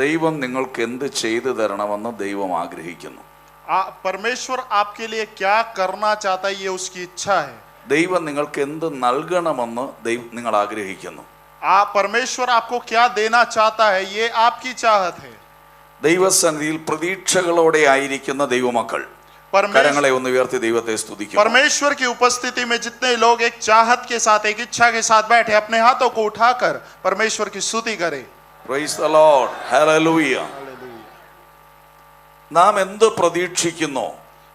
ദൈവം നിങ്ങൾക്ക് എന്ത് ചെയ്തു തരണമെന്ന് ദൈവം ആഗ്രഹിക്കുന്നു. परमेश्वर आपके लिए क्या करना चाहता है ये उसकी इच्छा है. ദൈവം നിങ്ങൾക്ക് എന്ത് നൽകണമെന്ന് നിങ്ങൾ ആഗ്രഹിക്കുന്നു. परमेश्वर आपको क्या देना चाहता है ये आपकी चाहत है. ദൈവസന്നിധിയിൽ പ്രതീക്ഷകളോടെ ആയിരിക്കുന്ന ദൈവമക്കൾ കരങ്ങളെ ഒന്ന് ഉയർത്തി ദൈവത്തെ സ്തുതിക്കുക. परमेश्वर की उपस्थिति में जितने लोग एक चाहत के साथ, एक इच्छा के साथ बैठे, अपने हाथों को उठाकर परमेश्वर की स्तुति करें. Praise the Lord. Hallelujah. നാം എന്ത് പ്രതീക്ഷിക്കുന്നോ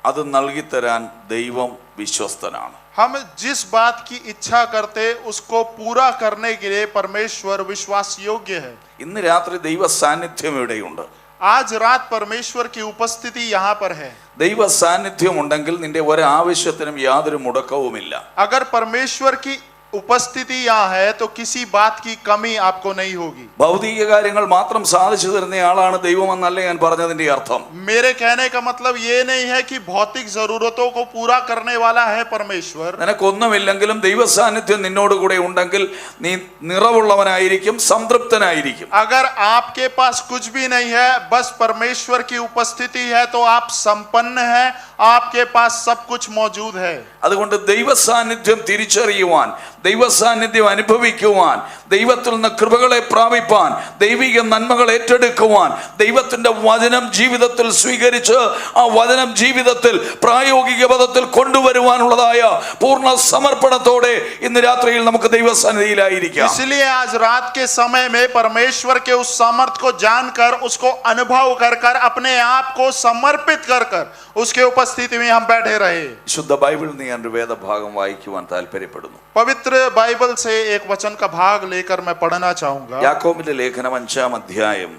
അത് നൽകി തരാൻ ദൈവം വിശ്വസ്തനാണ്. हम जिस बात की इच्छा करते उसको पूरा करने के लिए परमेश्वर विश्वास योग्य है. ഇന്ന് രാത്രി ദൈവ സാന്നിധ്യം ഇവിടെയുണ്ട്. आज रात परमेश्वर की उपस्थिति यहाँ पर है. ദൈവ സാന്നിധ്യം ഉണ്ടെങ്കിൽ നിന്റെ ഒരു ആവശ്യത്തിനും യാതൊരു മുടക്കവുമില്ല. अगर परमेश्वर की उपस्थिति यहाँ है तो किसी बात की कमी आपको नहीं होगी. ഭൗതിക കാര്യങ്ങൾ മാത്രം സാധിച്ചു തരുന്നയാളാണ് ദൈവമെന്നല്ല ഞാൻ പറഞ്ഞതിന്റെ അർത്ഥം. मेरे कहने का मतलब ये नहीं है कि भौतिक जरूरतों को पूरा करने वाला है परमेश्वर. നിനക്കൊന്നുമില്ലെങ്കിലും ദൈവ സാന്നിധ്യം നിന്നോട് കൂടെ ഉണ്ടെങ്കിൽ നീ നിറവുള്ളവനായിരിക്കും, സംതൃപ്തനായിരിക്കും. अगर आपके पास कुछ भी नहीं है, बस परमेश्वर की उपस्थिति है तो आप संपन्न हैं, आपके पास सब कुछ मौजूद है. അതുകൊണ്ട് ദൈവ സാന്നിധ്യം തിരിച്ചറിയുവാൻ, ദൈവ സാന്നിധ്യം അനുഭവിക്കുവാൻ, ദൈവത്തിൽ നിന്ന് കൃപകളെ പ്രാപിപ്പാൻ, ദൈവിക നന്മകൾ ഏറ്റെടുക്കുവാൻ, ദൈവത്തിന്റെ വചനം ജീവിതത്തിൽ സ്വീകരിച്ച് ആ വചനം ജീവിതത്തിൽ പ്രായോഗിക പദത്തിൽ കൊണ്ടുവരുവാനുള്ളതായ പൂർണ്ണ സമർപ്പണത്തോടെ ഇന്ന് രാത്രിയിൽ നമുക്ക് ദൈവസന്നിധിയിലായിരിക്കാം. इसलिए आज रात के समय में परमेश्वर के उस सामर्थ्य को जानकर, उसको अनुभव कर कर, अपने आप को समर्पित कर कर उसके उपस्थिति में हम बैठे रहे. ശുദ്ധ ബൈബിളിൽ നിന്ന് ഞാൻ ഒരു വേദഭാഗം വായിക്കുവാൻ താല്പര്യപ്പെടുന്നു. पवित्र बाइबल से एक वचन का भाग लेकर मैं पढ़ना चाहूंगा. യാക്കോബിന്റെ ലേഖനം 5-ാം അധ്യായം,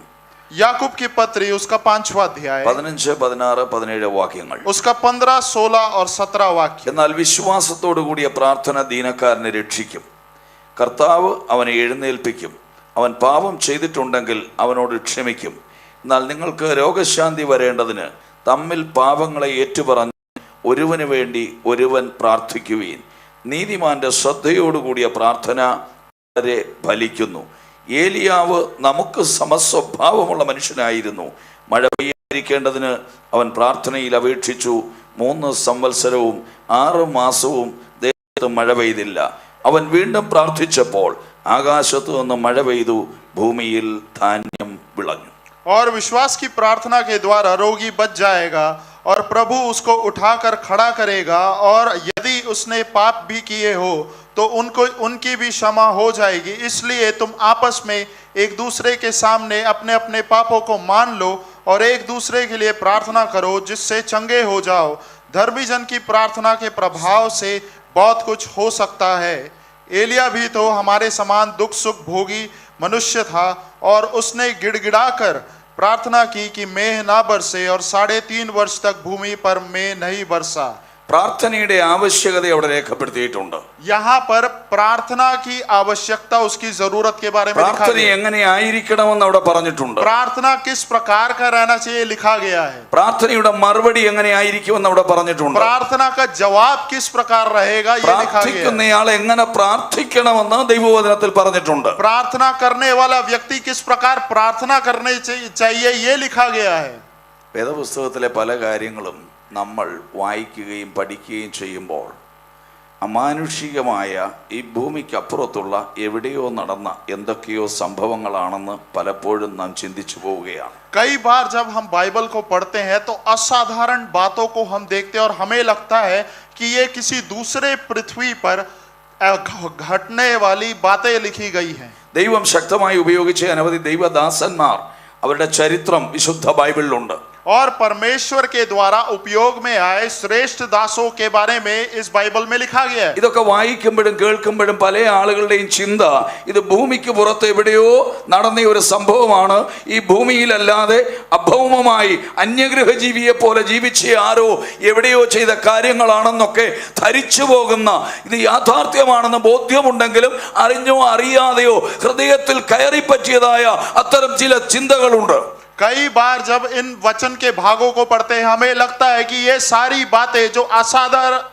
याकूब की पत्री उसका 5वां अध्याय, 15, 16, 17 വാക്യങ്ങൾ. उसका 15, 16 और 17 वाक्य. എന്നാൽ വിശ്വാസത്തോടു കൂടിയ പ്രാർത്ഥന ദീനക്കാരനെ രക്ഷിക്കും. കർത്താവ് അവനെ എഴുന്നേൽപ്പിക്കും. അവൻ പാപം ചെയ്തിട്ടുണ്ടെങ്കിൽ അവനോട് ക്ഷമിക്കും. എന്നാൽ നിങ്ങൾക്ക് രോഗശാന്തി വരേണ്ടതിന് തമ്മിൽ പാപങ്ങളെ ഏറ്റുപറഞ്ഞ് ഒരുവന് വേണ്ടി ഒരുവൻ പ്രാർത്ഥിക്കുവീൻ. നീതിമാന്റെ ശ്രദ്ധയോടുകൂടിയ പ്രാർത്ഥന വളരെ ഫലിക്കുന്നു. ഏലിയാവ് നമുക്ക് സമസ്വഭാവമുള്ള മനുഷ്യനായിരുന്നു. മഴ പെയ്യാതിരിക്കേണ്ടതിന് അവൻ പ്രാർത്ഥനയിൽ അപേക്ഷിച്ചു. 3 സംവത്സരവും 6 മാസവും ദേശത്ത് മഴ പെയ്തില്ല. അവൻ വീണ്ടും പ്രാർത്ഥിച്ചപ്പോൾ ആകാശത്ത് നിന്ന് മഴ പെയ്തു, ഭൂമിയിൽ ധാന്യം വിളഞ്ഞു. और विश्वास की प्रार्थना के द्वारा रोगी बच जाएगा और प्रभु उसको उठाकर खड़ा करेगा, और यदि उसने पाप भी किए हो तो उनकी भी क्षमा हो जाएगी. इसलिए तुम आपस में एक दूसरे के सामने अपने अपने पापों को मान लो और एक दूसरे के लिए प्रार्थना करो जिससे चंगे हो जाओ. धर्मी जन की प्रार्थना के प्रभाव से बहुत कुछ हो सकता है. एलिया भी तो हमारे समान दुख सुख भोगी मनुष्य था, और उसने गिड़गिड़ाकर प्रार्थना की कि मेघ ना बरसे, और 3.5 वर्ष तक भूमि पर मेघ नहीं बरसा. പ്രാർത്ഥനയുടെ ആവശ്യകത അവിടെ രേഖപ്പെടുത്തിയിട്ടുണ്ട്. यहाँ पर प्रार्थना की आवश्यकता, उसकी जरूरत के बारे में लिखा പ്രാർത്ഥന गया है. എങ്ങനെ ആയിരിക്കണമെന്ന് അവിടെ പറഞ്ഞിട്ടുണ്ട്. प्रार्थना किस प्रकार का रहना चाहिए लिखा गया है. പ്രാർത്ഥനയുടെ മറുപടി എങ്ങനെ ആയിരിക്കുമെന്ന് അവിടെ പറഞ്ഞിട്ടുണ്ട്. प्रार्थना का जवाब किस प्रकार रहेगा ये लिखा गया है. പ്രാർത്ഥിക്കുന്നയാൾ എങ്ങനെ പ്രാർത്ഥിക്കണമെന്ന് ദൈവവചനത്തിൽ പറഞ്ഞിട്ടുണ്ട്. प्रार्थना करने वाला व्यक्ति किस प्रकार प्रार्थना करने चाहिए ये लिखा गया है. വേദപുസ്തകത്തിലെ പല കാര്യങ്ങളും നമ്മൾ വായിക്കുകയും പഠിക്കുകയും ചെയ്യുമ്പോൾ അമാനുഷികമായ ഈ ഭൂമിക്കപ്പുറത്തുള്ള എവിടെയോ നടന്ന എന്തൊക്കെയോ സംഭവങ്ങളാണെന്ന് പലപ്പോഴും നാം ചിന്തിച്ചു പോവുകയാണ്. कई बार जब हम बाइबल को पढ़ते हैं तो असाधारण बातों को हम देखते हैं और हमें लगता है कि ये किसी दूसरे पृथ्वी पर घटने वाली बातें लिखी गई हैं. ദൈവം ശക്തമായി ഉപയോഗിച്ച അനവധി ദൈവദാസന്മാർ അവരുടെ ചരിത്രം വിശുദ്ധ ബൈബിളിലുണ്ട്. और परमेश्वर के द्वारा उपयोग में आए श्रेष्ठ दासों के बारे में इस बाइबल में लिखा गया है. ഇതൊക്കെ വായിക്കുമ്പോഴും കേൾക്കുമ്പോഴും പല ആളുകളുടെയും ചിന്ത ഇത് ഭൂമിക്ക് പുറത്ത് എവിടെയോ നടന്ന ഒരു സംഭവമാണ്. ഈ ഭൂമിയിലല്ലാതെ അഭൗമമായി അന്യഗ്രഹജീവിയെ പോലെ ജീവിച്ച ആരോ എവിടെയോ ചെയ്ത കാര്യങ്ങളാണെന്നൊക്കെ ധരിച്ചു പോകുന്ന, ഇത് യാഥാർത്ഥ്യമാണെന്ന് ബോധ്യമുണ്ടെങ്കിലും അറിഞ്ഞോ അറിയാതെയോ ഹൃദയത്തിൽ കയറിപ്പറ്റിയതായ അത്തരം ചില ചിന്തകളുണ്ട്. कई बार जब इन वचन के भागों को पढ़ते हैं हमें लगता है कि ये सारी बातें जो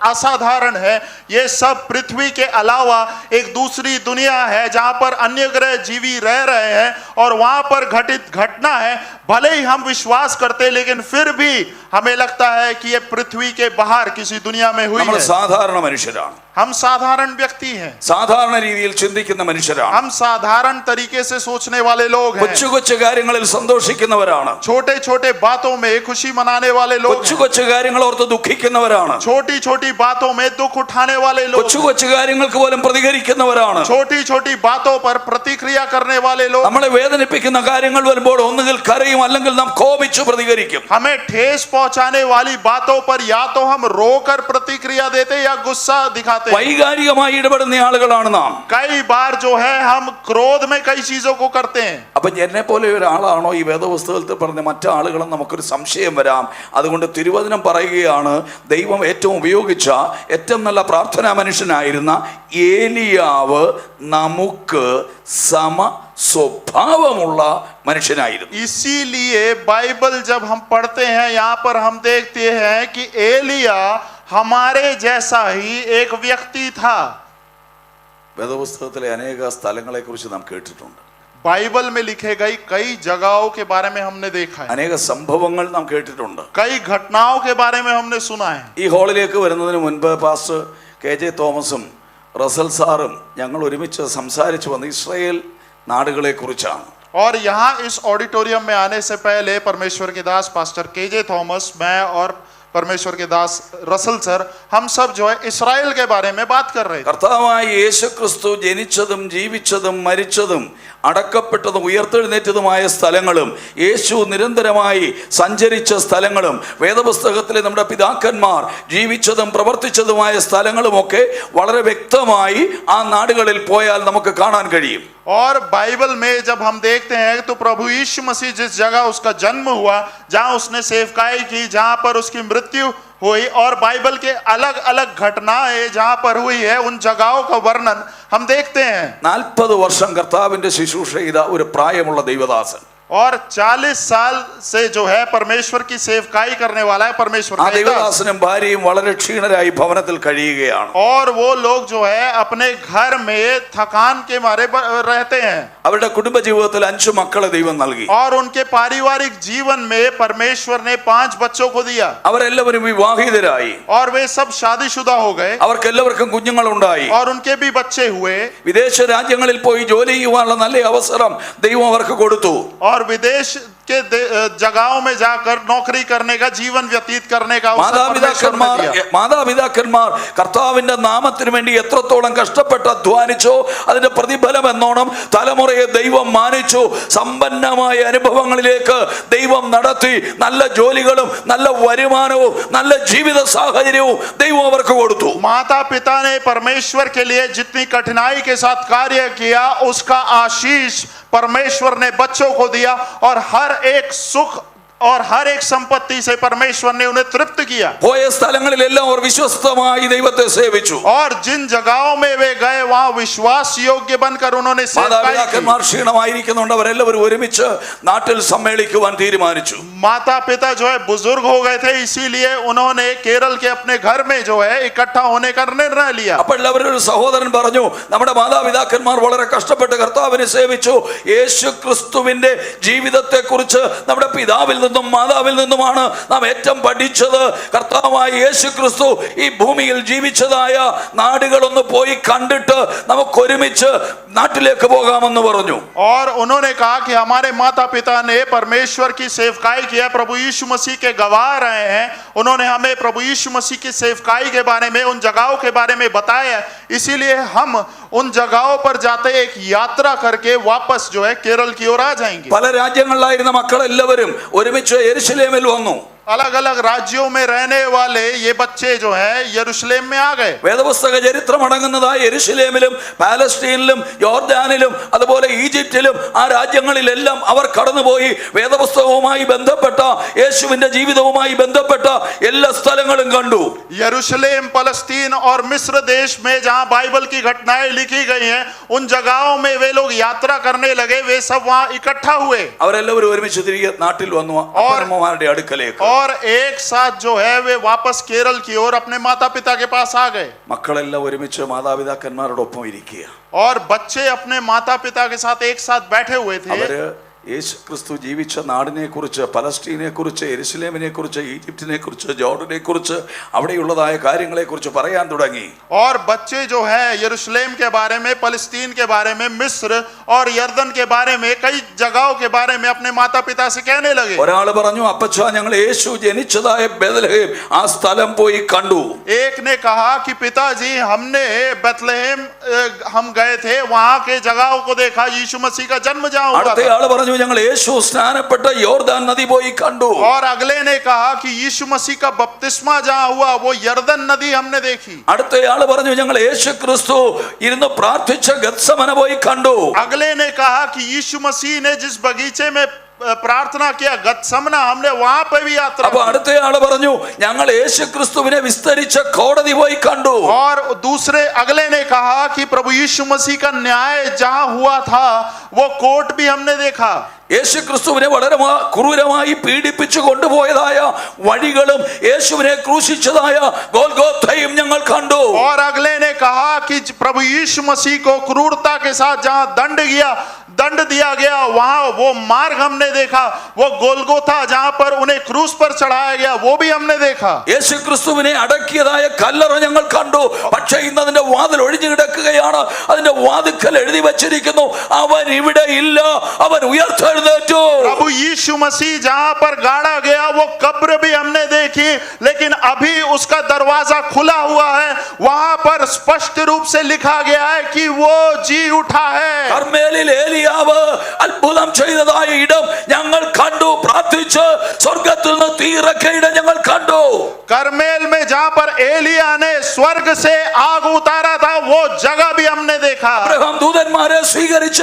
असाधारण है, ये सब पृथ्वी के अलावा एक दूसरी दुनिया है जहां पर अन्य ग्रह जीवी रह रहे हैं और वहां पर घटित घटना है। भले ही हम विश्वास करते हैं लेकिन फिर भी हमें लगता है कि ये पृथ्वी के बाहर किसी दुनिया में हुई നമ്മൾ है। സാധാരണ മനുഷ്യരാണ്, हम साधारण व्यक्ति हैं, സാധാരണ രീതിയിൽ ചിന്തിക്കുന്ന മനുഷ്യരാണ്, हम साधारण तरीके से सोचने वाले लोग हैं, കൊച്ചു കൊച്ചു കാര്യങ്ങളിൽ സന്തോഷിക്കുന്നവരാണ്, छोटे छोटे बातों में खुशी मनाने वाले लोग കൊച്ചു हैं, കൊച്ചു കാര്യങ്ങൾ ഓർത്ത് ദുഃഖിക്കുന്നവരാണ്, छोटी छोटी बातों में दुख उठाने वाले लोग കൊച്ചു हैं, കൊച്ചു കാര്യങ്ങൾക്ക് പോലും പ്രതികരിക്കുന്നവരാണ്. छोटी छोटी बातों पर प्रतिक्रिया करने वाले लोग। നമ്മളെ വേദനിപ്പിക്കുന്ന കാര്യങ്ങൾ വരുമ്പോൾ ഒന്നുകിൽ കരയും അല്ലെങ്കിൽ നാം കോപിച്ചു പ്രതികരിക്കും. हमें ठेस पहुंचाने वाली बातों पर या तो हम रोकर प्रतिक्रिया देते या गुस्सा दिखाते हैं। വൈകാരികമായി ഇടപെടുന്ന ആളുകളാണ് നാം. कई बार जो है हम क्रोध में कई चीजों को करते हैं। അപ്പൊ എന്നെ പോലെ ഒരാളാണോ ഈ വേദപുസ്തകത്തിൽ പറഞ്ഞ മറ്റാളുകളും നമുക്കൊരു സംശയം വരാം. അതുകൊണ്ട് തിരുവചനം പറയുകയാണ്, ദൈവം ഏറ്റവും ഉപയോഗിച്ച ഏറ്റവും നല്ല പ്രാർത്ഥനാ മനുഷ്യനായിരുന്ന ഏലിയാവ് നമുക്ക് സമ സ്വഭാവമുള്ള മനുഷ്യനായിരുന്നു. इसीलिए बाइबल जब हम पढ़ते हैं यहाँ पर हम देखते हैं कि एलिया हमारे जैसा ही एक व्यक्ति था। വേദപുസ്തകത്തിലെ അനേക സ്ഥലങ്ങളെ കുറിച്ച് നാം കേട്ടിട്ടുണ്ട്, बाइबल में लिखे गई कई जगहों के बारे में हमने देखा है, അനേക സംഭവങ്ങൾ നാം കേട്ടിട്ടുണ്ട്. कई घटनाओं के बारे में हमने सुना है। ഈ ഹാളിലേക്ക് വരുന്നതിന് മുൻപ് പാസ്റ്റർ KJ തോമസും റസൽ സാറും ഞങ്ങൾ ഒരുമിച്ച് സംസാരിച്ചു വന്ന ഇസ്രായേൽ നാടുകളെ കുറിച്ചാണ്. और यहाँ इस ऑडिटोरियम में आने से पहले परमेश्वर के दास पास्टर KJ थॉमस, मैं और परमेश्वर के दास रसल सर, हम सब जो है इस्राएल के बारे में बात कर रहे थे। കർത്താവായ യേശു ക്രിസ്തു ജനിച്ചതും ജീവിച്ചതും മരിച്ചതും അടക്കപ്പെട്ടതും ഉയർത്തെഴുന്നേറ്റതുമായ സ്ഥലങ്ങളും യേശു നിരന്തരമായി സഞ്ചരിച്ച സ്ഥലങ്ങളും വേദപുസ്തകത്തിലെ നമ്മുടെ പിതാക്കന്മാർ ജീവിച്ചതും പ്രവർത്തിച്ചതുമായ സ്ഥലങ്ങളുമൊക്കെ വളരെ വ്യക്തമായി ആ നാടുകളിൽ പോയാൽ നമുക്ക് കാണാൻ കഴിയും. और बाइबल में जब हम देखते हैं तो प्रभु यीशु मसीह जिस जगह उसका जन्म हुआ, जहां उसने सेवकाई की, जहां पर उसकी मृत्यु हुई और बाइबल के अलग अलग घटनाएं जहां पर हुई है, उन जगहों का वर्णन हम देखते हैं। 40 വർഷം കർത്താവിന്റെ ശുശ്രൂഷ ചെയ്ത ഒരു പ്രായമുള്ള ദൈവദാസൻ, और 40 साल से जो है परमेश्वर की सेवकाई करने वाला है परमेश्वर ആ का दास। ദൈവദാസനും ഭാര്യയും വളരെ ക്ഷീണരായി ഭവനത്തിൽ കഴിയുകയാണ്. और वो लोग जो है अपने घर में थकान के मारे रहते हैं। അവരുടെ കുടുംബജീവിതത്തിൽ 5 മക്കളെ ദൈവം നൽകി. और उनके पारिवारिक जीवन में परमेश्वर ने 5 बच्चों को दिया അവരെല്ലാവരും വിവാഹിതരായി, और वे सब शादीशुदा हो गए അവർക്കെല്ലാവർക്കും കുഞ്ഞുങ്ങളുണ്ടായി. और उनके भी बच्चे हुए വിദേശ രാജ്യങ്ങളിൽ പോയി ജോലി ചെയ്യുവാനുള്ള നല്ല അവസരം ദൈവം അവർക്ക് കൊടുത്തു. और विदेश के जगहों में जाकर नौकरी करने का, जीवन व्यतीत करने का अवसर परमेश्वर ने दिया। മാതാപിതാക്കന്മാർ കർത്താവിന്റെ നാമത്തിന് വേണ്ടി എത്രത്തോളം കഷ്ടപ്പെട്ട് അധ്വാനിച്ചോ അതിന്റെ പ്രതിഫലം എന്നോണം തലമുറയെ ദൈവം മാനിച്ചു. സമ്പന്നമായ അനുഭവങ്ങളിലേക്ക് ദൈവം നടത്തി. നല്ല ജോലികളും നല്ല വരുമാനവും നല്ല ജീവിത സാഹചര്യവും ദൈവം അവർക്ക് കൊടുത്തു. माता पिता ने परमेश्वर के लिए जितनी कठिनाई के साथ कार्य किया, उसका आशीष परमेश्वर ने बच्चों को दिया और हर एक सुख और हर एक संपत्ति से परमेश्वर ने उन्हें तृप्त किया। പോയ സ്ഥലങ്ങളിലെല്ലാം അവർ വിശ്വസ്തമായി ദൈവത്തെ സേവിച്ചു. और जिन जगहों में वे गए वहां विश्वास योग्य बनकर उन्होंने सेवकाई की। മാതാപിതാക്കന്മാർ ക്ഷീണമായിരിക്കുന്നുണ്ട്, അവരെല്ലാവരും ഒരുമിച്ച് നാട്ടിൽ സമ്മേളിക്കുവാൻ തീരുമാനിച്ചു. माता पिता जो है बुजुर्ग हो गए थे, इसीलिए उन्होंने केरल के अपने घर में जो है इकट्ठा होने का निर्णय लिया। അപ്പോൾ ഒരു സഹോദരൻ പറഞ്ഞു, നമ്മുടെ മാതാപിതാക്കന്മാർ വളരെ കഷ്ടപ്പെട്ട് കർത്താവിനെ സേവിച്ചു. യേശു ക്രിസ്തുവിന്റെ ജീവിതത്തെ കുറിച്ച് നമ്മുടെ പിതാവിൽ നിന്നും മാതാവിൽ നിന്നുമാണ് നാം ഏറ്റവും പഠിച്ചത്. കർത്താവായ യേശു ക്രിസ്തു ഈ ഭൂമിയിൽ ജീവിച്ചതായ നാടുകളൊന്ന് പോയി കണ്ടിട്ട് നമുക്ക് ഒരുമിച്ച് നാട്ടിലേക്ക് പോകാമെന്ന് പറഞ്ഞു. और उन्होंने कहा कि हमारे माता पिता ने परमेश्वर की सेवकाई किया, प्रभु यीशु मसीह के गवाह रहे हैं, उन्होंने हमें प्रभु यीशु मसीह की सेवकाई के बारे में, उन जगहों के बारे में बताया, इसीलिए हम उन जगहों पर जाते एक यात्रा करके वापस जो है केरल की ओर आ जाएंगे। പല രാജ്യങ്ങളിലായിരുന്ന മക്കളെല്ലാവരും ഒരുമിച്ച് യെരുശലേമിൽ വന്നു. अलग अलग राज्यों में रहने वाले ये बच्चे जो हैं यरूशलेम में आ गए। വേദപുസ്തക ചരിത്രം അടങ്ങുന്നതായ യെരുശലേമിലും പാലസ്തീനിലും യോർദാനിലും അതുപോലെ ഈജിപ്തിലും ആ രാജ്യങ്ങളിലെല്ലാം അവർ കടന്നുപോയി വേദപുസ്തകവുമായി ബന്ധപ്പെട്ട യേശുവിന്റെ ജീവിതവുമായി ബന്ധപ്പെട്ട എല്ലാ സ്ഥലങ്ങളും കണ്ടു. यरूशलेम, फलस्तीन और मिस्र देश में जहां बाइबल की घटनाएं लिखी गई हैं, उन जगहों में वे लोग यात्रा करने लगे। वे सब वहां इकट्ठा हुए അവരെല്ലാവരും ഒരുമിച്ച് തിരികെ നാട്ടിൽ വന്നു അപ്പനമ്മമാരുടെ അടുക്കലേക്ക്. और एक साथ जो है वे वापस केरल की ओर अपने माता पिता के पास आ गए। മക്കളെല്ലാം ഒരുമിച്ച് മാതാപിതാക്കന്മാരോടൊപ്പം ഇരിക്കുക. और बच्चे अपने माता पिता के साथ एक साथ बैठे हुए थे। അവര് യേശു ക്രിസ്തു ജീവിച്ച നാടിനെ കുറിച്ച്, പലസ്തീനെ കുറിച്ച്, യെരുശലേമിനെ കുറിച്ച്, ഈജിപ്തിനെ കുറിച്ച്, ജോർഡനെ കുറിച്ച്, അവിടെയുള്ളതായ കാര്യങ്ങളെ കുറിച്ച് പറയാൻ തുടങ്ങി. और बच्चे जो है यरूशलेम के बारे में, फलस्तीन के बारे में, मिस्र और यर्दन के बारे में, कई जगहों के बारे में अपने माता पिता से कहने लगे। ഒരാള് പറഞ്ഞു, അപ്പച്ചാ ഞങ്ങൾ യേശു ജനിച്ചതായ ബേത്ലഹേം ആ സ്ഥലം പോയി കണ്ടു. एक ने कहा कि पिताजी हमने बेथलेहम हम गए थे, वहां के जगहों को देखा, यीशु मसीह का जन्म जहां हुआ അടുത്ത था। ആള് പറഞ്ഞു, ഞങ്ങൾ യേശു സ്നാനപ്പെട്ട യോർദാൻ നദി പോയി കണ്ടു. और अगले ने कहा कि यीशु मसीह का बपतिस्मा जहां हुआ वो यर्दन नदी हमने देखी। അടുത്ത ആള് പറഞ്ഞു, ഞങ്ങൾ യേശു ക്രിസ്തു ഇരുന്ന് പ്രാർത്ഥിച്ച ഗത്സമന പോയി കണ്ടു. अगले ने कहा कि यीशु मसीह ने जिस बगीचे में प्रार्थना किया, गतसमना, हमने वहां पे भी यात्रा അപ്പൊ അടുത്ത ആള് പറഞ്ഞു, ഞങ്ങൾ യേശു ക്രിസ്തുവിനെ വിസ്തരിച്ച കോടതി പോയി കണ്ടു. और दूसरे अगले ने कहा कि प्रभु यीशु मसीह का न्याय जहां हुआ था वो कोर्ट भी हमने देखा। യേശു ക്രിസ്തുവിനെ വളരെ ക്രൂരമായി പീഡിപ്പിച്ചു കൊണ്ടുപോയതായ വഴികളും യേശുവിനെ ക്രൂശിച്ചതായ ഗോൽഗോഥയും ഞങ്ങൾ കണ്ടു. और अगले ने कहा कि प्रभु यीशु मसीह को क्रूरता के साथ जहां दंड दिया गया वहां वो मार्ग हमने देखा। वो गोलगोथा जहां पर उन्हें क्रूस पर चढ़ाया गया वो भी हमने देखा। യേശു ക്രിസ്തുവിനെ അടക്കിയതായ കല്ലറ ഞങ്ങൾ കണ്ടു. പക്ഷേ ഇന്ന് അതിന്റെ വാതിൽ ഒഴിഞ്ഞു കിടക്കുകയാണ്. അതിന്റെ വാതിൽക്കൽ എഴുതി വച്ചിരിക്കുന്നു, അവൻ ഇവിടെ ഇല്ല, അവൻ ഉയർത്തെഴുന്നേറ്റു. प्रभु यीशु मसीह जहां पर गाड़ा गया वो कब्र भी हमने देखी, लेकिन अभी उसका दरवाजा खुला हुआ है। वहां पर स्पष्ट रूप से लिखा गया है कि वो जी उठा है। കർമ്മേലിൽ ഏലിയാവ് അത്ഭുതം ചെയ്തതായ ഇടം ഞങ്ങൾ കണ്ടു. പ്രാർത്ഥിച്ച് സ്വർഗത്തിൽ നിന്ന് തീ ഇറക്കിയ ഇടം ഞങ്ങൾ കണ്ടു. करमेल में जहां पर एलिया ने स्वर्ग से आग उतारा था वो जगह भी हमने देखा। അബ്രഹാം ദൂതന്മാരെ സ്വീകരിച്ച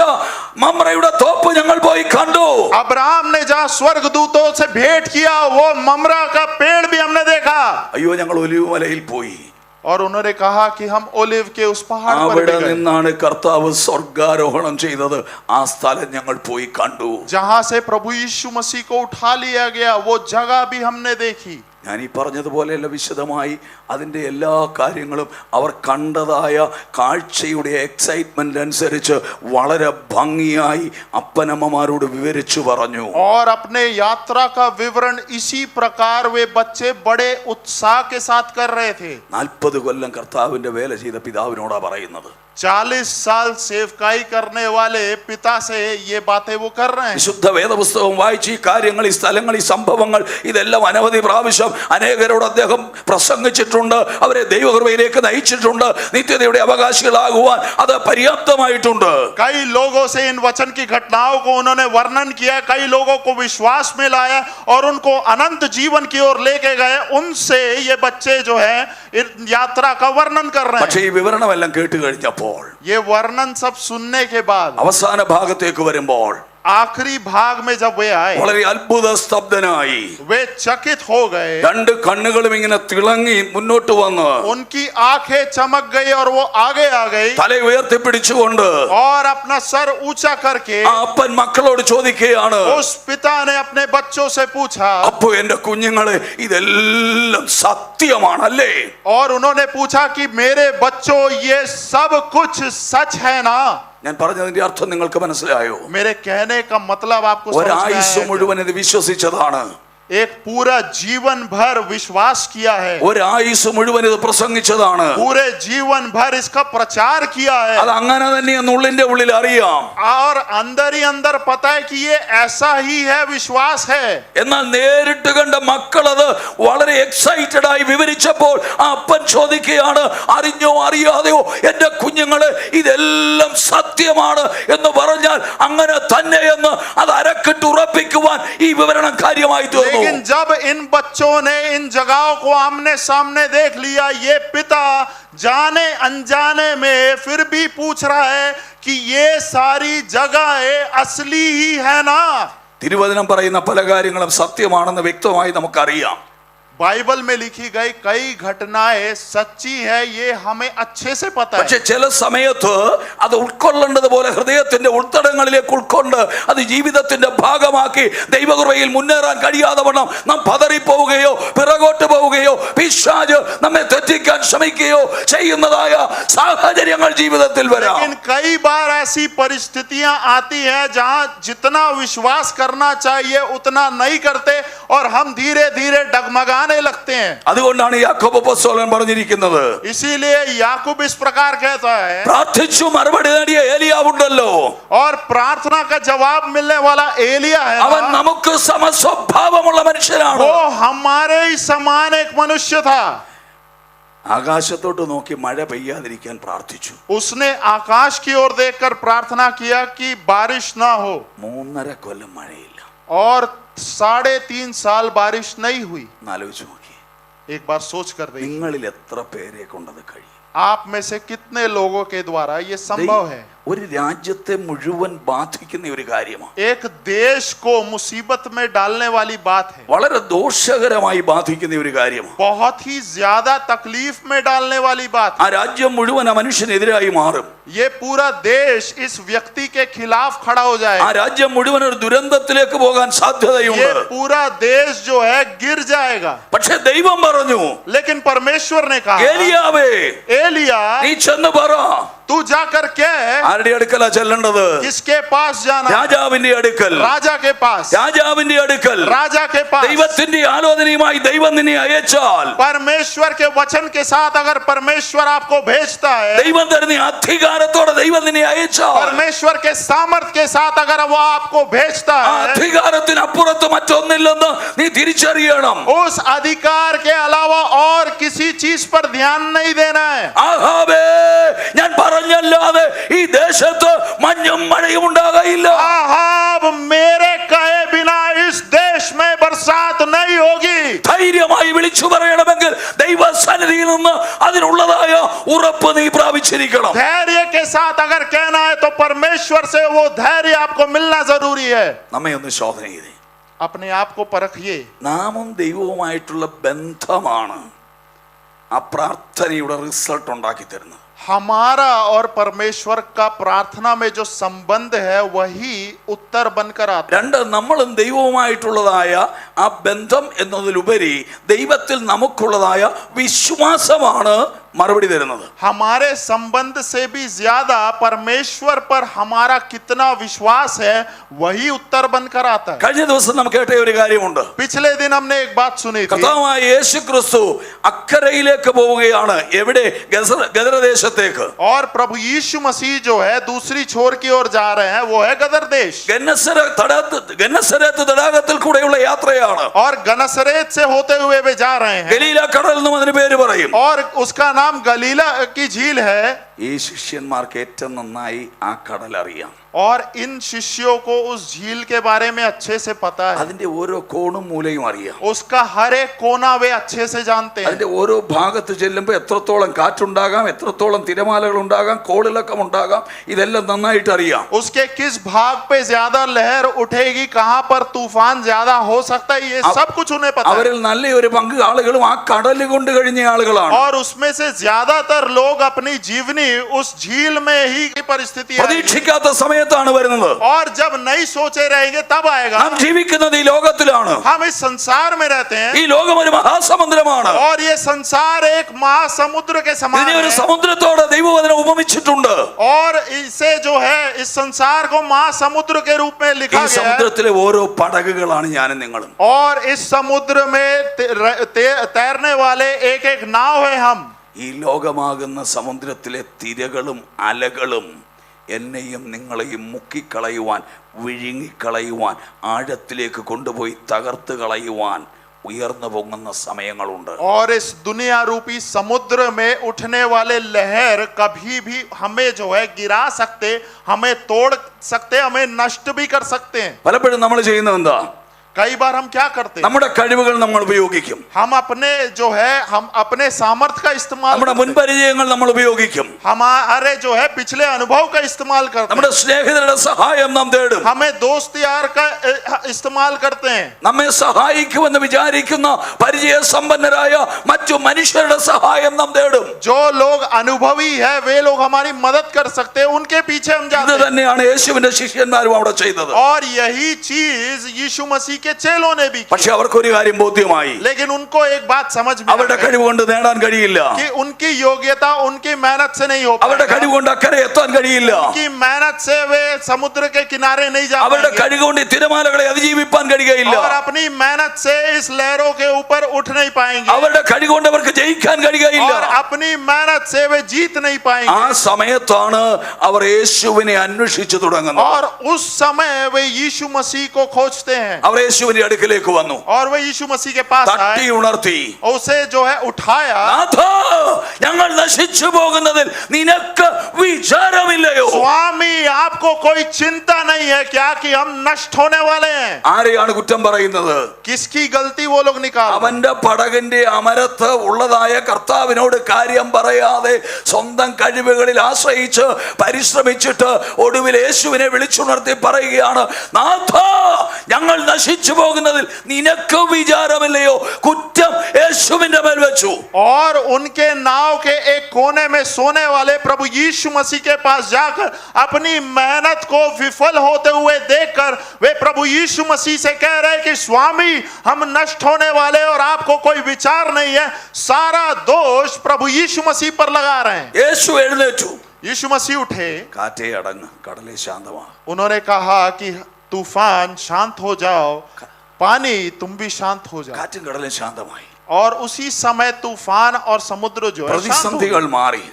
മമ്രയുടെ തോപ്പ് ഞങ്ങൾ പോയി കണ്ടു. अब्राहम ने जहां स्वर्ग दूतों से भेंट किया वो ममरा का पेड़ भी हमने देखा। അയ്യോ, ഞങ്ങൾ ഒലിവ് മലയിൽ പോയി. और उन्होंने कहा कि हम ओलिव के उस पहाड़ पर അവിടെ भी गए, നിന്നാണ് കർത്താവ് സ്വർഗാരോഹണം ചെയ്തത്. ആ സ്ഥലം ഞങ്ങൾ പോയി കണ്ടു. जहां से प्रभु यीशु मसीह को उठा लिया गया वो जगह भी हमने देखी। ഞാൻ ഈ പറഞ്ഞതുപോലെയല്ല, വിശദമായി അതിൻ്റെ എല്ലാ കാര്യങ്ങളും അവർ കണ്ടതായ കാഴ്ചയുടെ എക്സൈറ്റ്മെന്റ് അനുസരിച്ച് വളരെ ഭംഗിയായി അപ്പനമ്മമാരോട് വിവരിച്ചു പറഞ്ഞു. और अपने यात्रा का विवरण इसी प्रकार वे बच्चे बड़े उत्साह के साथ कर रहे थे। 40 കൊല്ലം കർത്താവിന്റെ വേല ചെയ്ത പിതാവിനോടാ പറയുന്നത്. 40 साल सेवकाई करने वाले पिता से ये बातें वो कर रहे हैं। വിശുദ്ധ വേദപുസ്തകം വായിച്ച് ഈ കാര്യങ്ങൾ, ഈ സ്ഥലങ്ങൾ, ഈ സംഭവങ്ങൾ ഇതെല്ലാം അനവധി പ്രാവശ്യം അനേകരോട് അദ്ദേഹം പ്രസംഗിച്ചിട്ടുണ്ട്. അവരെ ദൈവകൃപയിലേക്ക് നയിച്ചിട്ടുണ്ട്. നിത്യതയുടെ അവകാശികളാകുവാൻ അത് പര്യാപ്തമായിട്ടുണ്ട്. कई लोगों से इन वचन की घटनाओं को उन्होंने वर्णन किया, कई लोगों को विश्वास में लाया और उनको अनंत जीवन की ओर लेके गए। उनसे ये बच्चे जो है यात्रा का वर्णन कर रहे പക്ഷേ हैं। ഈ വിവരണമെല്ലാം കേട്ട് കഴിഞ്ഞപ്പോൾ ये वर्णन सब सुनने के बाद അവസാന ഭാഗത്തേക്ക് വരുമ്പോൾ आखिरी भाग में जब वे आए വളരെ അത്ഭുത സ്തബ്ധനായി. वे चकित हो गए। രണ്ട് കണ്ണുകളും ഇങ്ങനെ തിളങ്ങി മുന്നോട്ട് വന്ന് उनकी आंखें चमक गई और वो आगे आ गई തല ഉയർത്തിപ്പിടിച്ചുകൊണ്ട് और अपना सर ऊंचा करके ആ അപ്പൻ മക്കളോട് ചോദിക്കുകയാണ്, उस पिता ने अपने बच्चों से पूछा, അപ്പോ എന്റെ കുഞ്ഞുങ്ങളെ ഇതെല്ലാം സത്യമാണല്ലേ? और उन्होंने पूछा कि मेरे बच्चों ये सब कुछ सच है ना? ഞാൻ പറഞ്ഞതിന്റെ അർത്ഥം നിങ്ങൾക്ക് മനസ്സിലായോ? मेरे कहने का मतलब आपको समझ में आया ഒരായുസ് है? മുഴുവൻ ഇത് വിശ്വസിച്ചതാണ്. एक पूरा जीवन भर विश्वास किया है, ഒരായുസ് മുഴുവൻ ഇത് പ്രസംഗിച്ചതാണ്. पूरे जीवन भर इसका प्रचार किया है അത് അങ്ങനെ തന്നെയെന്ന് ഉള്ളിന്റെ ഉള്ളിൽ അറിയാം. और अंदर ही अंदर पता है कि ये ऐसा ही है, विश्वास है। എന്നാൽ നേരിട്ട് കണ്ട മക്കൾ അത് വളരെ എക്സൈറ്റഡ് ആയി വിവരിച്ചപ്പോൾ ആ അപ്പൻ ചോദിക്കുകയാണ്, അറിഞ്ഞോ അറിയാതെയോ എന്റെ കുഞ്ഞുങ്ങളെ ഇതെല്ലാം സത്യമാണ് എന്ന് പറഞ്ഞാൽ അങ്ങനെ തന്നെയെന്ന് അത് അരക്കിട്ട് ഉറപ്പിക്കുവാൻ ഈ വിവരണം കാര്യമായി തീർന്നു. लेकिन जब इन बच्चों ने इन जगहों को आमने सामने देख लिया, ये पिता जाने अनजाने में फिर भी पूछ रहा है कि ये सारी जगहें असली ही है ना। തിരുവചനം പറയുന്ന പല കാര്യങ്ങളും സത്യമാണെന്ന് വ്യക്തമായി നമുക്കറിയാം. बाइबल में लिखी गई कई घटनाएं सच्ची है, ये हमें अच्छे से पता है. പക്ഷെ ചില സമയത്ത് അത് ഉൾക്കൊള്ളേണ്ടതുപോലെ ഹൃദയത്തിന്റെ ഉൾത്തടങ്ങളിലേക്ക് ഉൾക്കൊണ്ട് അത് ജീവിതത്തിന്റെ ഭാഗമാക്കി ദൈവകൃപയിൽ മുന്നേറാൻ കഴിയാതെ വണ്ണം നാം പതറിപ്പോവുകയോ പിറകോട്ട് പോവുകയോ പിശാച് നമ്മെ തെറ്റിക്കാൻ ശ്രമിക്കുകയോ ചെയ്യുന്നതായ സാഹചര്യങ്ങൾ ജീവിതത്തിൽ വരാം. लेकिन कई बार ऐसी परिस्थितियां आती हैं जहां जितना विश्वास करना चाहिए उतना नहीं करते और हम धीरे धीरे डगमगाने लगते हैं. അതുകൊണ്ടാണ് യാക്കോബ് അപ്പോസ്തലൻ പറഞ്ഞിരിക്കുന്നത്, इसीलिए याकूब इस प्रकार कहता है, പ്രാർത്ഥിച്ചു മറുപടി നേടിയ ഏലിയാവുണ്ടല്ലോ, और प्रार्थना का जवाब मिलने वाला एलिया है, അവൻ നമുക്ക് സമസ്വഭാവമുള്ള മനുഷ്യനാണ്. वो हमारे ही समान एक मनुष्य था. ആകാശത്തോട്ട് നോക്കി മഴ പെയ്യാതിരിക്കാൻ പ്രാർത്ഥിച്ചു. उसने आकाश की ओर देखकर प्रार्थना किया कि बारिश ना हो, 3.5 കൊല്ലം മഴയില്ല. और 3.5 साल बारिश नहीं हुई. ആലോചിച്ച് നോക്കി, एक बार सोच कर देखिए, നിങ്ങളിൽ എത്ര പേരെ കൊണ്ടത് കഴിയും? आप में से कितने लोगों के द्वारा ये संभव है? ഒരു രാജ്യത്തെ മുഴുവൻ ബാധിക്കുന്ന ഒരു കാര്യമാണ്. एक देश को मुसीबत में डालने वाली बात है, വളരെ ദോഷകരമായി ബാധിക്കുന്ന ഒരു കാര്യമാണ്. बहुत ही ज्यादा तकलीफ में डालने वाली बात ആ है. രാജ്യം മുഴുവൻ ആ മനുഷ്യനെതിരായി മാറും. ये पूरा देश इस व्यक्ति के खिलाफ खड़ा हो ആ जाए. രാജ്യം മുഴുവൻ ഒരു ദുരന്തത്തിലേക്ക് പോകാൻ ये സാധ്യതയുണ്ട്. पूरा देश जो है गिर जाएगा. പക്ഷെ ദൈവം പറഞ്ഞു, लेकिन परमेश्वर ने कहा, ഏലിയാവേ एलिया നീ ചെന്ന് പറ. तू जाकर क्या है, ആരുടെ അടുക്കലാ ചെല്ലേണ്ടത്? किसके पास जाना? രാജാവിന്റെ അടുക്കൽ. राजा के पास. രാജാവിന്റെ അടുക്കൽ. राजा के पास. ദൈവത്തിന്റെ ആലോചനയുമായി ദൈവം നിന്നെ അയച്ചാൽ, परमेश्वर के वचन के साथ अगर परमेश्वर आपको भेजता है, ദൈവം തരുന്ന അധികാരത്തോടെ ദൈവം നിന്നെ അയച്ചാൽ, परमेश्वर के सामर्थ के साथ अगर वो आपको भेजता ആ है, അധികാരത്തിനപ്പുറത്ത് മറ്റൊന്നില്ലെന്ന് നീ തിരിച്ചറിയണം. उस अधिकार के अलावा और किसी चीज पर ध्यान नहीं देना है. ആഹാബേ, ഞാൻ പറഞ്ഞല്ലാതെ ഈ ദേശത്ത് മഞ്ഞും മഴയും ഉണ്ടാകയില്ല. आहाब, मेरे कहे बिना इस देश में बरसात नहीं होगी. ധൈര്യമായി വിളിച്ചു പറയണമെങ്കിൽ ദൈവസന്നിധിയിൽ നിന്ന് അതിനുള്ളതായ ഉറപ്പ് നീ പ്രാപിച്ചിരിക്കണം. धैर्य के साथ अगर कहना है तो परमेश्वर से वो धैर्य आपको मिलना जरूरी है. നമ്മെ ഒന്ന് ശോധന ചെയ്തേ. अपने आप को परखिए. നാമും ദൈവവുമായിട്ടുള്ള ബന്ധമാണ് ആ പ്രാർത്ഥനയുടെ റിസൾട്ട് ഉണ്ടാക്കി തരുന്നത്. हमारा और परमेश्वर का प्रार्थना में जो संबंध है वही उत्तर बनकर आता है. രണ്ട്, നമ്മളും ദൈവവുമായിട്ടുള്ളതായ ആ ബന്ധം എന്നതിലുപരി ദൈവത്തിൽ നമുക്കുള്ളതായ വിശ്വാസമാണ് മറുപടി തരുന്നത്. हमारे संबंध से भी ज्यादा परमेश्वर पर हमारा कितना विश्वास है वही उत्तर बनकर आता है. കഴിഞ്ഞ ദിവസം നാം കേട്ട ഒരു കാര്യമുണ്ട്. पिछले दिन हमने एक बात सुनी थी. കർത്താവായ യേശു ക്രിസ്തു അക്കരയിലേക്ക് പോവുകയാണ്. എവിടെ? ഗദരദേശത്തേക്ക്. और प्रभु यीशु मसीह जो है दूसरी छोर की ओर जा रहे हैं, वो है गदर देश. ഗന്നസരത്ത് തടാകത്തിൽ കൂടെയുള്ള യാത്രയാണ്. और गनसरेत से होते हुए वे जा रहे हैं. ഗലീല കടൽ എന്നും അതിന് പേര് പറയും. और उसका नाम गलीला की झील है. ഈ ശിഷ്യന്മാർക്ക് ഏറ്റവും നന്നായി ആ കടൽ അറിയാം. और इन शिष्यों को उस झील के बारे में अच्छे से पता है. അതിന്റെ ഓരോ കോണും മൂലയും അറിയാം. उसका हर एक कोना वे अच्छे से जानते हैं. അതിന്റെ ഓരോ ഭാഗത്ത് ചെല്ലുമ്പോൾ എത്രത്തോളം കാറ്റുണ്ടാകാം, എത്രത്തോളം തിരമാലകൾ ഉണ്ടാകാം, കോളിളക്കം ഉണ്ടാകാം, ഇതെല്ലാം നന്നായിട്ട് അറിയാം. उसके किस भाग पे ज्यादा लहर उठेगी, कहां पर तूफान ज्यादा हो सकता है, ये सब कुछ उन्हें पता है. അവരിൽ നല്ലൊരു പങ്ക് ആളുകളും ആ കടൽ കൊണ്ട് കഴിഞ്ഞ ആളുകളാണ്. और उसमें से ज्यादातर लोग अपनी जीवनी उस झील में ही की परिस्थिति है. പ്രതീക്ഷിക്കാത്ത സമയത്താണ് വരുന്നത്. और जब नहीं सोचे रहेंगे तब आएगा. നാം ജീവിക്കുന്നത് ഈ ലോകത്തിലാണ്. हम इस संसार में रहते हैं. ഈ ലോകം ഒരു മഹാസമുദ്രമാണ്. और ये संसार एक महासमुद्र के समान ഇതിനെ ഒരു है. സമുദ്രത്തോട് ദൈവവചനം ഉപമിച്ചിട്ടുണ്ട്. और इसे जो है इस संसार को महासमुद्र के रूप में ഈ लिखा गया है. സമുദ്രത്തിലെ ഓരോ പടകുകളാണ് ഞാനും നിങ്ങളും. और इस समुद्र में तैरने वाले एक एक नाव है हम. ഈ ലോകമാകുന്ന സമുദ്രത്തിലെ തിരകളും അലകളും എന്നെയും നിങ്ങളെയും മുക്കിക്കളയുവാൻ, വിഴുങ്ങിക്കളയുവാൻ, ആഴത്തിലേക്ക് കൊണ്ടുപോയി തകർത്ത് കളയുവാൻ ഉയർന്നു പൊങ്ങുന്ന സമയങ്ങളുണ്ട്. और इस दुनिया रूपी समुद्र में उठने वाले लहर कभी भी हमें जो है गिरा सकते, हमें तोड़ सकते, हमें नष्ट भी कर सकते हैं. പലപ്പോഴും നമ്മൾ ചെയ്യുന്നത് എന്താ? कई बार हम क्या करते हैं, നമ്മുടെ കഴിവുകൾ നമ്മൾ ഉപയോഗിക്കും, हम अपने जो है हम अपने सामर्थ्य का इस्तेमाल നമ്മുടെ करते हैं। മുൻപരിചയങ്ങൾ നമ്മൾ ഉപയോഗിക്കും, हमारे जो है पिछले अनुभव का इस्तेमाल करते നമ്മുടെ हैं, സ്നേഹിതരുടെ സഹായം നാം തേടും, हमें दोस्त यार का इस्तेमाल करते हैं, നമ്മെ സഹായിക്കുമെന്ന് വിചാരിക്കുന്ന പരിചയസമ്പന്നരായ മറ്റു മനുഷ്യരുടെ സഹായം നാം തേടും. जो लोग अनुभवी है वे लोग हमारी मदद कर सकते हैं, उनके पीछे हम ഇത് जाते हैं। തന്നെയാണ് യേശുവിന്റെ ശിഷ്യന്മാരും അവിടെ ചെയ്തത്. और यही चीज यीशु मसीह के चेलों ने भी की। പക്ഷെ അവർക്കൊരു കാര്യം ബോധ്യമായി, लेकिन उनको एक बात समझ में आ അവരുടെ गई കഴിവ് കൊണ്ട് നേടാൻ കഴിയില്ല, कि उनकी योग्यता उनकी मेहनत से नहीं हो അവരുടെ पाएगा, കഴിവ് കൊണ്ട് അക്കരെ എത്താൻ കഴിയില്ല, उनकी मेहनत से वे समुद्र के किनारे नहीं जा അവരുടെ पाएंगे, കഴിവ് കൊണ്ട് ഈ തിരമാലകളെ അതിജീവിപ്പാൻ കഴിയുകയില്ല, और अपनी मेहनत से इस लहरों के ऊपर उठ नहीं पाएंगे, അവരുടെ കഴിവ് കൊണ്ട് അവർക്ക് ജയിക്കാൻ കഴിയുകയില്ല. और अपनी मेहनत से वे जीत नहीं ആ पाएंगे। സമയത്താണ് അവർ യേശുവിനെ അന്വേഷിച്ചു തുടങ്ങുന്നത്. और उस समय वे यीशु मसीह को खोजते हैं, അവർ യേശുവിന്റെ അടുക്കിലേക്ക് വന്നു, और वे यीशु मसीह के पास തട്ടി आए, ഉണർത്തി, उसे जो है उठाया, നാഥാ, ഞങ്ങൾ നശിച്ചു പോകുന്നതിൽ നിനക്ക് വിചാരമില്ലയോ? स्वामी आपको कोई चिंता नहीं है क्या कि हम नष्ट होने वाले हैं? ആരെയാണ് കുറ്റം പറയുന്നത്? किसकी गलती वो लोग निकाल, അവന്റെ പടകിന്റെ അമരത്ത് ഉള്ളതായ കർത്താവിനോട് കാര്യം പറയാതെ സ്വന്തം കഴിവുകളിൽ ആശ്രയിച്ച് പരിശ്രമിച്ചിട്ട് ഒടുവിൽ യേശുവിനെ വിളിച്ചുണർത്തി പറയുകയാണ്, നാഥാ, ഞങ്ങൾ നശിച്ചു പോകുന്നതിൽ നിനക്ക് വിചാരമില്ലയോ? കുറ്റം യേശുവിന്റെ മേൽ വെച്ചു. और उनके नाव के एक कोने में सोने वाले प्रभु यीशु मसीह के पास जाकर अपनी मेहनत को विफल होते हुए देखकर वे प्रभु यीशु मसीह से कह रहे कि स्वामी, हम नष्ट होने वाले और आपको कोई विचार नहीं है, सारा दोष प्रभु यीशु मसीह पर लगा रहे हैं। യേശു എഴുന്നേറ്റു, यीशु मसीह उठे, കാറ്റേ അടങ്ങ്, കടലേ ശാന്തമാ. उन्होंने कहा कि तूफान शांत हो जाओ, पानी तुम भी शांत हो जाओ, കാറ്റും കടലും ശാന്തമായി. और उसी समय तूफान और समुद्र जो है शांत हो गए। പ്രതിസന്ധികൾ മാറി,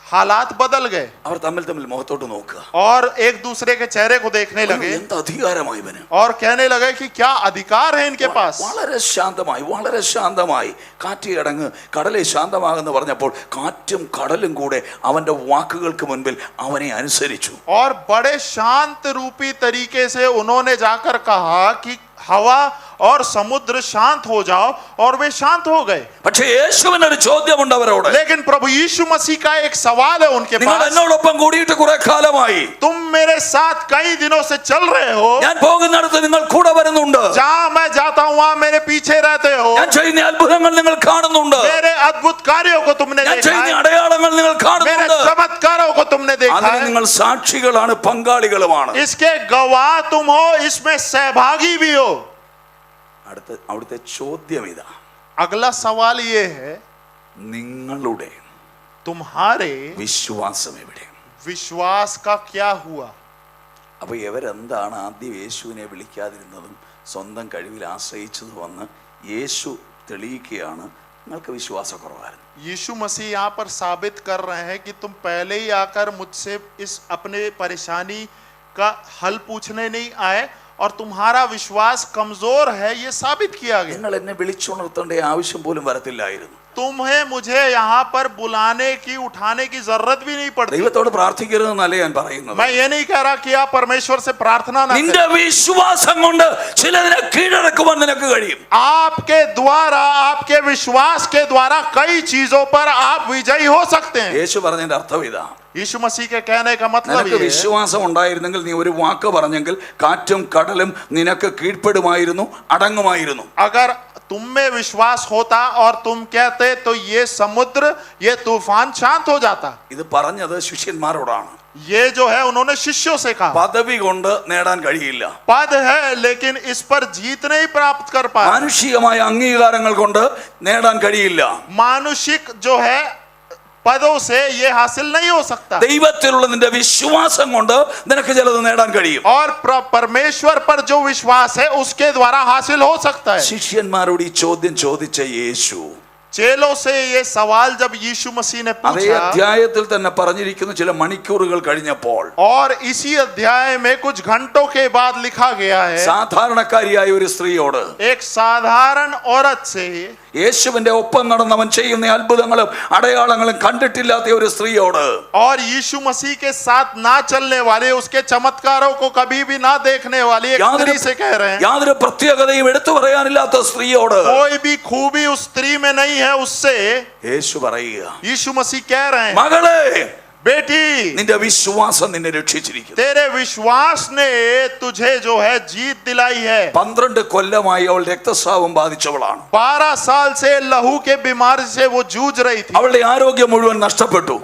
हालात बदल गए, അവർ തമ്മിൽ തമ്മിൽ മുഖത്തോട്ട് നോക്കുക. और एक दूसरे के चेहरे को देखने लगे, എന്ത് അധികാരമായി ഇവന്? और कहने लगे कि क्या अधिकार है इनके पास। വളരെ ശാന്തമായി, വളരെ ശാന്തമായി. കാറ്റേ അടങ്ങ്, കടലേ ശാന്തമാകുന്നു പറഞ്ഞപ്പോൾ കാറ്റും കടലും കൂടെ അവന്റെ വാക്കുകൾക്ക് മുൻപിൽ അവനെ അനുസരിച്ചു. और बड़े शांत रूपी तरीके से उन्होंने जाकर कहा कि हवा और समुद्र शांत हो जाओ, और वे शांत हो गए। പക്ഷേ യേശുവിനൊരു ചോദ്യമുണ്ട് അവരോട്. लेकिन प्रभु यीशु मसीह का एक सवाल है उनके നിങ്ങൾ पास, എന്നോടൊപ്പം കൂടിയിട്ട് കുറെ കാലമായി, तुम मेरे साथ कई दिनों से चल रहे हो, ഞാൻ പോകുന്നിടത്ത് നിങ്ങൾ കൂടെ വരുന്നുണ്ട്, जहां मैं जाता हूं वहां मेरे पीछे रहते हो, ഞാൻ ചെയ്യുന്ന അത്ഭുതങ്ങൾ നിങ്ങൾ കാണുന്നുണ്ട്, मेरे अद्भुत कार्यों को तुमने ഞാൻ देखा ചെയ്യുന്ന है, അടയാളങ്ങൾ നിങ്ങൾ मेरे കാണുന്നുണ്ട്. चमत्कारों को तुमने देखा അതിന് है, നിങ്ങൾ സാക്ഷികളാണ്, പങ്കാളികളുമാണ്. इसके गवाह तुम हो, इसमें सहभागी भी हो। അവിടുത്തെ ചോദ്യം ഇതാ, अगला सवाल ये है, നിങ്ങളുടെ तुम्हारे വിശ്വാസം എവിടെ? विश्वास का क्या हुआ? അപ്പൊ ഇവരെന്താണ് ആദ്യം യേശുവിനെ വിളിക്കാതിരുന്നതും സ്വന്തം കഴിവിൽ ആശ്രയിച്ചത് വന്ന് യേശു തെളിയിക്കുകയാണ്, നിങ്ങൾക്ക് വിശ്വാസക്കുറവായിരുന്നു. यीशु मसीह यहाँ पर साबित कर रहे हैं कि तुम पहले ही आकर मुझसे इस अपने परेशानी का हल पूछने नहीं आए, और तुम्हारा विश्वास कमजोर है, ये साबित किया गया। നിങ്ങൾ എന്നെ വിളിച്ചുണർത്തേണ്ട ആവശ്യം പോലും വരത്തില്ലായിരുന്നു. तुम्हें मुझे यहाँ पर बुलाने की, उठाने की जरूरत भी नहीं पड़ती। ദൈവത്തോട് പ്രാർത്ഥിക്കരുതെന്നല്ല ഞാൻ പറയുന്നത്. मैं ये नहीं कह रहा कि आप परमेश्वर से प्रार्थना ना നിന്റെ करें। വിശ്വാസം കൊണ്ട് ചിലതിനെ കീഴടക്കുവാൻ നിനക്ക് കഴിയും. आपके द्वारा, आपके विश्वास के द्वारा कई चीजों पर आप विजयी हो सकते हैं। യേശു പറഞ്ഞതിന്റെ അർത്ഥം ഇതാ, यीशु मसीह के कहने का मतलब നിനക്ക് ये है, വിശ്വാസം ഉണ്ടായിരുന്നെങ്കിൽ നീ ഒരു വാക്ക് പറഞ്ഞെങ്കിൽ കാറ്റും കടലും നിനക്ക് കീഴ്പ്പെടുമായിരുന്നു, അടങ്ങുമായിരുന്നു. अगर तुम में विश्वास होता और तुम कहते तो ये समुद्र, ये तूफान शांत हो जाता। ഇത് പറഞ്ഞത് ശിഷ്യന്മാരോടാണ്. ये जो है उन्होंने शिष्यों से कहा। പദവി കൊണ്ട് നേടാൻ കഴിയില്ല, पद है लेकिन इस पर जीत नहीं प्राप्त कर पाए। മാനുഷികമായ അംഗീകാരങ്ങൾ കൊണ്ട് നേടാൻ കഴിയില്ല, मानुषिक जो है पदों से ये हासिल नहीं हो सकता, ദൈവത്തിലുള്ള നിന്റെ വിശ്വാസം കൊണ്ട് നിനക്ക് ചിലത് നേടാൻ കഴിയും. और परमेश्वर पर जो विश्वास है उसके द्वारा हासिल हो सकता है। ശിഷ്യന്മാരോട് ഈ ചോദ്യം ചോദിച്ച യേശു चेलों से ये सवाल जब यीशु मसीह ने അതേ पूछा, അധ്യായത്തിൽ തന്നെ പറഞ്ഞിരിക്കുന്നു ചില മണിക്കൂറുകൾ കഴിഞ്ഞപ്പോൾ और इसी अध्याय में कुछ घंटों के बाद लिखा गया है, സാധാരണക്കാരിയായ ഒരു സ്ത്രീയോട് एक साधारण औरत से, യേശുവിന്റെ ഒപ്പം നടന്നവൻ ചെയ്യുന്ന അത്ഭുതങ്ങളും അടയാളങ്ങളും കണ്ടിട്ടില്ലാത്ത ഒരു സ്ത്രീയോട്, और यीशु मसीह के साथ ना चलने वाले, उसके चमत्कारों को कभी भी ना देखने वाली एक स्त्री से कह रहे हैं, യാതൊരു പ്രത്യേകതയും എടുത്തു പറയാനില്ലാത്ത സ്ത്രീയോട് कोई भी खूबी उस स्त्री में नहीं है, उससे യേശു പറയുക, यीशु मसीह कह रहे हैं, മകളെ, बेटी, നിന്റെ വിശ്വാസം നിന്നെ രക്ഷിച്ചിരിക്കുന്നു. तेरे विश्वास ने तुझे जो है जीत दिलाई है. 12 കൊല്ലമായി അവൾ രക്തസ്രാവം ബാധിച്ചവളാണ്. 12 साल से लहू के बीमारी से वो जूझ रही थी. അവളുടെ ആരോഗ്യം മുഴുവൻ നഷ്ടപ്പെട്ടു.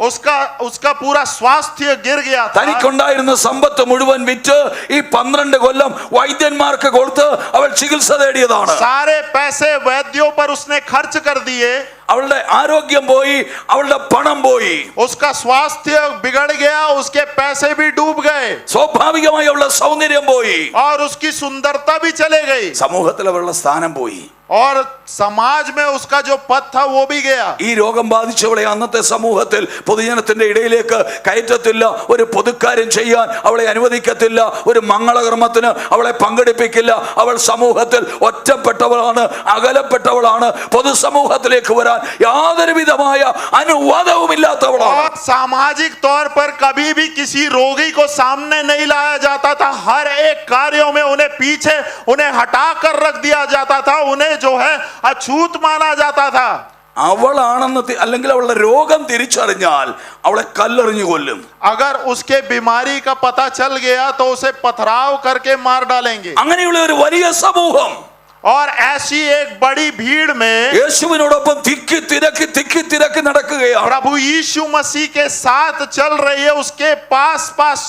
उसका पूरा स्वास्थ्य गिर गया था. തനിക്കുണ്ടായിരുന്ന സമ്പത്ത് മുഴുവൻ വിറ്റ് ഈ 12 കൊല്ലം വൈദ്യന്മാർക്ക് കൊടുത്ത് അവൾ ചികിത്സ തേടിയതാണ്. सारे पैसे वैद्यों पर उसने खर्च कर दिए. അവളുടെ ആരോഗ്യം പോയി, അവളുടെ പണം പോയി, उसका स्वास्थ्य बिगड़ गया, उसके पैसे भी डूब गए, സ്വാഭാവികമായി അവളുടെ സൗന്ദര്യം പോയി, और उसकी सुंदरता भी चले गई, സമൂഹത്തിൽ അവളുടെ സ്ഥാനം പോയി, और समाज में उसका जो पद था वो भी गया. ഈ രോഗം ബാധിച്ചവളെ അന്നത്തെ സമൂഹത്തിൽ പൊതുജനത്തിന്റെ ഇടയിലേക്ക് കയറ്റത്തില്ല, ഒരു പൊതുക്കാര്യം ചെയ്യാൻ അവളെ അനുവദിക്കത്തില്ല, ഒരു മംഗളകർമ്മത്തിന് അവളെ പങ്കെടുപ്പിക്കില്ല. അവൾ സമൂഹത്തിൽ ഒറ്റപ്പെട്ടവളാണ്, അകലപ്പെട്ടവളാണ്, പൊതുസമൂഹത്തിലേക്ക് വരാൻ യാതൊരു വിധമായ അനുവാദവും ഇല്ലാത്തവളാണ്. और सामाजिक तौर पर कभी भी किसी रोगी को सामने नहीं लाया जाता था. हर एक कार्यों में उन्हें पीछे, उन्हें हटा कर रख दिया जाता था, उन्हें जो है अछूत माना जाता था. അവളാണെന്ന് അല്ലെങ്കിൽ അവളുടെ രോഗം തിരിച്ചറിഞ്ഞാൽ അവളെ കല്ലെറിഞ്ഞു കൊല്ലും. अगर उसके बीमारी का पता चल गया तो उसे पथराव करके मार डालेंगे. അങ്ങനെയുള്ള ഒരു വലിയ സമൂഹം, और ऐसी एक बड़ी भीड़ में യേശുവിനോടൊപ്പം തിക്കി തിരക്കി നടക്കുകയാണ്. प्रभु यीशु मसीह के साथ चल रही है, उसके पास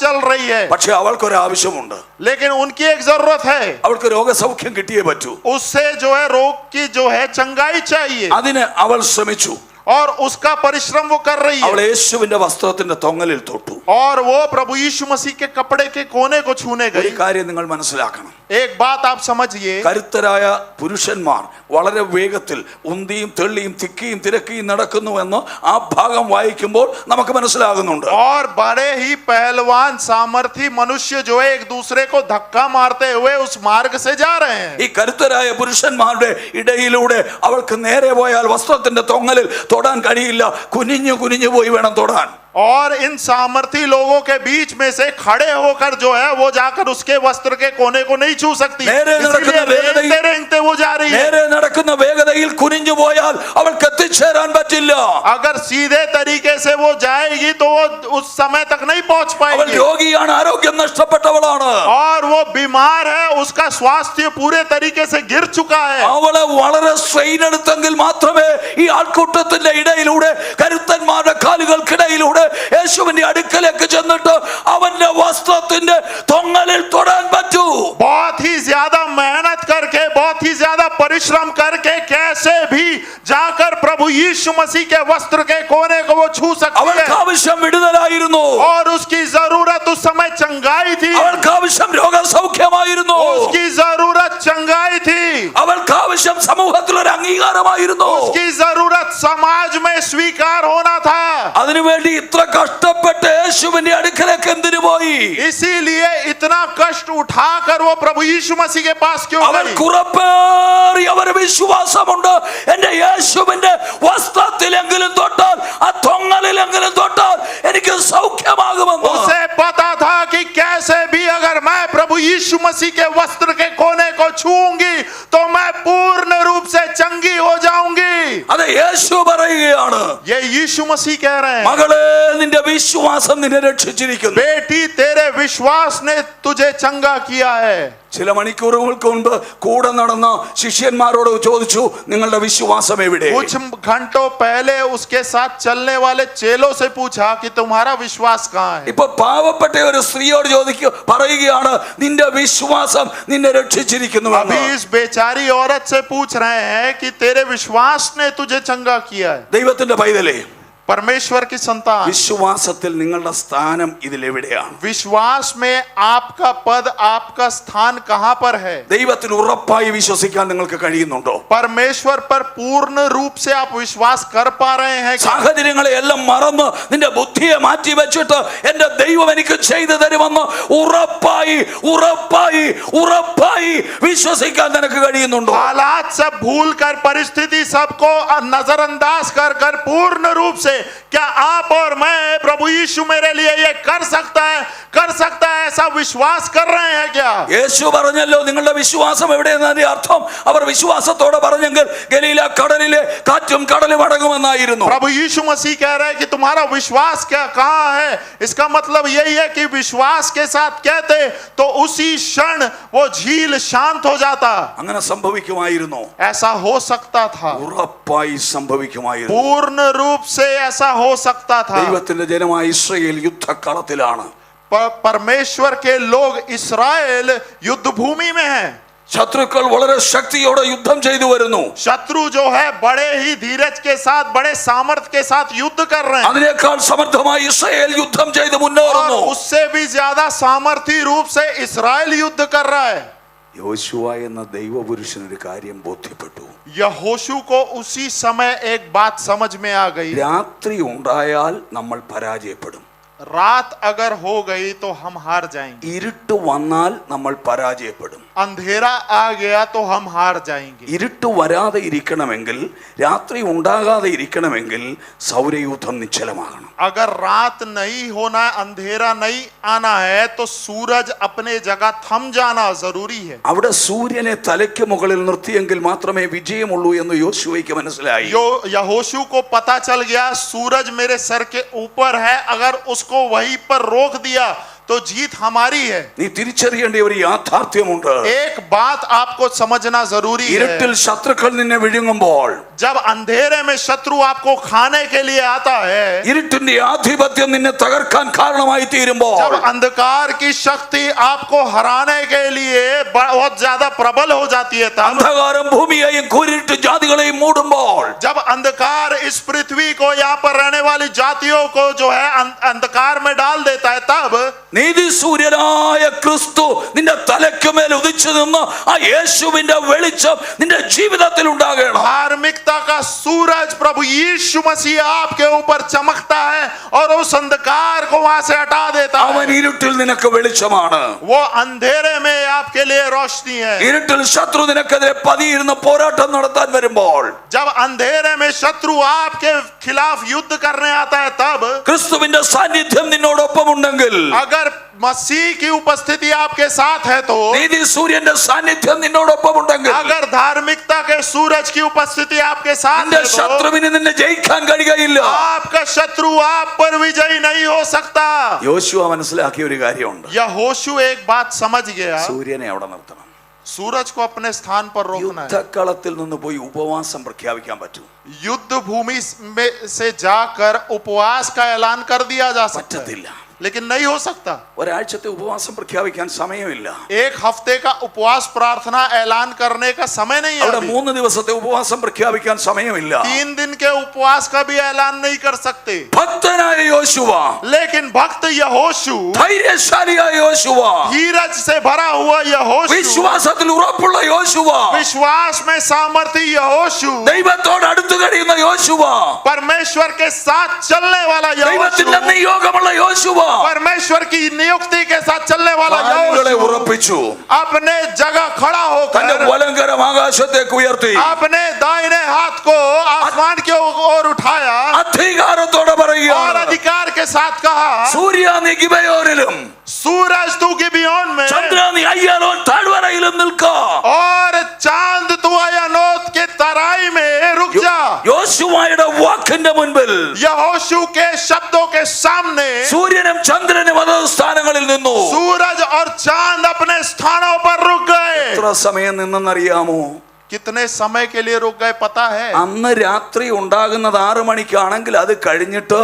चल रही है. പക്ഷെ അവൾക്കൊരു ആവശ്യമുണ്ട്. लेकिन उनकी एक जरूरत है. അവൾക്ക് രോഗസൗഖ്യം കിട്ടിയേ പറ്റൂ. उससे जो है रोग की जो है चंगाई चाहिए, അതിന് അവൾ ശ്രമിച്ചു. और उसका परिश्रम वो कर रही അവൾ है. യേശുവിന്റെ വസ്ത്രത്തിന്റെ തൊങ്ങലിൽ തൊട്ടു. और वो प्रभु यीशु मसीह के कपड़े के कोने को छूने ഒരു गई. കാര്യം നിങ്ങൾ മനസ്സിലാക്കണം. एक बात आप समझिए, കരുത്തരായ പുരുഷന്മാർ വളരെ വേഗത്തിൽ ഉന്തിയും തെള്ളിയും തിക്കിയും തിരക്കിയും നടക്കുന്നുവെന്ന് ആ ഭാഗം വായിക്കുമ്പോൾ നമുക്ക് മനസ്സിലാകുന്നുണ്ട്. और बड़े ही पहलवान सामर्थी मनुष्य जो है एक दूसरे को धक्का मारते हुए उस मार्ग से जा रहे हैं. ഈ കരുത്തരായ പുരുഷന്മാരുടെ ഇടയിലൂടെ അവൾക്ക് നേരെ പോയാൽ വസ്ത്രത്തിന്റെ തൊങ്ങലിൽ തൊടാൻ കഴിയില്ല. കുനിഞ്ഞു പോയി വേണം തൊടാൻ. और इन सामर्थी लोगों के बीच में से खड़े होकर जो है वो जाकर उसके वस्त्र के कोने को नहीं छू सकती. इसलिए रेंगते वो जा रही है. നേരെ നടക്കുന്ന വേഗതയിൽ കുനിഞ്ഞു പോയാൽ അവൾക്ക് എത്തിച്ചേരാൻ പറ്റില്ല. अगर सीधे तरीके से वो जाएगी तो वो उस समय तक नहीं पहुंच അവൾ पाएगी. രോഗിയാണ്, ആരോഗ്യം നഷ്ടപ്പെട്ടവളാണ്. और वो बीमार है, उसका स्वास्थ्य पूरे तरीके से गिर चुका है. അവളെ വളരെ സ്ട്രെയിൻ എടുത്തെങ്കിൽ മാത്രമേ ഈ ആൾക്കൂട്ടത്തിന്റെ ഇടയിലൂടെ കരുത്തന്മാരുടെ കാലുകൾക്കിടയിലൂടെ യേശുവിന്റെ അടുക്കലേക്ക് ചെന്നിട്ട് അവന്റെ വസ്ത്രത്തിന്റെ തൊങ്ങലിൽ തൊടാൻ പറ്റൂ. बहुत ही ज्यादा मेहनत करके, बहुत ही ज्यादा परिश्रम करके कैसे भी जाकर प्रभु यीशु मसीह के वस्त्र के कोने को वो छू सकती അവൾക്ക് है. ആവശ്യം വിടുതലായിരുന്നു. और उसकी जरूरत उस समय चंगाई थी. അവൾക്ക് ആവശ്യം രോഗസൗഖ്യമായിരുന്നു. उसकी जरूरत चंगाई थी. അവൾക്ക് ആവശ്യം സമൂഹത്തിൽ ഒരു അംഗീകാരമായിരുന്നു. उसकी जरूरत समाज में स्वीकार होना था. അതിനുവേണ്ടി ഇത്ര കഷ്ടപ്പെട്ട് യേശുവിന്റെ അടുക്കലേക്ക് എന്തിനു പോയി? इसीलिए इतना कष्ट उठाकर वो प्रभु यीशु मसीह के पास क्यों അവൾ गई? കുറപ്പേറിയ ഒരു വിശ്വാസമുണ്ട്. എന്റെ യേശുവിന്റെ വസ്ത്രത്തിലെങ്കിലും തൊട്ടാൽ, ആ തൊങ്ങലിലെങ്കിലും തൊട്ടാൽ എനിക്ക് സൗഖ്യമാകുമെന്ന്. उसे पता था कि कैसे भी अगर मैं प्रभु यीशु मसीह के वस्त्र के कोने को छूऊंगी तो मैं पूर्ण रूप से चंगी हो जाऊंगी. അത് യേശു പറയുകയാണ്. ये यीशु मसीह कह रहे हैं, മകളെ, നിന്റെ വിശ്വാസം നിന്നെ രക്ഷിച്ചിരിക്കുന്നു. बेटी तेरे विश्वास ने तुझे चंगा किया है. ചില മണിക്കൂറുകൾക്ക് മുൻപ് കൂടെ നടന്ന ശിഷ്യന്മാരോട് ചോദിച്ചു, നിങ്ങളുടെ വിശ്വാസം എവിടെ? कुछ घंटों पहले उसके साथ चलने वाले चेलों से पूछा कि तुम्हारा विश्वास कहाँ है. ഇപ്പൊ പാവപ്പെട്ട ഒരു സ്ത്രീയോട് പറയുകയാണ്, നിന്റെ വിശ്വാസം നിന്നെ രക്ഷിച്ചിരിക്കുന്നു. अभी इस बेचारी औरत से पूछ रहे हैं कि तेरे विश्वास ने तुझे चंगा किया है. ദൈവത്തിന്റെ പൈതലേ, परमेश्वर की संतान, വിശ്വാസത്തിൽ നിങ്ങളുടെ സ്ഥാനം ഇതിലെവിടെയാണ്? विश्वास में आपका पद, आपका स्थान कहां पर है? ദൈവത്തിൽ ഉറപ്പായി വിശ്വസിക്കാൻ നിങ്ങൾക്ക് കഴിയുന്നുണ്ടോ? परमेश्वर पर पूर्ण रूप से आप विश्वास कर पा रहे हैं क्या? സാഹചര്യങ്ങളെ എല്ലാം മറന്ന് നിന്റെ ബുദ്ധിയെ മാറ്റി വെച്ചിട്ട് എന്റെ ദൈവം എനിക്ക് ചെയ്തു തരുമെന്ന് ഉറപ്പായി ഉറപ്പായി ഉറപ്പായി വിശ്വസിക്കാൻ നിനക്ക് കഴിയുന്നുണ്ടോ? हालात सब भूल कर, परिस्थिति सबको नजरअंदाज कर कर पूर्ण रूप से क्या आप और मैं प्रभु यीशु मेरे लिए ये कर सकता है ऐसा विश्वास कर रहे हैं क्या? യേശു പറഞ്ഞല്ലോ നിങ്ങളുടെ വിശ്വാസം എവിടെയെന്നതിന്റെ അർത്ഥം അവർ വിശ്വാസത്തോടെ പറഞ്ഞെങ്കിൽ ഗലീല കടലിലെ കാറ്റും കടലും അടങ്ങുമെന്നായിരുന്നു. प्रभु यीशु मसीह कह रहे हैं कि तुम्हारा विश्वास क्या कहां है? इसका मतलब यही है कि विश्वास के साथ कहते तो उसी क्षण वो झील शांत हो जाता. അങ്ങനെ സംഭവിക്കുമായിരുന്നു. ऐसा हो सकता था, ഉറപ്പായി സംഭവിക്കുമായിരുന്നു. पूर्ण रूप से ऐसा हो सकता था. ദൈവത്തിന്റെ ജനമായ ഇസ്രായേൽ യുദ്ധക്കളത്തിലാണ്. परमेश्वर के लोग इस्राएल युद्ध भूमि में हैं. ശത്രുക്കൾ വളരെ ശക്തിയോടെ യുദ്ധം ചെയ്തു വരുന്നു. शत्रु जो है बड़े ही धीरज के साथ, बड़े सामर्थ्य के साथ युद्ध कर रहे हैं. അതിനേക്കാൾ സമർത്ഥമായി ഇസ്രായേൽ യുദ്ധം ചെയ്ത് മുന്നേറുന്നു. और उससे भी ज्यादा सामर्थी रूप से इस्राएल युद्ध कर रहा है. യോശുവ എന്ന ദൈവപുരുഷൻ ഒരു കാര്യം ബോധ്യപ്പെട്ടു. यहोशू को उसी समय एक बात समझ में आ गई. രാത്രി ഉണ്ടായാൽ നമ്മൾ പരാജയപ്പെടും. रात अगर हो गई तो हम हार जाएंगे. ഇരുട്ട് വന്നാൽ നമ്മൾ പരാജയപ്പെടും. अंधेरा आ गया तो हम हार जाएंगे. ഇരുട്ട് വരാതെ ഇരിക്കണമെങ്കിൽ, രാത്രി ഉണ്ടാകാതെ ഇരിക്കണമെങ്കിൽ സൗരയൂഥം നിശ്ചലമാകണം. अगर रात नहीं होना, अंधेरा नहीं आना है तो सूरज अपने जगह थम जाना जरूरी है. അവിടെ സൂര്യനെ തലയ്ക്ക് മുകളിൽ നിർത്തിയെങ്കിൽ മാത്രമേ വിജയമുള്ളൂ എന്ന് യോശുവയ്ക്ക് മനസ്സിലായി. यहोशू को पता चल गया सूरज मेरे सर के ऊपर है, अगर उसको वहीं पर रोक दिया तो जीत हमारी है. നീ തിരിച്ചറിയേണ്ട ഒരു യാഥാർത്ഥ്യമുണ്ട്. एक बात आपको समझना जरूरी है. ഇരുട്ടിൽ ശത്രുക്കൾ നിന്നെ വിഴുങ്ങുമ്പോൾ, जब अंधेरे में शत्रु आपको खाने के लिए आता है, ഇരുട്ടിന്റെ ആധിപത്യം നിന്നെ തകർക്കാൻ കാരണമായി തീരുമ്പോൾ, जब अंधकार की शक्ति आपको हराने के लिए बहुत ज्यादा प्रबल हो जाती है, तब അന്ധകാരം ഭൂമിയെയും കൂരിട്ട് ജാതികളെയും മൂടുമ്പോൾ, जब अंधकार इस पृथ्वी को, यहाँ पर रहने वाली जातियों को जो है अंधकार में डाल देता है, तब നീതി സൂര്യനായ ക്രിസ്തു നിന്റെ തലയ്ക്കുമേൽ ഉദിച്ചു നിന്ന് ആ യേശുവിന്റെ വെളിച്ചം നിന്റെ ജീവിതത്തിൽ ഉണ്ടാകണം. धार्मिकता का सूरज प्रभु यीशु मसीह आपके ऊपर चमकता है और उस अंधकार को वहां से हटा देता അവൻ है. ഇരുട്ടിൽ നിനക്ക് വെളിച്ചമാണ്. वो अंधेरे में आपके लिए रोशनी है. ഇരുട്ടിൽ ശത്രു നിനക്കെതിരെ പതിയിരുന്ന് പോരാട്ടം നടത്താൻ വരുമ്പോൾ, जब अंधेरे में शत्रु आपके खिलाफ युद्ध करने आता है, तब ക്രിസ്തുവിന്റെ സാന്നിധ്യം നിന്നോടൊപ്പം ഉണ്ടെങ്കിൽ, अगर मसीह की उपस्थिति आपके साथ है तो, നീതി സൂര്യന്റെ സാന്നിധ്യം നിന്നോടൊപ്പം ഉണ്ടെങ്കിൽ, अगर धार्मिकता के सूरज की उपस्थिति आपके साथ നിന്റെ है तो ശത്രുവിന് നിന്നെ ജയിക്കാൻ കഴിയുകയില്ല. आपका शत्रु आप पर विजयी नहीं हो सकता. യോശുവ മനസ്സിലാക്കിയ ഒരു കാര്യമുണ്ട്. यहोशू एक बात समझ गया, സൂര്യനെ അവിടെ നിർത്തണം. सूरज को अपने स्थान पर रोकना है. യുദ്ധക്കളത്തിൽ നിന്ന് പോയി ഉപവാസം പ്രഖ്യാപിക്കാൻ പറ്റും? युद्ध भूमि में से जाकर उपवास का ऐलान कर दिया जा सकता है, പറ്റത്തില്ല. लेकिन नहीं हो सकता. ഒരാഴ്ചത്തെ ഉപവാസം പ്രഖ്യാപിക്കാൻ സമയമില്ല. एक हफ्ते का उपवास प्रार्थना ऐलान करने का समय नहीं है അവിടെ अभी. 3 ദിവസത്തെ ഉപവാസം പ്രഖ്യാപിക്കാൻ സമയമില്ല. 3 दिन के उपवास का भी ऐलान नहीं कर सकते. ഭക്തനായ യോശുവ, लेकिन भक्त यहोशू, ധൈര്യശാലിയായ യോശുവ, धीरज से भरा हुआ यहोशू, വിശ്വാസത്തിൽ ഉറപ്പുള്ള യോശുവ, विश्वास में सामर्थ्य यहोशू, ദൈവത്തോട് അടുത്ത് കഴിയുന്ന യോശുവ, परमेश्वर के साथ चलने वाला ദൈവത്തിന്റെ यहोशू, നിയോഗമുള്ള യോശുവ परमेश्वर की नियुक्ति के साथ चलने वाला കാലുകളെ यहोशू ഉറപ്പിച്ചു. अपने जगह खड़ा തന്റെ होकर വലങ്കരം ആകാശത്തേക്ക് ഉയർത്തി अपने दाहिने हाथ को आसमान की ओर उठाया അധികാരത്തോടെ और പറയുകയാണ്, अधिकार के साथ कहा, സൂര്യ നീ ഗിബെയോനിലും सूरज तू गिबियोन में ചന്ദ്ര നീ അയ്യാലോൻ താഴ്വരയിലും നിൽക്ക. और चांद तू अयनोत के तराई में रुक जा. യോശുവയുടെ വാക്കിന്റെ മുൻപിൽ यहोशू के शब्दों के सामने സൂര്യനും ചന്ദ്രനും അതത് സ്ഥാനങ്ങളിൽ നിന്നു. सूरज और चांद अपने स्थानों पर रुक गए. എത്ര സമയം നിന്നെന്നറിയാമോ? कितने समय के लिए रुक गए पता है? അന്ന് രാത്രി ഉണ്ടാകുന്നത് 6 മണിക്കാണെങ്കിൽ അത് കഴിഞ്ഞിട്ട്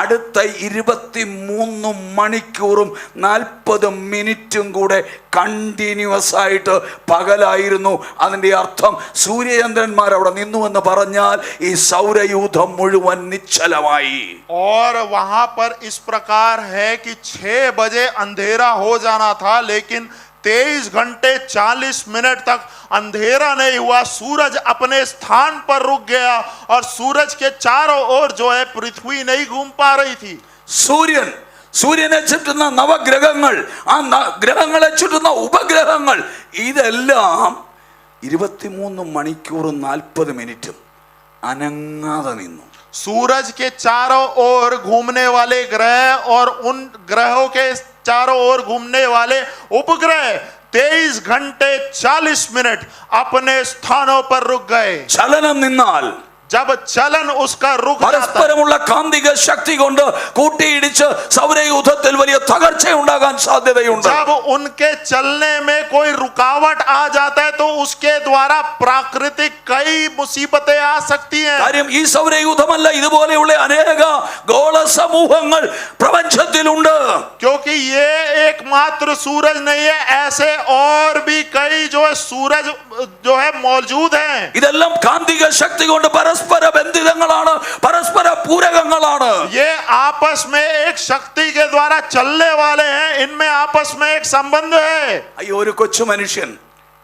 അടുത്ത 23 മണിക്കൂറും 40 മിനിറ്റും കൂടെ കണ്ടിന്യൂസ് ആയിട്ട് പകലായിരുന്നു. അതിന്റെ അർത്ഥം സൂര്യചന്ദ്രന്മാർ അവിടെ നിന്നു എന്ന് പറഞ്ഞാൽ ഈ സൗരയൂഥം മുഴുവൻ നിശ്ചലമായി. और वहां पर इस प्रकार है कि 6 बजे अंधेरा हो जाना था, लेकिन 23 घंटे 40 मिनट तक अंधेरा नहीं हुआ. सूरज अपने स्थान पर रुक गया और सूरज के चारों ओर जो है पृथ्वी नहीं घूम पा रही थी. സൂര്യനെ ചുറ്റുന്ന നവഗ്രഹങ്ങൾ, ആ ഗ്രഹങ്ങളെ ചുറ്റുന്ന ഉപഗ്രഹങ്ങൾ, ഇതെല്ലാം 23 മണിക്കൂറും 40 മിനിറ്റും അനങ്ങാതെ നിന്നു. सूरज के चारों ओर घूमने वाले ग्रह और उन ग्रहों के चारों ओर घूमने वाले उपग्रह 23 घंटे 40 मिनट अपने स्थानों पर रुक गए. ചലനം നിന്നാൽ, जब चलन उसका रुक जाता, പരസ്പരമുള്ള കാന്തിക ശക്തി കൊണ്ട് കൂട്ടിയിടിച്ച് സൗരയൂഥത്തിൽ വലിയ തകർച്ച ഉണ്ടാകാൻ സാധ്യതയുണ്ട്. जब उनके चलने में कोई रुकावट आ जाता है तो उसके द्वारा प्राकृतिक कई मुसीबतें आ सकती हैं. കാര്യം ഈ സൗരയൂഥമല്ല, ഇതുപോലെയുള്ള അനേക ഗോള സമൂഹങ്ങൾ പ്രപഞ്ചത്തിലുണ്ട്. क्योंकि ये एकमात्र सूरज नहीं है, ऐसे और भी कई जो है सूरज जो है मौजूद हैं. ഇതെല്ലാം കാന്തിക ശക്തി കൊണ്ട് പരസ്പര ബന്ധിതങ്ങളാണ്, പരസ്പര പൂരകങ്ങളാണ്. ये आपस में एक शक्ति के द्वारा चलने वाले हैं, इनमें आपस में एक संबंध है. അയ്യോ, ഒരു കൊച്ചു മനുഷ്യൻ,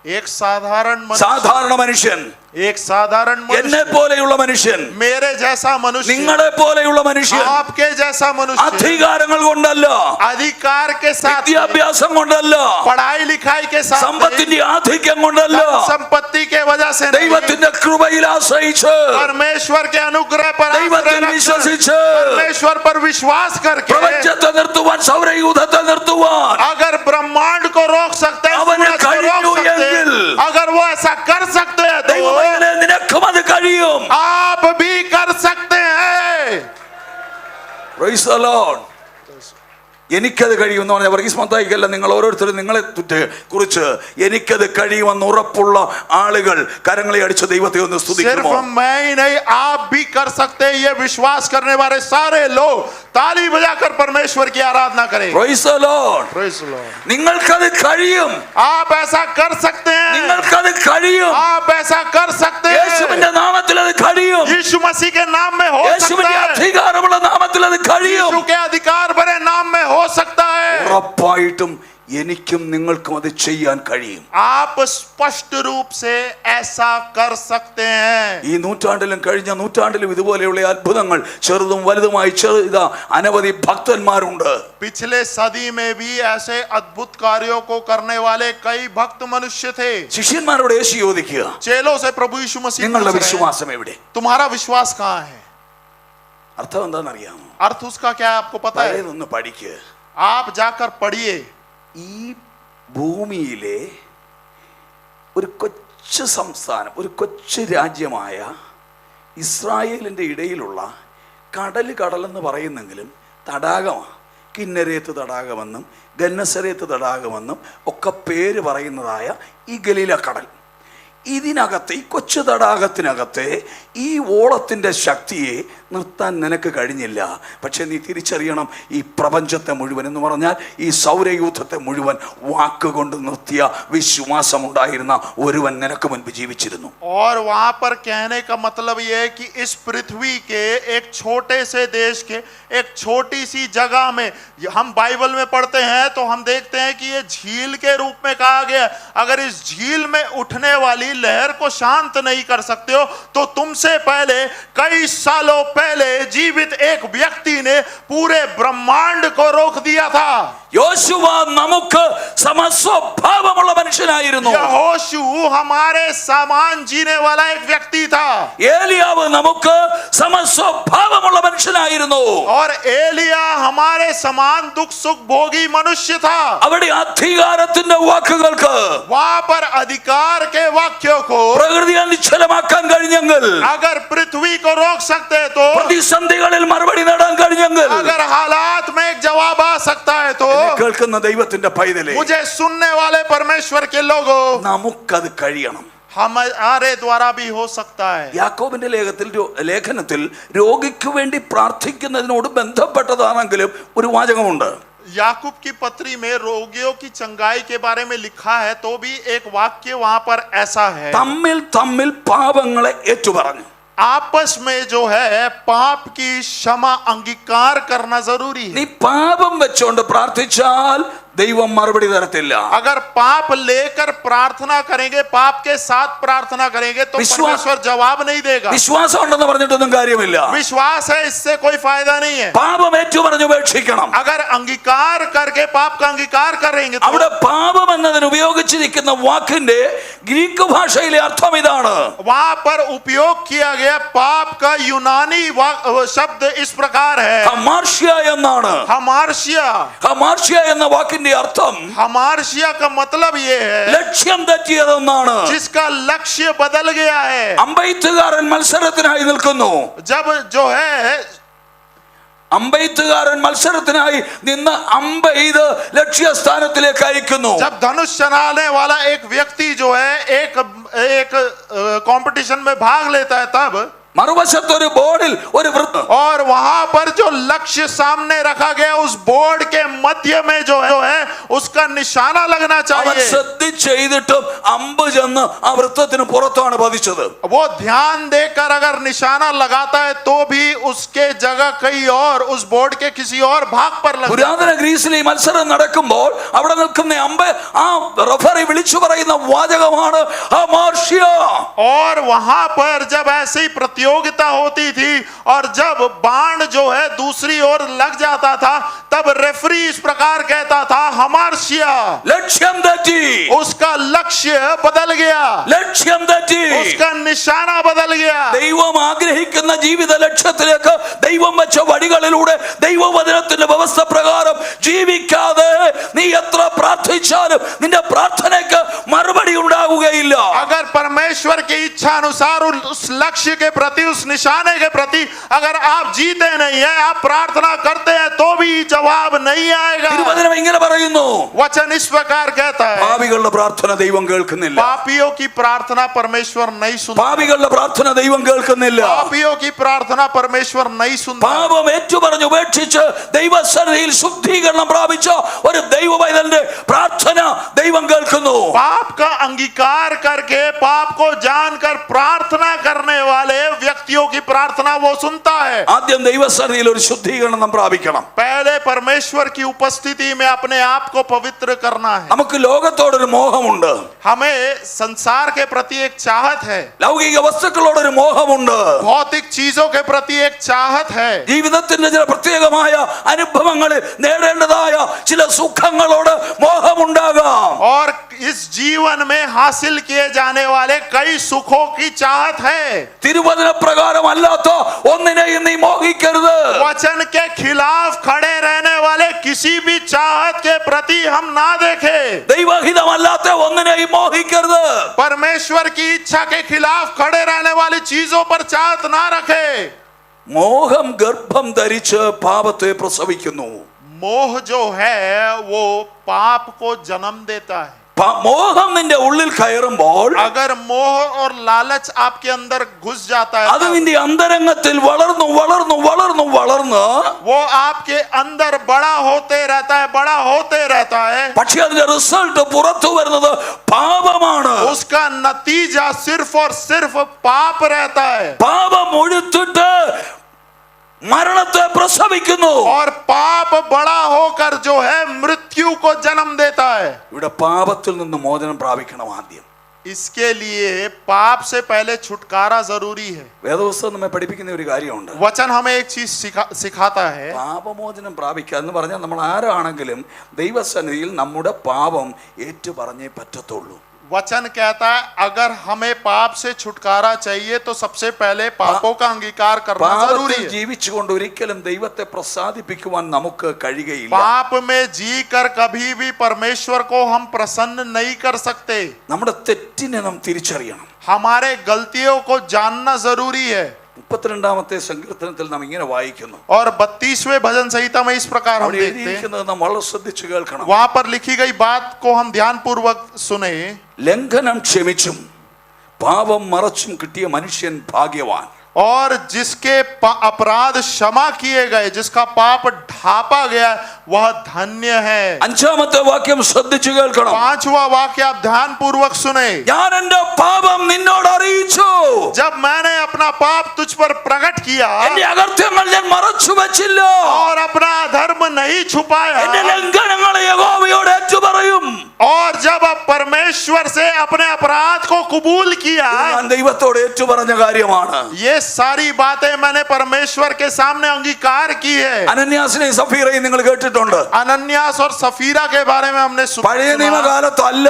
एक साधारण സാധാരണ മനുഷ്യൻ, एक साधारण എന്നെ मनुष्य, പോലെയുള്ള മനുഷ്യൻ, मेरे जैसा मनुष्य, നിങ്ങളെ പോലെയുള്ള മനുഷ്യൻ, आपके जैसा मनुष्य, അധികാരങ്ങൾ കൊണ്ടല്ല, अधिकार के साथ, വിദ്യാഭ്യാസം കൊണ്ടല്ല, पढ़ाई लिखाई के साथ, സമ്പത്തിന്റെ ആധിക്യം കൊണ്ടല്ല, संपत्ति के वजह से नहीं, ദൈവത്തിന്റെ കൃപയിൽ ആശ്രയിച്ച്, परमेश्वर के अनुग्रह पर ദൈവത്തിൽ വിശ്വസിച്ച്, परमेश्वर पर विश्वास करके, പ്രപഞ്ചത്തെ നിർത്തുവാൻ, സൗരയൂഥത്തെ നിർത്തുവാൻ अगर ब्रह्मांड को रोक सकते हैं, അവന് सूरज को रोक सकते हैं, കഴിയുമെങ്കിൽ, अगर वो ऐसा कर सकते हैं तो ദൈവമേ, നിനക്കും അത് കഴിയും. आप भी कर सकते हैं. Praise the Lord. എനിക്കത് കഴിയുമെന്ന് പറഞ്ഞ വർഗീസ് മത്തായിക്കല്ല, നിങ്ങൾ ഓരോരുത്തരും നിങ്ങളെ കുറിച്ച് എനിക്കത് കഴിയുമെന്ന് ഉറപ്പുള്ള ആളുകൾ കരങ്ങളെ അടിച്ച് ദൈവത്തെ ഒന്ന് सिर्फ സ്തുതിക്കുമോ? मैं ही नहीं, आप भी कर सकते हैं. ये विश्वास करने वाले सारे लोग ताली बजाकर परमेश्वर की आराधना करें. Praise the Lord. Praise the Lord. നിങ്ങൾക്കത് കഴിയും, आप ऐसा कर सकते हैं, നിങ്ങൾക്കത് കഴിയും. आप ऐसा कर सकते हैं. യേശുവിന്റെ നാമത്തിൽ അത് കഴിയും. यीशु मसीह के नाम में हो सकता യേശുവിന്റെ है. അധികാരമുള്ള നാമത്തിൽ അത് കഴിയും. यीशु के अधिकार भरे नाम में हो सकता है. ഉറപ്പായിട്ടും എനിക്കും നിങ്ങൾക്കും അത് ചെയ്യാൻ കഴിയും. आप स्पष्ट रूप से ऐसा कर सकते हैं. ഈ നൂറ്റാണ്ടിലും കഴിഞ്ഞ നൂറ്റാണ്ടിലും ഇതുപോലെയുള്ള അത്ഭുതങ്ങൾ ചെറുതും വലുതുമായി ചെയ്ത അനവധി ഭക്തന്മാരുണ്ട്. पिछले सदी में भी ऐसे अद्भुत कार्यों को करने वाले कई भक्त मनुष्य थे. ശിഷ്യന്മാരോട് യേശു ചോദിക്കുക, चेलों से प्रभु यीशु मसीह നിങ്ങളുടെ पूछ रहे हैं, വിശ്വാസം എവിടെ? तुम्हारा विश्वास कहाँ है? അർത്ഥം എന്താണെന്ന് അറിയാമോ? अर्थ उसका क्या है आपको पता है? പഴയതൊന്ന് പഠിക്കുക. आप जाकर पढ़िए. ഈ ഭൂമിയിലെ ഒരു കൊച്ചു സംസ്ഥാനം, ഒരു കൊച്ചു രാജ്യമായ ഇസ്രായേലിൻ്റെ ഇടയിലുള്ള കടലെന്ന് പറയുന്നെങ്കിലും തടാകമാണ്. കിന്നരേത്ത് തടാകമെന്നും ഗന്നസരേത്ത് തടാകമെന്നും ഒക്കെ പേര് പറയുന്നതായ ഈ ഗലീല കടൽ, ഇതിനകത്തെ ഈ കൊച്ചു തടാകത്തിനകത്തെ ഈ ഓളത്തിൻ്റെ ശക്തിയെ നിർത്താൻ നിനക്ക് കഴിഞ്ഞില്ല. പക്ഷെ നീ തിരിച്ചറിയണം, ഈ പ്രപഞ്ചത്തെ മുഴുവൻ എന്ന് പറഞ്ഞാൽ ഈ സൗരയൂഥത്തെ മുഴുവൻ വാക്കുകൊണ്ട് നിർത്തിയ വിശ്വാസമുണ്ടായിരുന്ന ഒരുവൻ നിനക്ക് മുൻപ് ജീവിച്ചിരുന്നു. और वहां पर कहने का मतलब यह है कि इस पृथ्वी के एक छोटे से देश के एक छोटी सी जगह में, हम बाइबल में पढ़ते हैं तो हम देखते हैं कि ये झील के रूप में कहा गया. अगर इस झील में उठने वाली लहर को शांत नहीं कर सकते हो तो तुमसे पहले कई सालों पहले जीवित एक व्यक्ति ने पूरे ब्रह्मांड को रोक दिया था. യോശുവ നമുക്ക് സമസ്വഭാവമുള്ള മനുഷ്യനായിരുന്നു. यहोशू हमारे समान जीने वाला एक व्यक्ति था. ഏലിയാവ് നമുക്ക് സമസ്വഭാവമുള്ള മനുഷ്യനായിരുന്നു. और एलिया हमारे समान दुख सुख भोगी मनुष्य था. അവിടെ അധികാരത്തിന്റെ വാക്കുകൾക്ക്, वहां पर अधिकार के वाक्यों को പ്രകൃതിയെ നിശ്ചലമാക്കാൻ കഴിഞ്ഞെങ്കിൽ, अगर पृथ्वी को रोक सकते तो, പ്രതിസന്ധികളിൽ മറുപടി നേടാൻ കഴിഞ്ഞെങ്കിൽ, अगर हालात में एक जवाब आ सकता है तो, കേൾക്കുന്ന ദൈവത്തിന്റെ പൈതലേ, मुझे सुनने वाले परमेश्वर के लोगों, നമുക്കത് കഴിയണം. हमारे द्वारा भी हो सकता है। യാക്കോബിന്റെ ലേഖനത്തിൽ രോഗിക്ക് വേണ്ടി പ്രാർത്ഥിക്കുന്നതിനോട് ബന്ധപ്പെട്ടതാണെങ്കിലും ഒരു വാചകമുണ്ട്. याकूब की पत्री में रोगियों की चंगाई के बारे में लिखा है, तो भी एक वाक्य वहां पर ऐसा है, തമ്മിൽ തമ്മിൽ പാപങ്ങളെ ഏറ്റുപറഞ്ഞു. आपस में जो है पाप की क्षमा अंगीकार करना जरूरी है। നീ പാപം വെച്ചോണ്ട് പ്രാർത്ഥിച്ചാൽ ദൈവം മറുപടി തരത്തില്ല. अगर पाप लेकर प्रार्थना करेंगे, पाप के साथ प्रार्थना करेंगे, तो परमेश्वर जवाब नहीं देगा। വിശ്വാസം ഉണ്ടെന്ന് പറഞ്ഞിട്ടൊന്നും കാര്യമില്ല. विश्वास है, इससे कोई फायदा नहीं है। പാപം ഏറ്റുപറഞ്ഞു ഉപേക്ഷിക്കണം. अगर अंगीकार करके पाप का अंगीकार करेंगे, അവിടെ പാപം എന്നതിന് ഉപയോഗിച്ചിരിക്കുന്ന വാക്കിന്റെ ഗ്രീക്ക് ഭാഷയിലെ അർത്ഥം ഇതാണ്. वहां पर उपयोग किया गया पाप का यूनानी शब्द इस प्रकार है, ഹമാർഷ്യ എന്നാണ്. हमार्शिया। ഹമാർഷ്യ എന്ന വാക്കിന്റെ അർത്ഥം हमार्शिया का मतलब ये है ലക്ഷ്യം തെറ്റിയതെന്നാണ്. जिसका लक्ष्य बदल गया है। അമ്പെയ്ത്തുകാരൻ മത്സരത്തിനായി നിൽക്കുന്നു. जब जो है അമ്പെയ്ത്തുകാരൻ മത്സരത്തിനായി നിന്ന് അമ്പെയ്ത് ലക്ഷ്യസ്ഥാനത്തിലേക്ക് അയക്കുന്നു. जब धनुष चलाने वाला एक व्यक्ति जो है एक कंपटीशन में भाग लेता है, तब മറുവശത്ത് ഒരു ബോർഡിൽ ഒരു വൃത്തം, और वहां पर जो लक्ष्य सामने रखा गया, उस बोर्ड के मध्य में जो है उसका निशाना लगना അവൻ चाहिए। ശ്രദ്ധിച്ചെയ്തിട്ടും അമ്പ് ചെന്ന് ആ വൃത്തത്തിന് പുറത്താണ് പതിച്ചത്. वो ध्यान देकर अगर निशाना लगाता है, तो भी उसके जगह कहीं और उस बोर्ड के किसी और भाग पर लग। പുരാതന ഗ്രീസിൽ ഈ മത്സരം നടക്കുമ്പോൾ അവിടെ നിൽക്കുന്ന അമ്പ് ആ റഫറി വിളിച്ചു പറയുന്ന വാചകമാണ് ഹമാർഷ്യ. और वहां पर जब ऐसी प्रतियोगिता होती थी और जब बाण जो है दूसरी ओर लग जाता था, तब रेफरी इस प्रकार कहता था हमार्शिया। ലക്ഷ്യം തെറ്റി, उसका लक्ष्य बदल गया, ലക്ഷ്യം തെറ്റി, उसका निशाना बदल गया। ദൈവം ആഗ്രഹിക്കുന്ന ജീവിത ലക്ഷ്യത്തിലേക്ക് ദൈവം വെച്ച വഴികളിലൂടെ ദൈവവചനത്തിന്റെ വ്യവസ്ഥ പ്രകാരം ജീവിക്കാതെ നീ എത്ര പ്രാർത്ഥിച്ചാലും നിന്റെ പ്രാർത്ഥനയ്ക്ക് മറുപടി ഉണ്ടാവുകയില്ല. अगर परमेश्वर की इच्छा अनुसार उस लक्ष्य के प्रति, उस निशाने के प्रति अगर आप जीते नहीं है, आप प्रार्थना करते हैं, तो भी जवाब नहीं आएगा। തിരുവചനം ഇങ്ങനെ പറയുന്നു, वचन इस प्रकार कहता है, പാപികളുടെ പ്രാർത്ഥന ദൈവം കേൾക്കുന്നില്ല. पापियों की प्रार्थना परमेश्वर नहीं सुनता। പാപികളുടെ പ്രാർത്ഥന ദൈവം കേൾക്കുന്നില്ല. पापियों की प्रार्थना परमेश्वर नहीं सुनता। പാപം ഏറ്റുപറഞ്ഞ് ഉപേക്ഷിച്ച് ദൈവസന്നിധിയിൽ ശുദ്ധീകരണം പ്രാപിച്ച ഒരു ദൈവപൈതലിന്റെ പ്രാർത്ഥന ദൈവം കേൾക്കുന്നു. पाप का अंगीकार करके पाप को जानकर प्रार्थना करने वाले व्यक्तियों की प्रार्थना वो सुनता है। ആദ്യം ദൈവസന്നിധിയിൽ ഒരു ശുദ്ധീകരണം നാം പ്രാപിക്കണം. पहले परमेश्वर की उपस्थिति में अपने आप को पवित्र करना है। നമുക്ക് ലോകത്തോടൊരു മോഹമുണ്ട്. हमें संसार के प्रति एक चाहत है, ലൗകിക വസ്തുക്കളോടൊരു മോഹമുണ്ട്. भौतिक चीजों के प्रति एक चाहत है, ജീവിതത്തിന്റെ ചില പ്രത്യേകമായ അനുഭവങ്ങളിൽ നേടേണ്ടതായ ചില സുഖങ്ങളോട് മോഹമുണ്ടാകാം. और इस जीवन में हासिल किए जाने वाले कई सुखों की चाहत है। തിരുവചന പ്രകാരം അല്ലാത്ത ഒന്നിനെയും നീ മോഹിക്കരുത്. वचन के खिलाफ खड़े रहने वाले किसी भी चाहत के प्रति हम ना देखें। ദൈവഹിതമല്ലാത്ത ഒന്നിനെയും മോഹിക്കരുത്. परमेश्वर की इच्छा के खिलाफ खड़े रहने वाली चीजों पर चाहत ना रखे। മോഹം ഗർഭം ധരിച്ച് പാപത്തെ പ്രസവിക്കുന്നു. मोह जो है वो पाप को जन्म देता है। മോഹം നിന്റെ ഉള്ളിൽ കയറുമ്പോൾ अगर मोह और लालच आपके अंदर घुस जाता അത് है, നിന്റെ അന്തരംഗത്തിൽ വളർന്നു വളർന്നു വളർന്നു വളർന്ന് वो आपके अंदर बड़ा होते रहता है, बड़ा होते रहता है। പക്ഷെ അതിന്റെ റിസൾട്ട് പുറത്തു വരുന്നത് പാപമാണ്. उसका नतीजा सिर्फ और सिर्फ पाप रहता है। പാപം ഒഴുത്തിട്ട് മരണത്തെ പ്രസവിക്കുന്നു. और पाप बड़ा होकर जो है मृत्यु को जन्म देता है। ഇവിടെ പാപത്തിൽ നിന്ന് മോചനം പ്രാപിക്കണം ആദ്യം. इसके लिए पाप से पहले छुटकारा जरूरी है। വേദപുസ്തകം നമ്മെ പഠിപ്പിക്കുന്ന ഒരു കാര്യമുണ്ട്. वचन हमें एक चीज सिखाता है, പാപമോചനം പ്രാപിക്കുക എന്ന് പറഞ്ഞാൽ നമ്മൾ ആരാണെങ്കിലും ദൈവസന്നിധിയിൽ നമ്മുടെ പാപം ഏറ്റുപറഞ്ഞേ പറ്റത്തുള്ളൂ. वचन कहता है अगर हमें पाप से छुटकारा चाहिए तो सबसे पहले पापों का अंगीकार करना जरूरी പാപത്തിൽ है। ജീവിച്ചുകൊണ്ട് ഒരിക്കലും ദൈവത്തെ പ്രസാദിപ്പിക്കുവാൻ നമുക്ക് കഴിയുകയില്ല. पाप में जी कर कभी भी परमेश्वर को हम प्रसन्न नहीं कर सकते। നമ്മുടെ തെറ്റിനെ നാം തിരിച്ചറിയണം. हमारे गलतियों को जानना जरूरी है। 32ാമത്തെ സങ്കീർത്തനത്തിൽ നാം ഇങ്ങനെ വായിക്കുന്നു. और 32वें भजन संहिता में इस प्रकार हम അവിടെ देखते हैं, എഴുതിയിരിക്കുന്നത് നാം വളരെ ശ്രദ്ധിച്ചു കേൾക്കണം. वहां पर लिखी गई बात को हम ध्यान पूर्वक सुने। ലംഘനം ക്ഷമിച്ചും പാപം മറച്ചും കിട്ടിയ മനുഷ്യൻ ഭാഗ്യവാൻ. और जिसके अपराध क्षमा किए गए, जिसका पाप ढांपा गया, वह धन्य है. അഞ്ചാമത്തെ വാക്യം ശ്രദ്ധിച്ചു കേൾക്കണം. पांचवा वाक्य आप ध्यान पूर्वक सुने. ഞാൻ എന്റെ പാപം നിന്നോട് അറിയിച്ചു. जब मैंने अपना पाप तुझ पर प्रकट किया എന്റെ അകൃത്യങ്ങൾ ഞാൻ മറച്ചു വെച്ചില്ല. और अपना धर्म नहीं छुपाया, എന്റെ ലംഘനങ്ങളെ യഹോവയോട് ഏറ്റുപറയും. और जब आप परमेश्वर से अपने अपराध को कबूल किया, ഞാൻ ദൈവത്തോട് ഏറ്റുപറഞ്ഞ കാര്യമാണ്. ये सारी बातें मैंने परमेश्वर के सामने अंगीकार की है. അനന്യാസിനെയും സഫീറയും നിങ്ങൾ കേട്ടിട്ടുണ്ട്. अनन्यास और सफीरा के बारे में हमने പഴയ सुना. നിയമകാലത്തല്ല,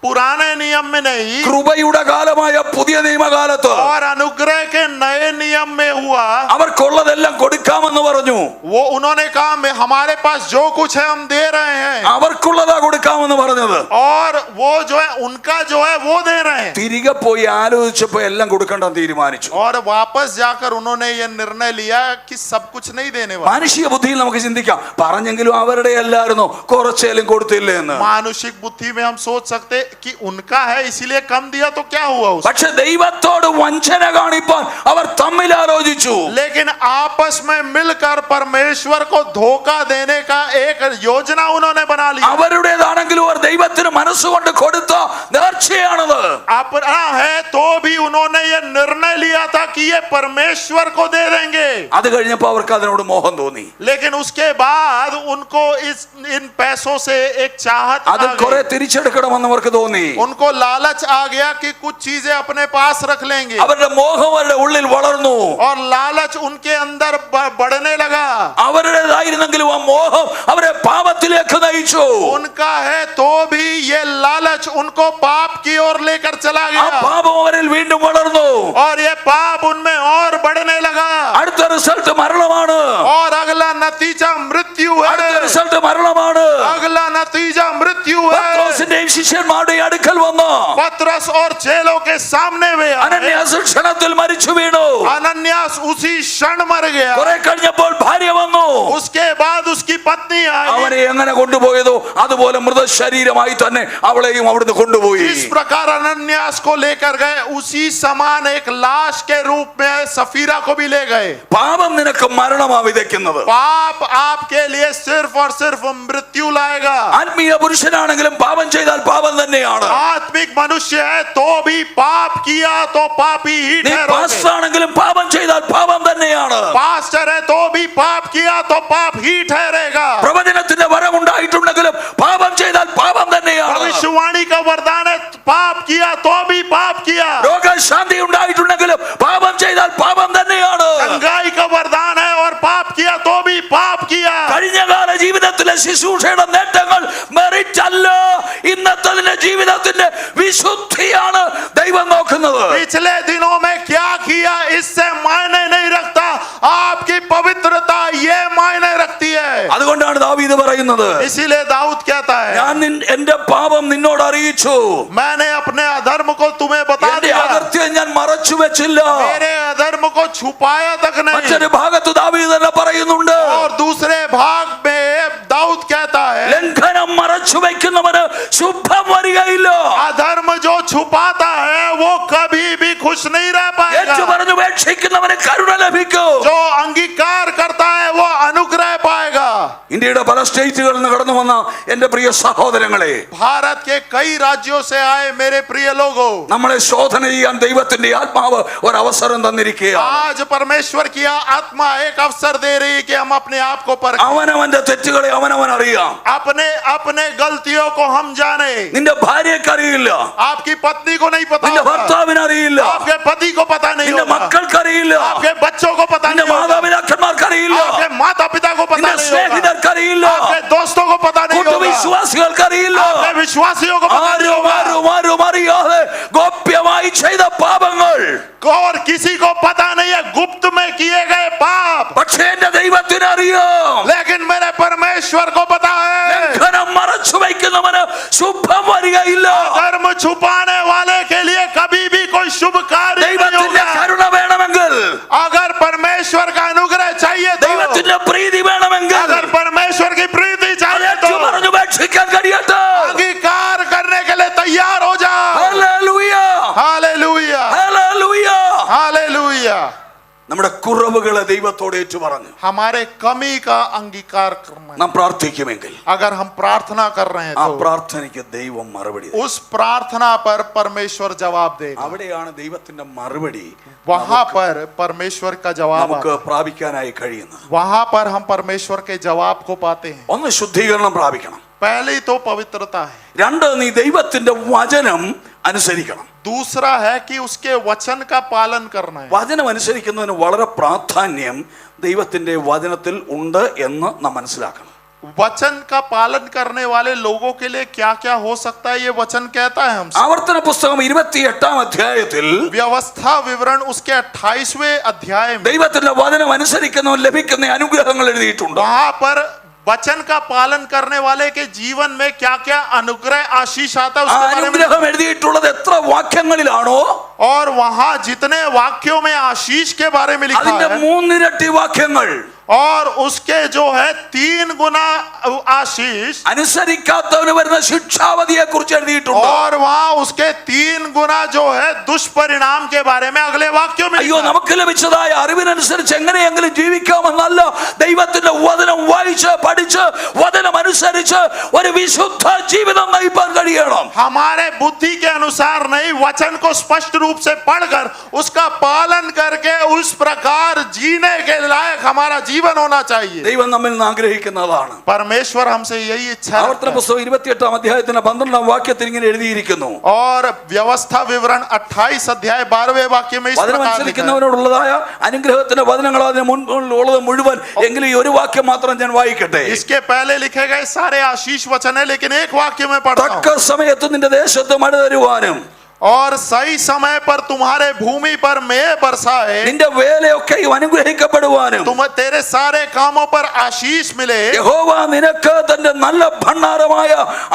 पुराने नियम में नहीं, കൃപയുടെ കാലമായ പുതിയ നിയമകാലത്ത് और अनुग्रह के नए नियम में हुआ. അവർക്കുള്ളതെല്ലാം കൊടുക്കാമെന്ന് പറഞ്ഞു. वो उन्होंने कहा मैं हमारे पास जो कुछ है हम दे रहे हैं, അവർക്കുള്ളതാ കൊടുക്കാമെന്ന് പറഞ്ഞത്. और वो जो है उनका जो है वो दे रहे हैं. തിരികെ പോയി ആലോചിച്ചപ്പോ എല്ലാം കൊടുക്കണ്ടെന്ന് തീരുമാനിച്ചു. और वापस जाकर उन्होंने ये निर्णय लिया कि सब कुछ नहीं देने वाले. മാനുഷിക ബുദ്ധിയിൽ നമുക്ക് ചിന്തിക്കാം, പറഞ്ഞെങ്കിലും അവരുടെ അല്ലായിരുന്നോ, കുറച്ചേലും കൊടുത്തില്ലേ എന്ന്. मानुषिक बुद्धि में हम सोच सकते कि उनका है इसीलिए कम दिया तो क्या हुआ उसको. പക്ഷെ ദൈവത്തോട് വഞ്ചന കാണിപ്പാൻ അവർ തമ്മിൽ ആലോചിച്ചു. लेकिन आपस में मिलकर परमेश्वर को धोखा देने का एक योजना उन्होंने बना ली. അവരുടേതാണെങ്കിലും അവർ ദൈവത്തിന് മനസ്സുകൊണ്ട് കൊടുത്ത നേർച്ചയാണത്. अपना है तो भी उन्होंने ये निर्णय लिया था कि ये परमेश्वर को दे देंगे. അത് കഴിഞ്ഞപ്പോ അവർക്ക് അതിനോട് മോഹം തോന്നി. लेकिन उसके बाद उनको इन पैसों से एक चाहत അത് आ കുറെ गई. തിരിച്ചെടുക്കണമെന്ന് അവർക്ക് തോന്നി. उनको लालच आ गया कि कुछ चीजें अपने पास रख लेंगे, അവരുടെ മോഹം അവരുടെ ഉള്ളിൽ വളർന്നു. और लालच उनके अंदर बढ़ने लगा. അവരുടേതായിരുന്നെങ്കിലും ആ മോഹം അവരെ പാപത്തിലേക്ക് നയിച്ചു. उनका है तो भी ये लालच उनको पाप की ओर लेकर चला ആ गया, പാപം അവരിൽ വീണ്ടും വളർന്നു. और ये पाप उनमें और बढ़ने लगा. അടുത്ത റിസൾട്ട് മരണമാണ്. और अगला नतीजा मृत्यु അടുത്ത है. റിസൾട്ട് മരണമാണ്. अगला नतीजा मृत्यु है. പത്രോസിന്റെയും ശിഷ്യന്മാരുടെയും അടുക്കൽ വന്നു पतरस और चेलों के सामने वे आए. അനന്യാസ് ക്ഷണത്തിൽ മരിച്ചു വീണു. अनन्यास उसी क्षण मर गया. കുറെ കഴിഞ്ഞപ്പോൾ ഭാര്യ വന്നു. उसके बाद उसकी पत्नी आई. അവനെ എങ്ങനെ കൊണ്ടുപോയതോ അതുപോലെ മൃതശരീരമായി തന്നെ അവളെയും അവിടുന്ന് കൊണ്ടുപോയി. इस प्रकार अनन्यास को लेकर गए, उसी समान एक लाश के रूप में सफीरा को भी ले गए. പാപം നിനക്ക് മരണമാ വിതയ്ക്കുന്നത്. पाप आपके लिए सिर्फ और सिर्फ मृत्यु लाएगा. ആത്മീയ പുരുഷനാണെങ്കിലും പാപം ചെയ്താൽ പാപം തന്നെയാണ്. आत्मिक मनुष्य है तो भी पाप किया तो पापी ही നീ ठहरोगे. പാസ്റ്ററാണെങ്കിലും പാപം ചെയ്താൽ പാപം തന്നെയാണ്. पास्टर है तो भी पाप किया तो पाप ही ठहरेगा. പ്രവചനത്തിന്റെ വരം ഉണ്ടായിട്ടുണ്ടെങ്കിലും പാപം ചെയ്താൽ പാപം തന്നെയാണ്. भविष्यवाणी का वरदान है, पाप किया तो भी पाप किया. രോഗശാന്തി ഉണ്ടായിട്ടുണ്ടെങ്കിലും പാപം ചെയ്താൽ പാപം തന്നെയാണ്. चंगाई का वरदान है और पाप किया तो भी पाप किया. കഴിഞ്ഞകാല ജീവിതത്തിലെ ശുശ്രൂഷയുടെ നേട്ടങ്ങൾ മെറിറ്റ് അല്ല, ഇന്നത്തെ ജീവിതത്തിന്റെ വിശുദ്ധിയാണ് ദൈവം നോക്കുന്നത്. पिछले दिनों में क्या किया इससे मायने नहीं रखता, आपकी पवित्रता ये मायने रखती है. അതുകൊണ്ടാണ് ദാവീദ് പറയുന്നത്, इसीलिए दाऊद कहता है, ഞാൻ എന്റെ പാപം നിന്നോട് അറിയിച്ചു, मैंने अपने अधर्म को तुम्हें बता എന്റെ दिया, അകൃത്യം ഞാൻ മറച്ചു വെച്ചില്ല. मेरे अधर्म को छुपाया तक नहीं. മറ്റൊരു ഭാഗത്ത് ദാവീദ് തന്നെ പറയുന്നുണ്ട്, और दूसरे भाग में दाऊद कहता है, ലംഘനം മറച്ചു വെക്കുന്നവന് ശുഭം വരികയില്ല. अधर्म जो छुपाता है वो कभी भी खुश नहीं रह पाएगा. ഏറ്റു പറഞ്ഞു ഉപേക്ഷിക്കുന്നവന് കരുണ ലഭിക്കും. जो अंगीकार करता है वो अनुग्रह पाएगा. ഇന്ത്യയുടെ പല സ്റ്റേറ്റുകളിൽ നിന്ന് കടന്നു വന്ന എന്റെ പ്രിയ സഹോദരങ്ങളെ, भारत के कई राज्यों से आए मेरे प्रिय लोगों, നമ്മളെ ശോധന ചെയ്യാൻ ദൈവത്തിന്റെ ആത്മാവ് ഒരവസരം തന്നിരിക്കുകയാണ്. आज परमेश्वर की आत्मा एक अवसर दे रही है कि हम अपने आप को परखें. അവനവന്റെ തെറ്റുകളെ അവനവൻ അറിയാം. अपने अपने गलतियों को हम जाने. നിന്റെ ഭാര്യയ്ക്ക് അറിയില്ല, आपकी पत्नी को नहीं पता നിന്റെ होगा, ഭർത്താവിന് അറിയില്ല, आपके पति को पता नहीं നിന്റെ होगा, മക്കൾക്ക് അറിയില്ല, आपके बच्चों को पता നിന്റെ नहीं होगा, മാതാപിതാക്കന്മാർക്ക് അറിയില്ല, आपके माता पिता को पता നിന്റെ नहीं होगा, സ്നേഹിതർക്ക് അറിയില്ല, आपके दोस्तों को पता नहीं होगा, കൂട്ടുവിശ്വാസികൾക്ക് അറിയില്ല. आपके विश्वासियों को पता नहीं ആരും होगा, ആരും ആരും അറിയാതെ ഗോപ്യമായി ചെയ്ത പാപങ്ങൾ और किसी को पता नहीं है गुप्त में किए गए पाप. പക്ഷേ എന്റെ ദൈവത്തിന് അറിയാം. लेकिन मेरे परमेश्वर को पता है, ലംഘനം മറച്ചു വയ്ക്കുന്നവന് ശുഭം വരികയില്ല. धर्म छुपाने वाले के लिए कभी भी कोई शुभ कार्य नहीं ദൈവത്തിന്റെ होगा. കരുണ വേണമെങ്കിൽ, अगर परमेश्वर का अनुग्रह चाहिए तो, ദൈവത്തിന്റെ പ്രീതി വേണമെങ്കിൽ अगर परमेश्वर की प्रीति चाहिए तो ഏറ്റു പറഞ്ഞു ഉപേക്ഷിക്കാൻ കഴിയട്ടെ. अंगीकार करने के लिए तैयार हो जाओ. ഹല്ലേലൂയ. हालेलुया. നമ്മുടെ കുറവുകളെ ദൈവത്തോട് ഏറ്റുപറഞ്ഞു हमारे कमी का अंगीकार करना है। നാം പ്രാർത്ഥിക്കുമെങ്കിൽ अगर हम प्रार्थना कर रहे हैं ആ तो പ്രാർത്ഥനയ്ക്ക് ദൈവം മറുപടി തരും. उस प्रार्थना पर परमेश्वर जवाब देगा। അവിടെയാണ് ദൈവത്തിന്റെ മറുപടി वहां पर परमेश्वर का जवाब നമുക്ക് പ്രാപിക്കാനായി കഴിയുന്നത്. वहां पर हम परमेश्वर के जवाब को पाते हैं। ഒന്ന് ശുദ്ധീകരണം പ്രാപിക്കണം, पहले तो पवित्रता है, രണ്ട് നീ ദൈവത്തിന്റെ വചനം അനുസരിക്കണം. दूसरा है कि उसके वचन का पालन करना है। വചനം അനുസരിക്കുന്നതിന് വളരെ പ്രാധാന്യം ദൈവത്തിന്റെ വചനത്തിൽ ഉണ്ട് എന്ന് നാം മനസ്സിലാക്കണം. वचन का पालन करने वाले लोगों के लिए क्या क्या हो सकता है ये वचन कहता है हमसे। ആവർത്തന പുസ്തകം 28-ാം അധ്യായത്തിൽ व्यवस्था विवरण उसके 28वें अध्याय में ദൈവത്തിന്റെ വചനം അനുസരിക്കുന്നവൻ ലഭിക്കുന്ന അനുഗ്രഹങ്ങൾ എഴുതിയിട്ടുണ്ട്. वहां पर वचन का पालन करने वाले के जीवन में क्या क्या अनुग्रह आशीष आता है ആ उसके बारे में। അനുഗ്രഹം എഴുതിയിട്ടുള്ളത് എത്ര വാക്യങ്ങളിലാണോ और वहां जितने वाक्यों में आशीष के बारे में लिखा അതിന്റെ है 3 ഇരട്ടി വാക്യങ്ങൾ और उसके जो है 3 गुना आशीष അനുസരിക്കാത്തവന് വരുന്ന ശിക്ഷാവധിയെ കുറിച്ച് എഴുതിയിട്ടുണ്ട്. और वहां उसके 3 गुना जो है दुष्परिणाम के बारे में अगले वाक्यों में അയ്യോ लिखा है। നമുക്ക് ലഭിച്ചതായ അറിവിനനുസരിച്ച് എങ്ങനെയെങ്കിലും ജീവിക്കാമെന്നല്ല, ദൈവത്തിന്റെ വചനം വായിച്ച് പഠിച്ച് വചനം അനുസരിച്ച് ഒരു വിശുദ്ധ ജീവിതം നയിപ്പാൻ കഴിയണം. हमारे बुद्धि के अनुसार नहीं, वचन को स्पष्ट रूप से पढ़कर उसका पालन करके उस प्रकार जीने के लायक हमारा जीवन होना चाहिए। ദൈവം നമ്മിൽ നിന്ന് ആഗ്രഹിക്കുന്നതാണ്. परमेश्वर हमसे यही इच्छा ആവർത്തന रखता है। പുസ്തകം 28-ാം അധ്യായത്തിന്റെ 12-ാം വാക്യത്തിൽ ഇങ്ങനെ എഴുതിയിരിക്കുന്നു, और व्यवस्था विवरण 28 अध्याय 12वें वाक्य में इस വചനം प्रकार लिखा है। അനുസരിക്കുന്നവനോടുള്ളതായ അനുഗ്രഹത്തിന്റെ വചനങ്ങൾ അതിന് മുൻപുള്ളത് മുഴുവൻ, എങ്കിലും ഈ ഒരു വാക്യം മാത്രം ഞാൻ വായിക്കട്ടെ. इसके पहले लिखे गए सारे आशीष वचन है, लेकिन एक वाक्य में पढ़ता തക്ക हूं। സമയത്ത് നിന്റെ ദേശത്ത് മഴ തരുവാനും और सही समय पर तुम्हारे भूमि पर मेघ बरसाए, നിന്റെ വേലയൊക്കെയും അനുഗ്രഹിക്കപ്പെടുവാനും तुम तेरे सारे कामों पर आशीष मिले, യഹോവ നിനക്ക് തന്റെ നല്ല ഭണ്ഡാരമായ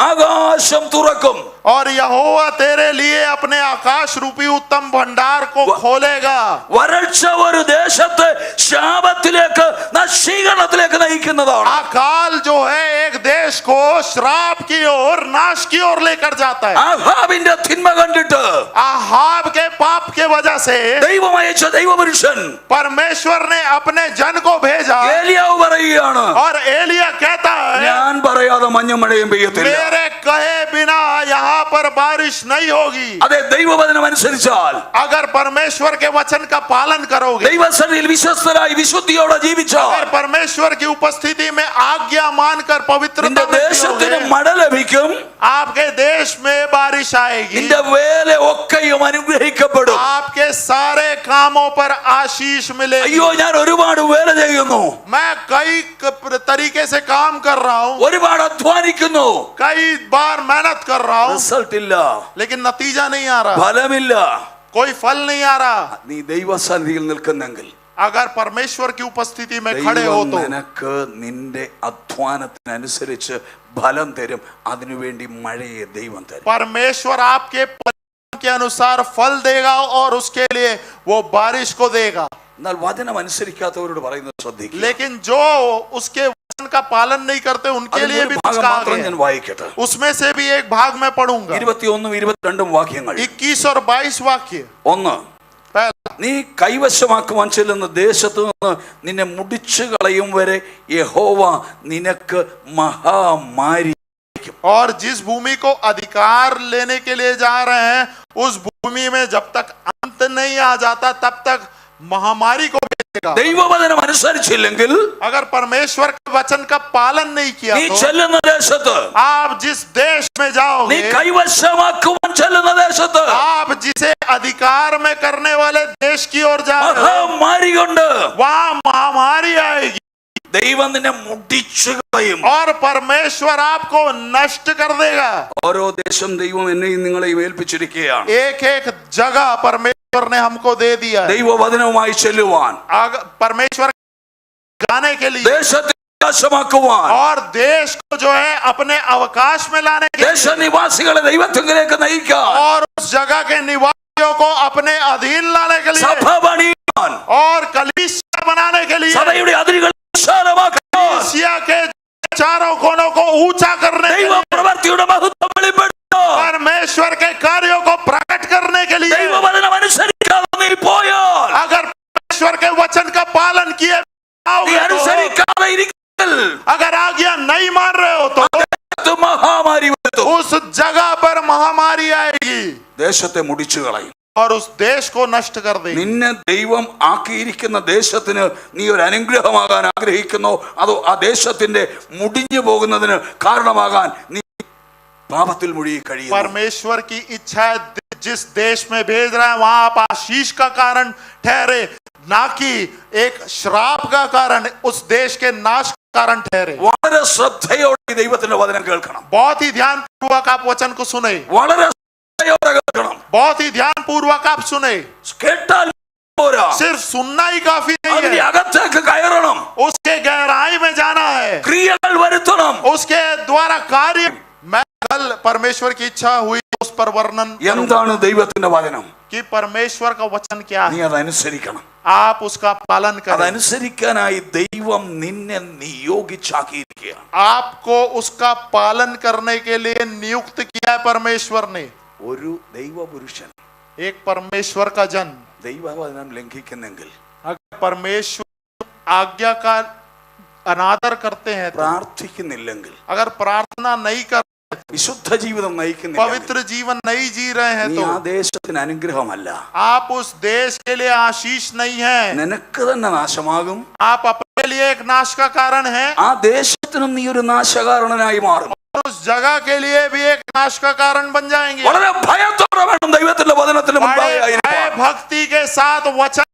ആകാശം തുറക്കും. और यहोवा तेरे लिए अपने आकाश रूपी उत्तम भंडार को खोलेगा। വരൾച്ച ഒരു ദേശത്തെ ശാപത്തിലേക്ക് നശീകരണത്തിലേക്ക് നയിക്കുന്നതാണ്. अकाल जो है एक देश को श्राप की ओर, नाश की ओर लेकर जाता है। ആഹാബിന്റെ തിന്മ കണ്ടിട്ട് आहाब के पाप के वजह से ദൈവം അയച്ച ദൈവപുരുഷൻ परमेश्वर ने अपने जन को भेजा, ഏലിയാവ് പറയുകയാണ്, और एलिया कहता है ഞാൻ പറയാതെ മഞ്ഞും മഴയും പെയ്യത്തില്ല. मेरे कहे बिना यहाँ पर बारिश नहीं होगी। അതെ, ദൈവവചനം അനുസരിച്ചാൽ, अगर परमेश्वर के वचन का पालन करोगे, ദൈവസന്നിധിയിൽ വിശ്വസ്തരായി വിശുദ്ധിയോടെ ജീവിച്ചാൽ अगर परमेश्वर की उपस्थिति में आज्ञा मानकर पवित्रता നിന്റെ में ദേശത്തിന് जियोगे, മഴ ലഭിക്കും, आपके देश में बारिश आएगी, നിന്റെ വേല ഒക്കെയും അനുഗ്രഹിക്കപ്പെടും. आपके सारे कामों पर आशीष मिलेगी। അയ്യോ, ഞാൻ ഒരുപാട് വേല ചെയ്യുന്നു, मैं कई तरीके से काम कर रहा हूँ, ഒരുപാട് അധ്വാനിക്കുന്നു, कई बार मेहनत कर रहा हूँ, റിസൾട്ട് ഇല്ല, लेकिन नतीजा नहीं आ रहा, ഫലമില്ല. कोई फल नहीं आ रहा। നീ ദൈവസന്നിധിയിൽ നിൽക്കുന്നെങ്കിൽ अगर परमेश्वर की उपस्थिति में खड़े हो ദൈവം तो നിനക്ക് നിന്റെ അധ്വാനത്തിനനുസരിച്ച് ഫലം തരും. അതിനുവേണ്ടി മഴയെ ദൈവം തരും. परमेश्वर आपके परिश्रम के अनुसार फल देगा और उसके लिए वो बारिश को देगा। എന്നാൽ വചനം അനുസരിക്കാത്തവരോട് പറയുന്നത് ശ്രദ്ധിക്കുക. लेकिन जो उसके वचन का पालन नहीं करते उनके लिए അതിലൊരു भी ഭാഗം कुछ कहा മാത്രം गया ഞാൻ है। വായിക്കട്ടെ. उसमें से भी एक भाग मैं पढ़ूंगा, 21-22 വാക്യങ്ങൾ. 21 और 22 वाक्य। ഒന്ന്, पहला, നീ കൈവശമാക്കുവാൻ ചെല്ലുന്ന ദേശത്ത് നിന്ന് നിന്നെ മുടിച്ചു കളയും വരെ യഹോവ നിനക്ക് മഹാമാരി. और जिस भूमि को अधिकार लेने के लिए जा रहे हैं, उस भूमि में जब तक अंत नहीं आ जाता तब तक महामारी को भेजेगा। ദൈവവചനം അനുസരിച്ചില്ലെങ്കിൽ अगर परमेश्वर के वचन का पालन नहीं किया നീ तो ചെല്ലുന്ന ദേശത്ത്, आप जिस देश में നീ जाओगे, കൈവശമാക്കുവാൻ ചെല്ലുന്ന ദേശത്ത് आप जिसे अधिकार में करने वाले देश की ओर जा रहे हो, മഹാമാരി കൊണ്ട് वहां महामारी आएगी ദൈവം നിന്നെ മുടിച്ചു കളയും. और परमेश्वर आपको नष्ट कर देगा। ഓരോ ദേശം ദൈവം എന്നെയും നിങ്ങളെയും ഏൽപ്പിച്ചിരിക്കുകയാണ്. एक एक जगह परमेश्वर ने हमको दे दिया है। ദൈവവചനവുമായി ചെല്ലുവാൻ, परमेश्वर जाने के लिए ദേശത്തെ അവകാശമാക്കുവാൻ, और देश को जो है अपने अवकाश में लाने के लिए, ദേശനിവാസികളെ ദൈവത്തിലേക്ക് നയിക്കാൻ, और उस जगह के निवासियों को अपने अधीन लाने के लिए, സഭ പണിയാൻ, और कलीसिया बनाने के लिए, സഭയുടെ അതിരുകൾ വിശാലമാക്കാൻ, कलीसिया के चारों कोनों को ऊंचा करने के लिए, ദൈവപ്രവൃത്തിയുടെ മഹത്വം വെളിപ്പെടുത്താൻ, परमेश्वर के कार्यों को प्रकट करने के लिए, ദൈവവചനം അനുസരിക്കാതെ നീ പോയാൽ अगर परमेश्वर के वचन भयंकर महामारी आएगी ദേശത്തെ മുടിച്ചു കളയും. और उस देश को नष्ट कर देगी। നിന്നെ ദൈവം ആക്കിയിരിക്കുന്ന ദേശത്തിന് നീ ഒരു അനുഗ്രഹമാകാൻ ആഗ്രഹിക്കുന്നോ, അതോ ആ ദേശത്തിന്റെ മുടിഞ്ഞു പോകുന്നതിന് കാരണമാകാൻ നീ പാപത്തിൽ മുഴുകി കഴിയുന്നു? परमेश्वर की इच्छा है जिस देश में भेज रहा है वहां आप आशीष का कारण ठहरे, ना कि एक श्राप का कारण उस देश के नाश का कारण ठहरे। വളരെ ശ്രദ്ധയോടെ ഈ ദൈവത്തിന്റെ വചനം കേൾക്കണം. बहुत ही ध्यान पूर्वक आप वचन को सुने, വളരെ ശ്രദ്ധയോടെ കേൾക്കണം. बहुत ही ध्यान पूर्वक आप सुने। കേട്ടാൽ പോരാ, सिर्फ सुनना ही काफी नहीं അതിന്റെ है, അകത്തേക്ക് കയറണം. उसके गहराई में जाना है, ക്രിയകൾ വരുത്തണം. उसके द्वारा कार्य। मैं कल परमेश्वर की इच्छा हुई उस पर वर्णन എന്താണ് ദൈവത്തിന്റെ വചനം? कि परमेश्वर का वचन क्या നീ है, അതനുസരിക്കണം. आप उसका पालन करें। അതനുസരിക്കാനായി ദൈവം നിന്നെ നിയോഗിച്ചാക്കിയിരിക്കുക. आपको उसका पालन करने के लिए नियुक्त किया है परमेश्वर ने। ഒരു ദൈവപുരുഷൻ एक परमेश्वर का जन ദൈവവചനം ലംഘിക്കുന്നെങ്കിൽ, अगर परमेश्वर आज्ञा का अनादर करते हैं तो, പ്രാർത്ഥിക്കുന്നില്ലെങ്കിൽ, अगर प्रार्थना नहीं कर, വിശുദ്ധ ജീവിതം നയിക്കുന്നില്ല, पवित्र जीवन नहीं जी रहे हैं നീ तो ആ ദേശത്തിന് അനുഗ്രഹമല്ല, आप उस देश के लिए आशीष नहीं है, നിനക്ക് തന്നെ നാശമാകും. आप अपने लिए एक नाश का कारण है ആ ദേശത്തിനും നീ ഒരു നാശകാരണനായി മാറും. और उस जगह के लिए भी एक नाश का कारण बन जाएंगे। വളരെ ഭയത്തോടെ വേണം ദൈവത്തിന്റെ വചനത്തിന് മുമ്പാകെ बड़े भय ആയിരിക്കാൻ. भक्ति के साथ वचन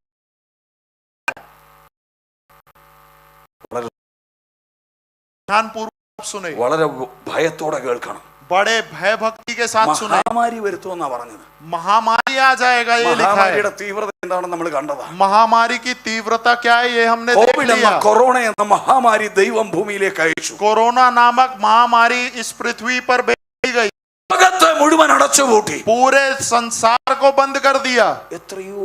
ध्यानपूर्वक सुने, വളരെ ഭയത്തോടെ കേൾക്കണം. बड़े भय भक्ति के साथ सुने। മഹാമാരി വരുത്തുമെന്നാ പറഞ്ഞത്. महामारी आ जाएगा ये लिखा है। മഹാമാരിയുടെ തീവ്രത എന്താണെന്ന് നമ്മൾ കണ്ടതാ. महामारी की तीव्रता क्या है ये हमने देख കോവിഡ് എന്ന लिया। കൊറോണ എന്ന മഹാമാരി ദൈവം ഭൂമിയിലേക്ക് അയച്ചു. कोरोना नामक महामारी इस पृथ्वी पर भेजी गई, ലോകത്തെ മുഴുവൻ അടച്ചുപൂട്ടി. पूरे संसार को बंद कर दिया। എത്രയോ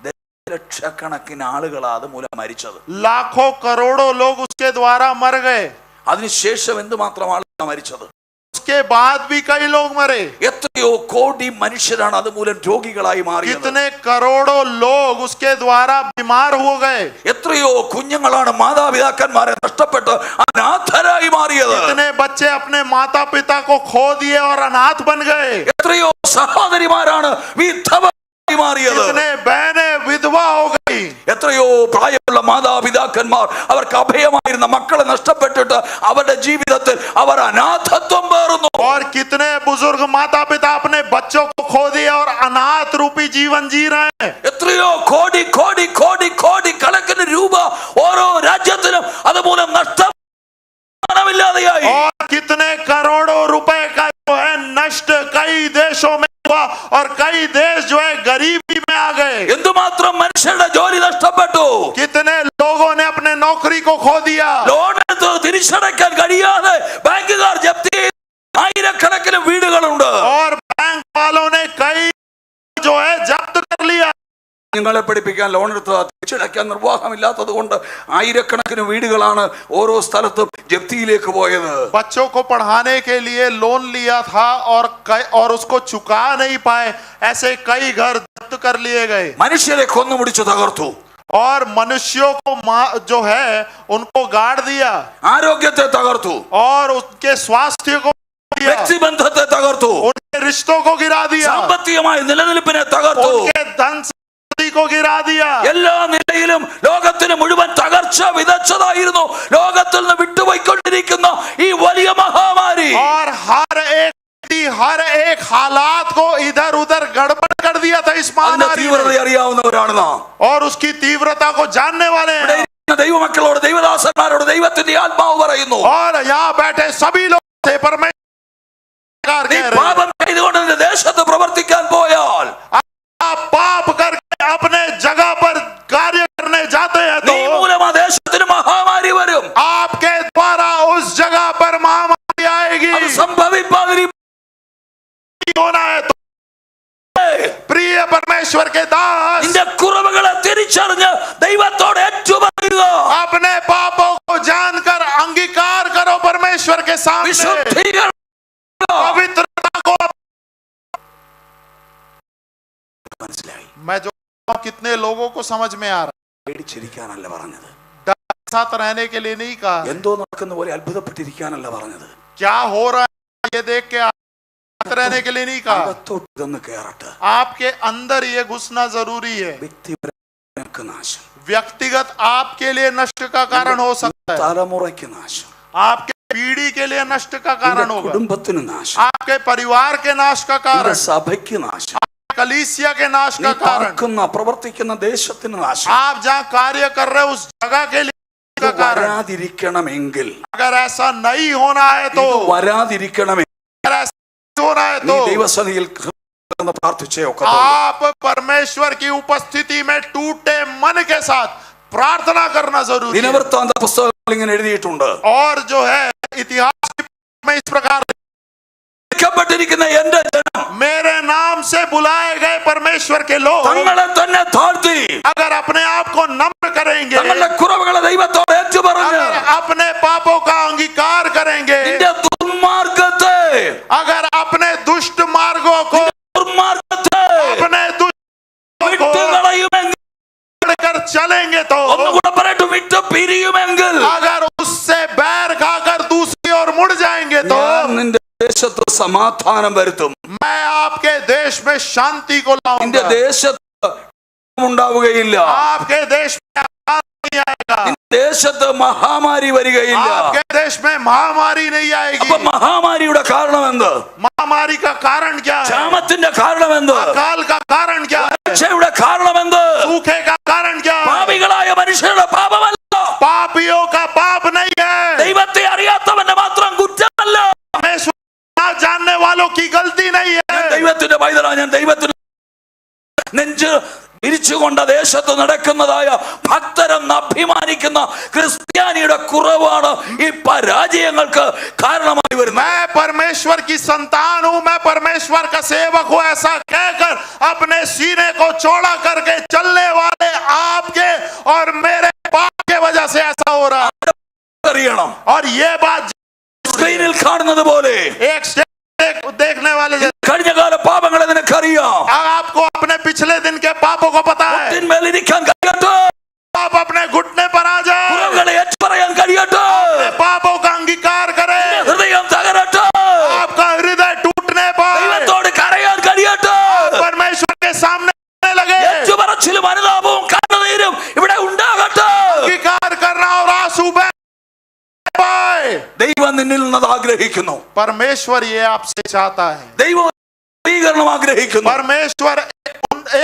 ദശലക്ഷക്കണക്കിന് ആളുകളാ അത് മൂലം മരിച്ചത്. लाखों करोड़ों लोग उसके द्वारा मर गए। അതിനുശേഷം എന്തുമാത്രം ആളുകളാണ് മരിച്ചത്? उसके बाद भी कई लोग मरे। എത്രയോ കോടി മനുഷ്യരാണ് അതുമൂലം രോഗികളായി മാറിയത്. कितने करोड़ों लोग उसके द्वारा बीमार हो गए। എത്രയോ കുഞ്ഞുങ്ങളാണ് മാതാപിതാക്കന്മാരെ നഷ്ടപ്പെട്ട് അനാഥരായി മാറിയത്. कितने बच्चे अपने माता पिता को खो दिए और अनाथ बन गए। എത്രയോ സഹോദരിമാരാണ് വിധവ മാറിയത്. कितने बहनें विधवा हो गई। എത്രയോ പ്രായമുള്ള മാതാപിതാക്കന്മാർ അവർക്ക് അഭയമായിരുന്ന മക്കളെ നഷ്ടപ്പെട്ടിട്ട് അവരുടെ ജീവിതത്തിൽ അവർ അനാഥത്വം പേറുന്നു. और कितने बुजुर्ग माता पिता अपने बच्चों को खो दिए और अनाथ रूपी जीवन जी रहे हैं। എത്രയോ കോടി കോടി കോടി കോടി കണക്കിന് രൂപ ഓരോ രാജ്യത്തിനും അതുമൂലം നഷ്ടമില്ലാതെയായി. और कितने करोड़ों रुपए का जो है नष्ट कई देशों में हुआ और कई देश जो है गरीबी में आ गए। എന്തുമാത്രം മനുഷ്യരുടെ ജോലി നഷ്ടപ്പെട്ടു. कितने लोगों ने अपने नौकरी को खो दिया। ലോൺ എടുത്ത് തിരിച്ചടയ്ക്കാൻ കഴിയാതെ ബാങ്കുകാർ ജപ്തി ചെയ്ത ആയിരക്കണക്കിന് വീടുകളുണ്ട്. और बैंक वालों ने कई जो है जब्त कर लिया। നിങ്ങളെ പഠിപ്പിക്കാൻ ലോൺ എടുത്ത് തിരിച്ചടയ്ക്കാൻ നിർവാഹമില്ലാത്തത് കൊണ്ട് ആയിരക്കണക്കിന് വീടുകളാണ് ഓരോ സ്ഥലത്തും ജപ്തിയിലേക്ക് പോയത്. बच्चों को पढ़ाने के लिए लोन लिया था और उसको चुका नहीं पाए, ऐसे कई घर जब्त कर लिए गए। മനുഷ്യരെ കൊന്നുമുടിച്ചു തകർത്തു. और मनुष्यों को जो है उनको गाड़ दिया ആരോഗ്യത്തെ തകർത്തു. और उनके स्वास्थ्य को दिया, വ്യക്തിബന്ധത്തെ തകർത്തു. उनके रिश्तों को गिरा दिया, സാമ്പത്തികമായ നിലനിൽപ്പിനെ തകർത്തു. उनके धन संपत्ति को गिरा दिया। എല്ലാ നിലയിലും ലോകത്തിന് മുഴുവൻ തകർച്ച വിതച്ചതായിരുന്നു ലോകത്തിൽ നിന്ന് വിട്ടുപോയിക്കൊണ്ടിരിക്കുന്ന ഈ വലിയ മഹാമാരി. और हर एक हालात को इधर उधर गड़बड़ कर दिया था इस അതിന്റെ महामारी തീവ്രത ने। അറിയാവുന്നവരാണ് നാം. और उसकी तीव्रता को जानने वाले ഇവിടെ हैं। ഇരിക്കുന്ന ദൈവമക്കളോട് ദൈവദാസന്മാരോട് ദൈവത്തിന്റെ ആത്മാവ് പറയുന്നു, और यहाँ बैठे सभी लोग से परमेश्वर നീ പാപം ചെയ്തുകൊണ്ട് നിന്റെ ദേശത്ത് പ്രവർത്തിക്കാൻ പോയാൽ, आप पाप करके अपने जगह पर कार्य करने जाते हैं നീ तो മൂലം ആ ദേശത്തിന് മഹാമാരി വരും. आपके द्वारा उस जगह पर महामारी आएगी। അത് സംഭവിക്കാതിരി होना है तो प्रिय परमेश्वर के दास നിന്റെ കുറവുകളെ തിരിച്ചറിഞ്ഞ് ദൈവത്തോട് ഏറ്റുപറയുക. अपने पापों को जानकर अंगीकार करो परमेश्वर के सामने। വിശുദ്ധീകരണം पवित्रता को മനസ്സിലായി. मैं जो कितने लोगों को समझ में आ रहा പേടിച്ചിരിക്കാനല്ല പറഞ്ഞത്, है, साथ रहने के लिए नहीं कहा। എന്തോ നടക്കുന്ന പോലെ അത്ഭുതപ്പെട്ടിരിക്കാനല്ല പറഞ്ഞത്. क्या हो रहा है ये देख के रहने के लिए नहीं कहा, അകത്തോട്ട് ഇതൊന്ന് കേറട്ടെ. आपके अंदर ये घुसना जरूरी है। വ്യക്തിപരമായ നാശം, व्यक्तिगत आपके लिए नष्ट का कारण हो सकता है, തലമുറയ്ക്ക് നാശം, आपके पीढ़ी के लिए नष्ट का कारण होगा, കുടുംബത്തിന് നാശം, आपके परिवार के नाश का कारण, സഭയ്ക്ക് നാശം, कलीसिया के नाश നീ का कारण, പാർക്കുന്ന പ്രവർത്തിക്കുന്ന ദേശത്തിന് നാശം. आप जहाँ कार्य कर रहे हो उस जगह के लिए का कारण। വരാതിരിക്കണമെങ്കിൽ, अगर ऐसा नहीं होना है तो, വരാതിരിക്കണമെങ്കിൽ अगर ऐसा नहीं होना है നീ तो ദൈവസന്നിധിയിൽ പ്രാർത്ഥിച്ചേ ഒക്കെ. आप परमेश्वर की उपस्थिति में टूटे मन के साथ प्रार्थना करना जरूरी है। ദിനവൃത്താന്ത പുസ്തകങ്ങൾ ഇങ്ങനെ എഴുതിയിട്ടുണ്ട്, और जो है इतिहास में इस प्रकार വിളിക്കപ്പെട്ടിരിക്കുന്ന എന്റെ ജനം मेरे नाम से बुलाए गए परमेश्वर के लोग തങ്ങളെ തന്നെ താഴ്ത്തി अगर अपने आप को नम्र करेंगे, തങ്ങളുടെ കുറവുകളെ ദൈവത്തോട് ഏറ്റുപറഞ്ഞ് अगर अपने पापों का अंगीकार करेंगे, നിന്റെ ദുർമാർഗത്തെ अगर अपने दुष्ट मार्गों को ദുർമാർഗത്തെ अपने दुष्ट को വിട്ടുകളയുമെങ്കിൽ, कर चलेंगे तो, ഒന്നുകൂടെ പറയട്ടെ, വിട്ടു പിരിയുമെങ്കിൽ अगर उससे बैर खाकर दूसरी ओर मुड़ जाएंगे तो ഞാൻ നിന്റെ ദേശത്ത് സമാധാനം വരുത്തും. मैं आपके देश में शांति को നിന്റെ लाऊंगा, ദേശത്ത് ഉണ്ടാവുകയില്ല, आपके देश में आघात नहीं आएगा, നിന്റെ ദേശത്ത് മഹാമാരി വരികയില്ല. आपके देश में महामारी नहीं आएगी। അപ്പൊ മഹാമാരിയുടെ കാരണം എന്ത്? महामारी का कारण क्या है? ക്ഷാമത്തിന്റെ കാരണം എന്ത്? अकाल का कारण क्या है? രക്ഷയുടെ കാരണം എന്ത്? सूखे का कारण क्या है? പാപികളായ മനുഷ്യരുടെ പാപമല്ല, पापियों का पाप नहीं है, ദൈവത്തെ അറിയാത്തവന്റെ മാത്രം കുറ്റമല്ല. परमेश्वर ना जानने वालों की गलती नहीं है। ദൈവത്തിന്റെ പൈതലാ, ഞാൻ ദൈവത്തിന് നെഞ്ച് വിരിച്ചുകൊണ്ട ദേശത്ത് നടക്കുന്നതായ ഭക്തരെന്ന് അഭിമാനിക്കുന്ന ക്രിസ്ത്യാനിയുടെ കുറവാണ് ഈ പരാജയങ്ങൾക്ക് കാരണമായി വരുന്നത്. मैं परमेश्वर की संतान हूँ, मैं परमेश्वर का सेवक हूँ, ऐसा कहकर अपने सीने को चौड़ा करके चलने वाले आपके और मेरे पाप के वजह से ऐसा हो रहा है। അറിയണം, और ये बात സ്ക്രീനിൽ കാണുന്നത് പോലെ एक देखने वाले കഴിഞ്ഞ കാല പാപങ്ങളെ നിനക്കറിയാം. आपको अपने पिछले दिन के पापों को पता है, മുട്ടിന്മേലിരിക്കാൻ കഴിയട്ടെ, आप अपने घुटने पर आ जाए, കുറവുകളെ ഏറ്റുപറയാൻ കഴിയട്ടെ, पापों का अंगीकार करें, ഹൃദയം തകരട്ടെ, आपका हृदय टूटने पर ദൈവത്തോട് കരയാൻ കഴിയട്ടെ, परमेश्वर के सामने लगे, ഏറ്റുപറച്ചിലും അനുതാപവും കണ്ണുനീരും ഇവിടെ ഉണ്ടാകട്ടെ. अंगीकार करना और आंसू बह पाए। ദൈവം നിന്നിൽ നിന്ന് ആഗ്രഹിക്കുന്നു, परमेश्वर ये आपसे चाहता है, ദൈവം നവീകരണം ആഗ്രഹിക്കുന്നു, परमेश्वर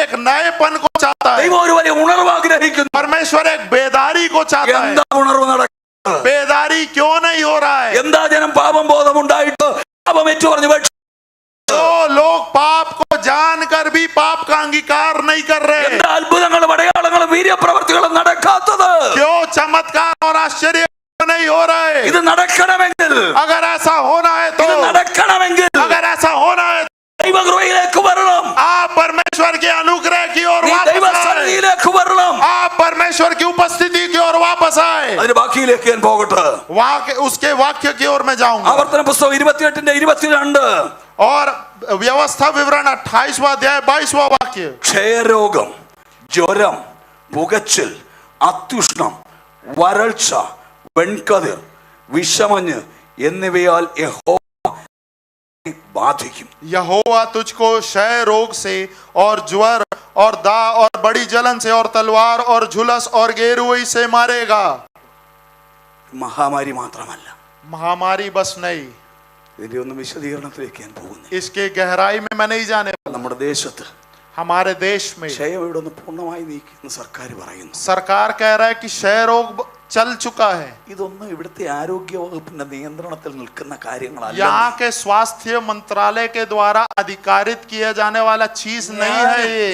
एक नएपन को चाहता है, ദൈവം ഒരു വലിയ ഉണർവ് ആഗ്രഹിക്കുന്നു. परमेश्वर एक बेदारी को चाहता है। എന്താ ഉണർവ് നടക്കുന്നത്? बेदारी क्यों नहीं हो रहा है? എന്താ ജനം പാപം ബോധമുണ്ടായിട്ട് പാപം ഏറ്റുപറഞ്ഞു तो लोग पाप को जानकर भी पाप का अंगीकार नहीं कर रहे? എന്താ അത്ഭുതങ്ങളും അടയാളങ്ങളും വീര്യപ്രവർത്തികളും നടക്കാത്തത്? क्यों चमत्कार और आश्चर्य नहीं हो रहा है? ഇത് നടക്കണമെങ്കിൽ, अगर ऐसा होना है तो, ഇത് നടക്കണമെങ്കിൽ अगर ऐसा होना है ദൈവകൃപയിലേക്ക് വരണം, आप परमेश्वर के अनुग्रह की ओर നീ वापस आए, ദൈവസന്നിധിയിലേക്ക് വരണം. आप परमेश्वर की उपस्थिति की ओर वापस आए। അതിന് ബാക്കിയിലേക്ക് ഞാൻ പോകട്ടെ. उसके वाक्य की ओर मैं जाऊंगा। ആവർത്തന പുസ്തകം 28:22 और व्यवस्था विवरण 28वां अध्याय 22वां वाक्य, ക്ഷയരോഗം, ജ്വരം, പുകച്ചിൽ, അത്യുഷ്ണം, വരൾച്ച, വെൺകതിർ, വിഷമഞ്ഞ് എന്നിവയാൽ യഹോവ ബാധിക്കും. यहोवा तुझको क्षय रोग से और ज्वर और दाह और बड़ी जलन से और तलवार और झुलस और गेरुई से मारेगा। മഹാമാരി മാത്രമല്ല, महामारी बस नहीं, ഇതിന്റെ ഒന്നും വിശദീകരണത്തിലേക്ക് ഞാൻ പോകുന്നു. इसके गहराई में मैं नहीं जाने वाला। നമ്മുടെ ദേശത്ത് हमारे देश में ക്ഷയം ഇവിടെ ഒന്ന് പൂർണ്ണമായി നീക്കിയെന്ന് സർക്കാർ പറയുന്നു. सरकार कह रहा है कि क्षय रोग चल चुका है। ഇതൊന്നും ഇവിടുത്തെ ആരോഗ്യ വകുപ്പിന്റെ നിയന്ത്രണത്തിൽ നിൽക്കുന്ന കാര്യങ്ങളല്ല. यहाँ के स्वास्थ्य मंत्रालय के द्वारा अधिकारित किया जाने वाला चीज नहीं है ये।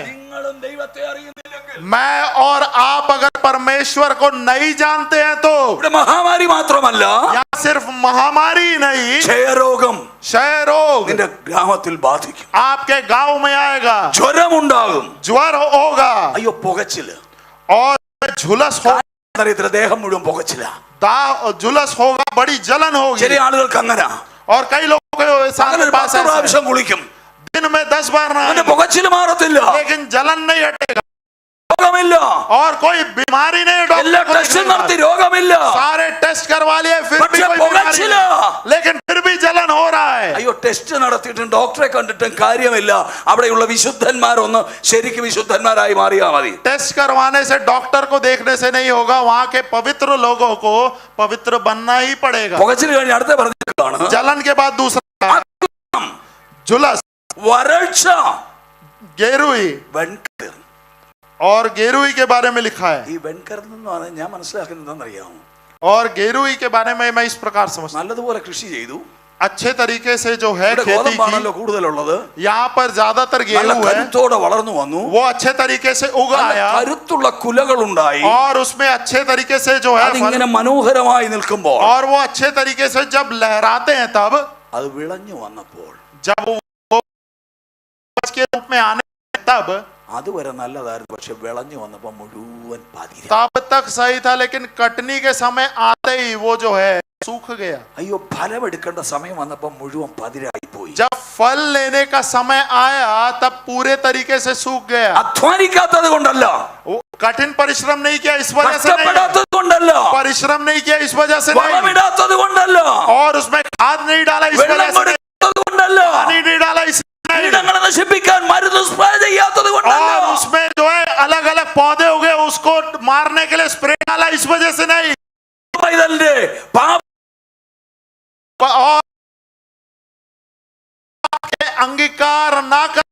നിങ്ങളും ദൈവത്തെ അറിയുന്നില്ലെങ്കിൽ, मैं और आप अगर परमेश्वर को नहीं जानते हैं तो ഇവിടെ മഹാമാരി മാത്രമല്ല, यहाँ सिर्फ महामारी नहीं, ക്ഷയരോഗം क्षय रोग നിന്റെ ഗ്രാമത്തിൽ ബാധിക്കും, आपके गांव में आएगा, ജ്വരമുണ്ടാകും, ज्वर होगा അയ്യോ പുകച്ചില്, और झुलस होगा, അറിയത്തില്ല, ദേഹം മുഴുവൻ പുകച്ചില്ല. दाह झुलस होगा, बड़ी जलन होगी। ചില ആളുകൾക്ക് അങ്ങനെ और कई लोगों के साथ पास 10 പ്രാവശ്യം കുളിക്കും, दिन में 10 बार അവന്റെ नहाएंगे, പുകച്ചില് മാറത്തില്ല. लेकिन जलन नहीं हटेगा। രോഗമില്ല. और कोई बीमारी नहीं है, എല്ലാ डॉक्टर को ടെസ്റ്റും दिखाने നടത്തി बाद। രോഗമില്ല. सारे टेस्ट करवा लिए फिर भी പക്ഷെ कोई बीमारी പുകച്ചില. नहीं। लेकिन फिर भी जलन हो रहा है। അയ്യോ, ടെസ്റ്റ് നടത്തിയിട്ടും ഡോക്ടറെ കണ്ടിട്ടും കാര്യമില്ല. അവിടെയുള്ള വിശുദ്ധന്മാരൊന്ന് ശരിക്കും വിശുദ്ധന്മാരായി മാറിയാ മതി. टेस्ट करवाने से, डॉक्टर को देखने से नहीं होगा, वहाँ के पवित्र लोगों को पवित्र बनना ही पड़ेगा। പുകച്ചിൽ കഴിഞ്ഞ് അടുത്ത പറഞ്ഞാണ് जलन के बाद दूसरा जुलस, വരൾച്ച, गेरुई, വെൺകർ. और गेरुई के बारे में लिखा है। ഈ വെൺകർ എന്ന് പറഞ്ഞാൽ ഞാൻ മനസ്സിലാക്കുന്നത് എന്താണെന്നറിയാമോ? और गेरुई के बारे में मैं इस प्रकार समझता हूं, നല്ലതുപോലെ കൃഷി ചെയ്തു. अच्छे तरीके से जो है ഇവിടെ खेती ഗോതമ്പാണല്ലോ की, കൂടുതലുള്ളത്. यहाँ पर ज्यादातर നല്ല गेहूं है, കരുത്തോടെ വളർന്നു വന്നു. वो अच्छे तरीके से उगा നല്ല आया കരുത്തുള്ള കുലകളുണ്ടായി. और उसमें अच्छे तरीके से जो है फल, അതിങ്ങനെ മനോഹരമായി നിൽക്കുമ്പോൾ और वो अच्छे तरीके से जब लहराते हैं तब, അത് വിളഞ്ഞു വന്നപ്പോൾ जब वो के रूप में आने तब, അതുവരെ നല്ലതായിരുന്നു. പക്ഷെ വിളഞ്ഞു വന്നപ്പോൾ മുഴുവൻ പതിര. तब तक सही था, लेकिन कटनी के समय आते ही वो जो है सूख गया। അയ്യോ, ഫലമെടുക്കേണ്ട സമയം വന്നപ്പോൾ മുഴുവൻ പതിരായി പോയി. जब फल लेने का समय आया तब पूरे तरीके से सूख गया। അധ്വാനിക്കാത്തത് കൊണ്ടല്ല, वो कठिन परिश्रम नहीं किया इस वजह से नहीं, കഷ്ടപ്പെടാത്തത് കൊണ്ടല്ല, परिश्रम नहीं किया इस वजह से नहीं, വളമിടാത്തത് കൊണ്ടല്ല, और उसमें खाद नहीं डाला इस വെള്ളം वजह से नहीं, കൊടുക്കാത്തത് കൊണ്ടല്ല, पानी नहीं डाला इस नहीं, കീടങ്ങളെ നശിപ്പിക്കാൻ മരുന്ന് സ്പ്രേ ചെയ്യാത്തത് കൊണ്ടല്ല, और उसमें जो है अलग अलग पौधे उगे उसको मारने के लिए स्प्रे डाला इस वजह से नहीं, പൈതലിന്റെ പാപ और अंगीकार ना कर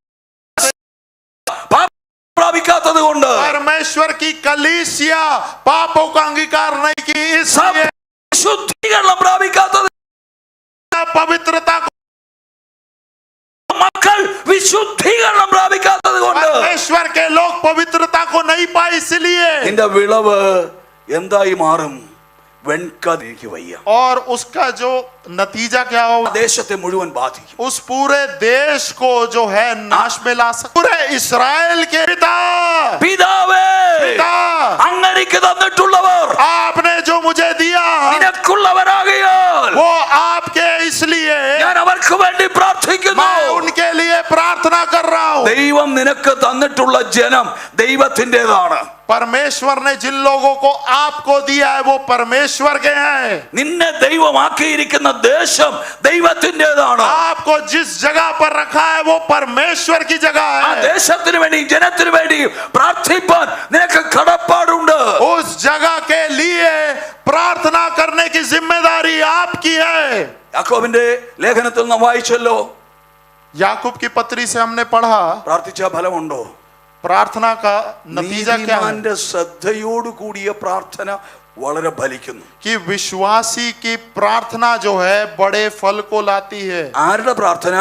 പ്രാപിക്കാത്തത് കൊണ്ട്, परमेश्वर की कलीसिया पापों का अंगीकार नहीं की, इसलिए ശുദ്ധീകരണം പ്രാപിക്കാത്തത്, पवित्रता को, മക്കൾ വിശുദ്ധീകരണം പ്രാപിക്കാത്തത് കൊണ്ട് परमेश्वर के लोग पवित्रता को नहीं पाए, इसलिए നിന്റെ വിളവ് എന്തായി മാറും? വെൺകതിരിക്ക് വയ്യ. और उसका जो नतीजा क्या हो, ദേശത്തെ മുഴുവൻ ബാധിക്കും. उस पूरे देश को जो है नाश में ला सकता, पूरे इस्राएल के पिता, പിതാവേ, पिता, അങ്ങേക്ക് തന്നിട്ടുള്ളവർ आपने जो मुझे दिया നിനക്കുള്ളവരാകയാൽ वो आपके, इसलिए ഞാൻ അവർക്ക് വേണ്ടി പ്രാർത്ഥിക്കുന്നു. मैं उनके लिए प्रार्थना कर रहा हूं। ദൈവം നിനക്ക് തന്നിട്ടുള്ള ജനം ദൈവത്തിൻ്റെതാണ്. परमेश्वर ने जिन लोगों को आपको दिया है वो परमेश्वर के हैं। നിന്നെ ദൈവമാക്കിയിരിക്കുന്ന ദേശം ദൈവത്തിൻ്റെതാണ്. आपको जिस जगह पर रखा है वो परमेश्वर की जगह ആ है। ദേശത്തിന് വേണ്ടി ജനത്തിന് വേണ്ടി പ്രാർത്ഥിപ്പാൻ നിനക്ക് കടപ്പാടുണ്ട്. उस जगह के लिए प्रार्थना करने की जिम्मेदारी आपकी है। യാക്കോബിന്റെ ലേഖനത്തിൽ നാം വായിച്ചല്ലോ, याकूब की पत्री से हमने पढ़ा പ്രാർത്ഥിച്ച ഫലമുണ്ടോ? प्रार्थना का नतीजा क्या है, നീതിമാന്റെ ശ്രദ്ധയോട് കൂടിയ പ്രാർത്ഥന വളരെ ഫലിക്കുന്നു. कि विश्वासी की प्रार्थना जो है बड़े फल को लाती है। ആരുടെ പ്രാർത്ഥന?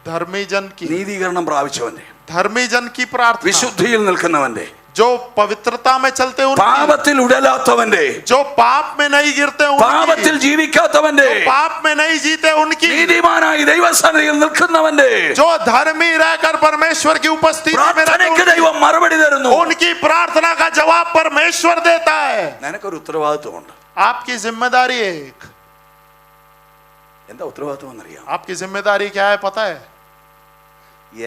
धर्मी जन की, നീതീകരണം പ്രാപിച്ചവന്റെ, धर्मी जन की प्रार्थना, വിശുദ്ധിയിൽ നിൽക്കുന്നവന്റെ, जो पवित्रता में चलते हैं, പാപത്തിൽ ഉടലാത്തവന്റെ, जो पाप में नहीं गिरते उनकी, പാപത്തിൽ ജീവിക്കാത്തവന്റെ, पाप में नहीं जीते उनकी, നീതിമാനായി ദൈവസന്നിധിയിൽ നിൽക്കുന്നവന്റെ जो धर्मी रहकर परमेश्वर की उपस्थिति में रहते പ്രാർത്ഥനയ്ക്ക് हैं, ദൈവം മറുപടി തരുന്നു. उनकी प्रार्थना का जवाब परमेश्वर देता है। നിനക്കൊരു ഉത്തരവാദിത്വമുണ്ട്. आपकी जिम्मेदारी है एक, എന്താ ഉത്തരവാദിത്വം എന്നറിയാം? आपकी जिम्मेदारी क्या है पता है?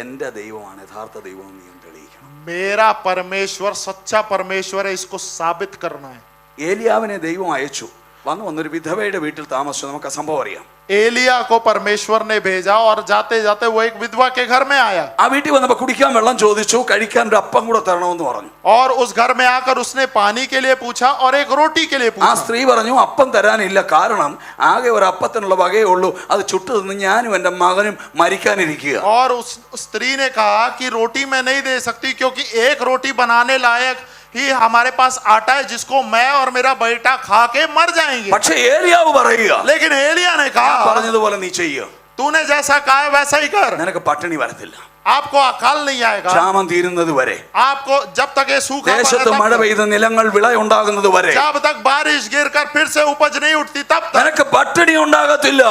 എന്റെ ദൈവമാണ് യഥാർത്ഥ ദൈവം നീ തെളിയിക്കണം. मेरा परमेश्वर सच्चा परमेश्वर है, इसको साबित करना है। ഏലിയാവിനെ ദൈവം അയച്ചു. വന്നൊരു വിധവയുടെ വീട്ടിൽ താമസിച്ചു. നമുക്ക് ആ സംഭവം അറിയാം. एलिया को परमेश्वर ने भेजा और जाते जाते वो एक विधवा के घर में आया, ആ വീട്ടിൽ വന്നപ്പോൾ കുടിക്കാൻ വെള്ളം ചോദിച്ചു, കഴിക്കാൻ ഒരു അപ്പം കൂടെ തരണമെന്ന് പറഞ്ഞു. और उस घर में आकर उसने पानी के लिए पूछा और एक रोटी के लिए ആ पूछा। സ്ത്രീ പറഞ്ഞു, അപ്പം തരാനില്ല, കാരണം ആകെ ഒരു അപ്പത്തിനുള്ള വകയേ ഉള്ളൂ, അത് ചുട്ടു തിന്ന് ഞാനും എൻ്റെ മകനും മരിക്കാനിരിക്കുക. और उस स्त्री ने कहा कि रोटी मैं नहीं दे सकती, क्योंकि एक रोटी बनाने लायक ही हमारे पास आटा है जिसको मैं और मेरा बेटा खा के मर जाएंगे। പക്ഷേ ഏലിയാവ് പറയുക, लेकिन एलिया ने ഞാൻ कहा പറഞ്ഞതുപോലെ നീ ചെയ്യുക, तूने जैसा कहा है वैसा ही कर, നിനക്ക് പട്ടിണി വരത്തില്ല. आपको अकाल नहीं आएगा, ക്ഷാമം തീരുന്നത് വരെ, आपको जब तक ये सूखा ദേശത്ത് മഴ पड़ा പെയ്ത് നിലങ്ങൾ വിളയുണ്ടാകുന്നത് വരെ जब तक बारिश गिरकर फिर से उपज नहीं उठती तब तक നിനക്ക് പട്ടിണി ഉണ്ടാകത്തില്ല.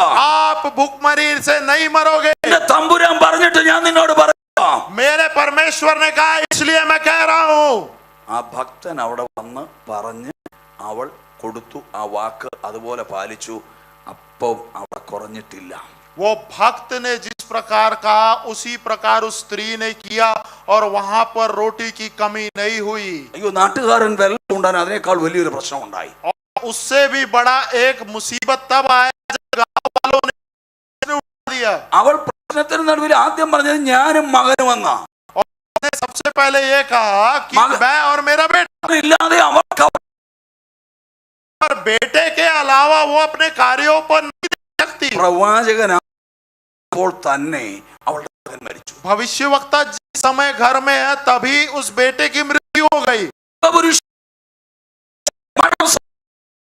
आप भूखमरी से नहीं मरोगे। എന്റെ തമ്പുരാൻ പറഞ്ഞിട്ട് ഞാൻ നിന്നോട് പറയാം. मेरे परमेश्वर ने कहा, इसलिए मैं कह रहा हूं। ആ ഭക്തൻ അവിടെ വന്ന് പറഞ്ഞ് അവൾ കൊടുത്തു, ആ വാക്ക് അതുപോലെ പാലിച്ചു, അപ്പം അവിടെ കുറഞ്ഞിട്ടില്ല. वो भक्त ने जिस प्रकार कहा उसी प्रकार उस स्त्री ने किया और वहां पर रोटी की कमी नहीं हुई। അയ്യോ നാട്ടുകാരൻ വെള്ളം കൊണ്ടാൻ അതിനേക്കാൾ വലിയൊരു പ്രശ്നം ഉണ്ടായി. और उससे भी बड़ा एक मुसीबत तब आया जब गांव वालों ने उठा दिया। അവൾ പ്രശ്നത്തിന് നടുവിൽ ആദ്യം പറഞ്ഞത് ഞാനും മകനും എന്നാ. उसने सबसे पहले ये कहा कि मैं और मेरा बेटा, ഇല്ലാതെ അവൾക്ക് और बेटे के अलावा वो अपने कार्यों पर नहीं देख सकती। പ്രവാചകനായപ്പോൾ തന്നെ അവളുടെ മകൻ മരിച്ചു. भविष्यवक्ता जिस समय घर में है तभी उस बेटे की मृत्यु हो गई।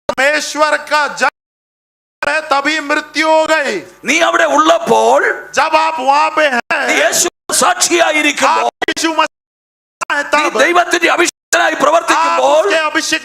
परमेश्वर का जन्म है तभी मृत्यु हो गई। നീ അവിടെ ഉള്ളപ്പോൾ जब आप वहां पे हैं, യേശു സാക്ഷിയായിരിക്കുമ്പോൾ, आप यीशु मसीह हैं, നീ तब ദൈവത്തിന്റെ അഭിഷിക്തനായി आप പ്രവർത്തിക്കുമ്പോൾ उसके अभिषेक,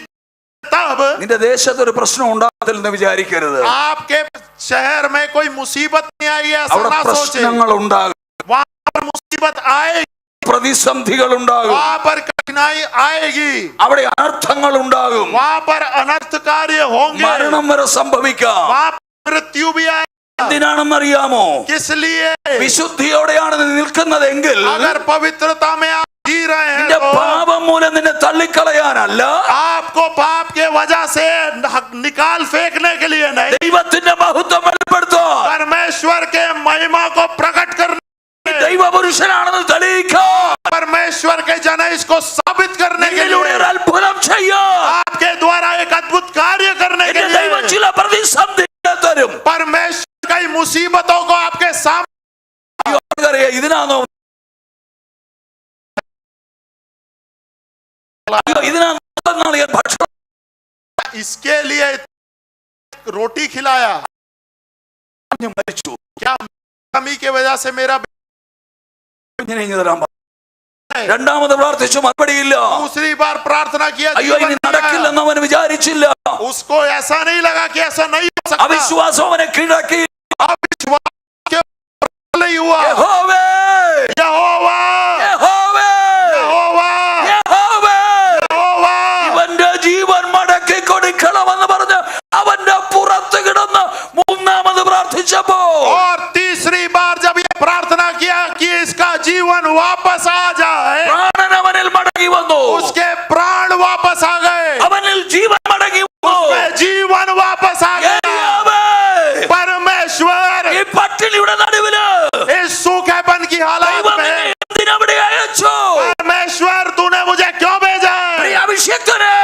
तब നിന്റെ ദേശത്ത് ഒരു പ്രശ്നം ഉണ്ടാകത്തില്ലെന്ന് വിചാരിക്കരുത്. आपके शहर में कोई मुसीबत नहीं आई है ऐसा അവിടെ ना सोचे। പ്രശ്നങ്ങൾ ഉണ്ടാകും, वहां पर मुसीबत आएगी, പ്രതിസന്ധികൾ ഉണ്ടാകും, वहां पर कठिनाई आएगी, അവിടെ അനർത്ഥങ്ങൾ ഉണ്ടാകും, वहां पर अनर्थ कार्य होंगे, മരണം വരെ സംഭവിക്കാം. वहां पर मृत्यु भी आएगी। എന്തിനാണെന്നറിയാമോ? किस लिए? വിശുദ്ധിയോടെയാണ് നീ നിൽക്കുന്നതെങ്കിൽ अगर पवित्रता में आप जी रहे हैं നിന്റെ तो പാപം മൂലം നിന്നെ തള്ളിക്കളയാനല്ല, आपको पाप के वजह से निकाल फेंकने के लिए नहीं, ദൈവത്തിന്റെ മഹത്വം വെളിപ്പെടുത്താൻ, परमेश्वर के महिमा को प्रकट करने, ദൈവപുരുഷനാണെന്ന് തെളിയിക്കാൻ, परमेश्वर के जन इसको साबित करने के നിന്നിലൂടെ लिए, ഒരു അത്ഭുതം ചെയ്യാൻ आपके द्वारा एक अद्भुत कार्य करने के എന്റെ ദൈവം लिए ചില പ്രതിസന്ധികളെ തരും. परमेश्वर कई मुसीबतों को आपके सामने। അറിയാം, ഇതിനാണോ ഭക്ഷണം इसके लिए रोटी खिलाया, മരിച്ചു. क्या कमी के वजह से मेरा ഇങ്ങനെ ഇങ്ങ് തരാൻ പറഞ്ഞു. രണ്ടാമത് പ്രാർത്ഥിച്ചു, മറുപടിയില്ല. दूसरी बार प्रार्थना किया, അയ്യോ ഇനി നടക്കില്ലെന്ന് അവൻ വിചാരിച്ചില്ല. उसको ऐसा नहीं लगा कि ऐसा नहीं हो सकता, അവിശ്വാസം അവനെ കീഴടക്കി. अविश्वास के नहीं हुआ। യഹോവേ, यहोवा, യഹോവേ, यहोवा, യഹോവേ, यहोवा, ഇവന്റെ ജീവൻ മടക്കി കൊടുക്കണമെന്ന് പറഞ്ഞ് അവന്റെ പുറത്ത് കിടന്ന് മൂന്നാമത് പ്രാർത്ഥിച്ചപ്പോ और तीसरी बार जब ये प्रार्थना किया कि इसका जीवन वापस आ जाए, പ്രാണൻ അവനിൽ മടങ്ങി വന്നു. उसके प्राण वापस आ गए, അവനിൽ ജീവൻ മടങ്ങി വന്നു. उसमें जीवन वापस आ गया। യഹോവേ, परमेश्वर ഈ പട്ടിണിയുടെ നടുവില് इस सूखेपन की हालत ദൈവം में, നിന്നെ എന്തിനവിടെ അയച്ചു? परमेश्वर तूने मुझे क्यों भेजा പ്രിയ है? അഭിഷിക്തനെ,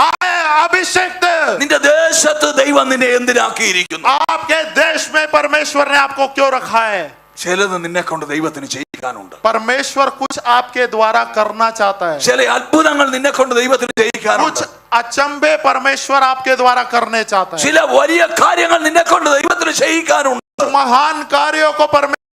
आए अभिषेक, നിന്റെ ദേശത്ത് ദൈവം നിന്നെ എന്തിനാക്കിയിരിക്കുന്നു? आपके देश में परमेश्वर ने आपको क्यों रखा है? ചിലത് നിന്നെ കൊണ്ട് ദൈവത്തിന് ചെയ്യിക്കാനുണ്ട്. परमेश्वर कुछ आपके द्वारा करना चाहता है, ചില അത്ഭുതങ്ങൾ നിന്നെ കൊണ്ട് ദൈവത്തിന് ചെയ്യിക്കാനുണ്ട്. कुछ अचंबे परमेश्वर आपके द्वारा करने चाहता है, ചില വലിയ കാര്യങ്ങൾ നിന്നെ കൊണ്ട് ദൈവത്തിന് ചെയ്യിക്കാനുണ്ട്. महान कार्यों को परमेश्वर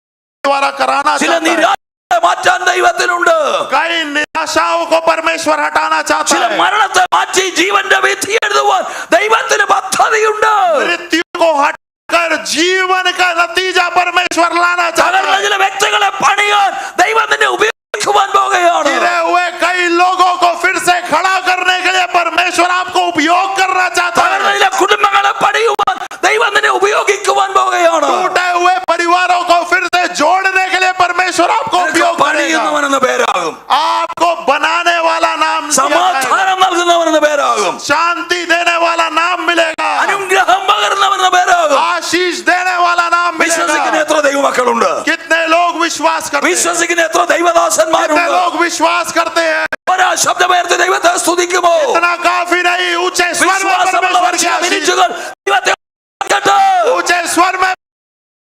द्वारा कराना ചില चाहता है, നിരാശ മാറ്റാൻ ദൈവത്തിനുണ്ട്. कई निराशाओं को परमेश्वर हटाना चाहता ചില है, മരണത്തെ മാറ്റി ജീവന്റെ വിധി എഴുതുവാൻ ദൈവത്തിന് പദ്ധതിയുണ്ട്. मृत्यु को हटाकर जीवन का नतीजा परमेश्वर लाना चाहता തകർന്ന है। ചില വ്യക്തികളെ പണിയാൻ ദൈവം നിന്നെ ഉപയോഗിക്കുവാൻ പോകുകയാണ്. गिरे हुए कई लोगों को फिर से खड़ा करने के लिए परमेश्वर आपको उपयोग करना चाहता തകർന്ന है। ചില കുടുംബങ്ങളെ പണിയുവാൻ ദൈവം നിന്നെ ഉപയോഗിക്കുവാൻ പോകുകയാണ്. टूटे हुए परिवारों को फिर से जोड़ने के लिए परमेश्वर आपको उपयोग करेगा। പണിയുന്നവനെന്ന് പേരാകും, आपको बनाने वाला नाम दिया जाएगा, സമാധാനം നൽകുന്നവനെന്ന് പേരാകും, शांति देने वाला नाम मिलेगा, അനുഗ്രഹം പകരുന്നവനെന്ന് പേരാകും. आशीष देने वाला नाम വിശ്വസിക്കുന്ന मिलेगा। എത്ര ദൈവമക്കളുണ്ട്? कितने लोग विश्वास करते हैं? വിശ്വസിക്കുന്ന എത്ര कितने ദൈവദാസന്മാരുണ്ട്? लोग विश्वास करते हैं? ഒരാ ശബ്ദമേർത്ത് ദൈവത്തെ സ്തുതിക്കുമോ? इतना काफी नहीं, ऊंचे स्वर में വിശ്വാസമുള്ള परमेश्वर की आशीष, മിനിറ്റുകൾ ദൈവത്തെ സ്തുതിക്കട്ടെ. ऊंचे स्वर में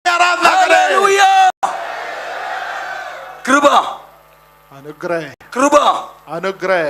आराधना करें। ഹല്ലേലൂയ. കൃപ, अनुग्रह, കൃപ. अनुग्रह।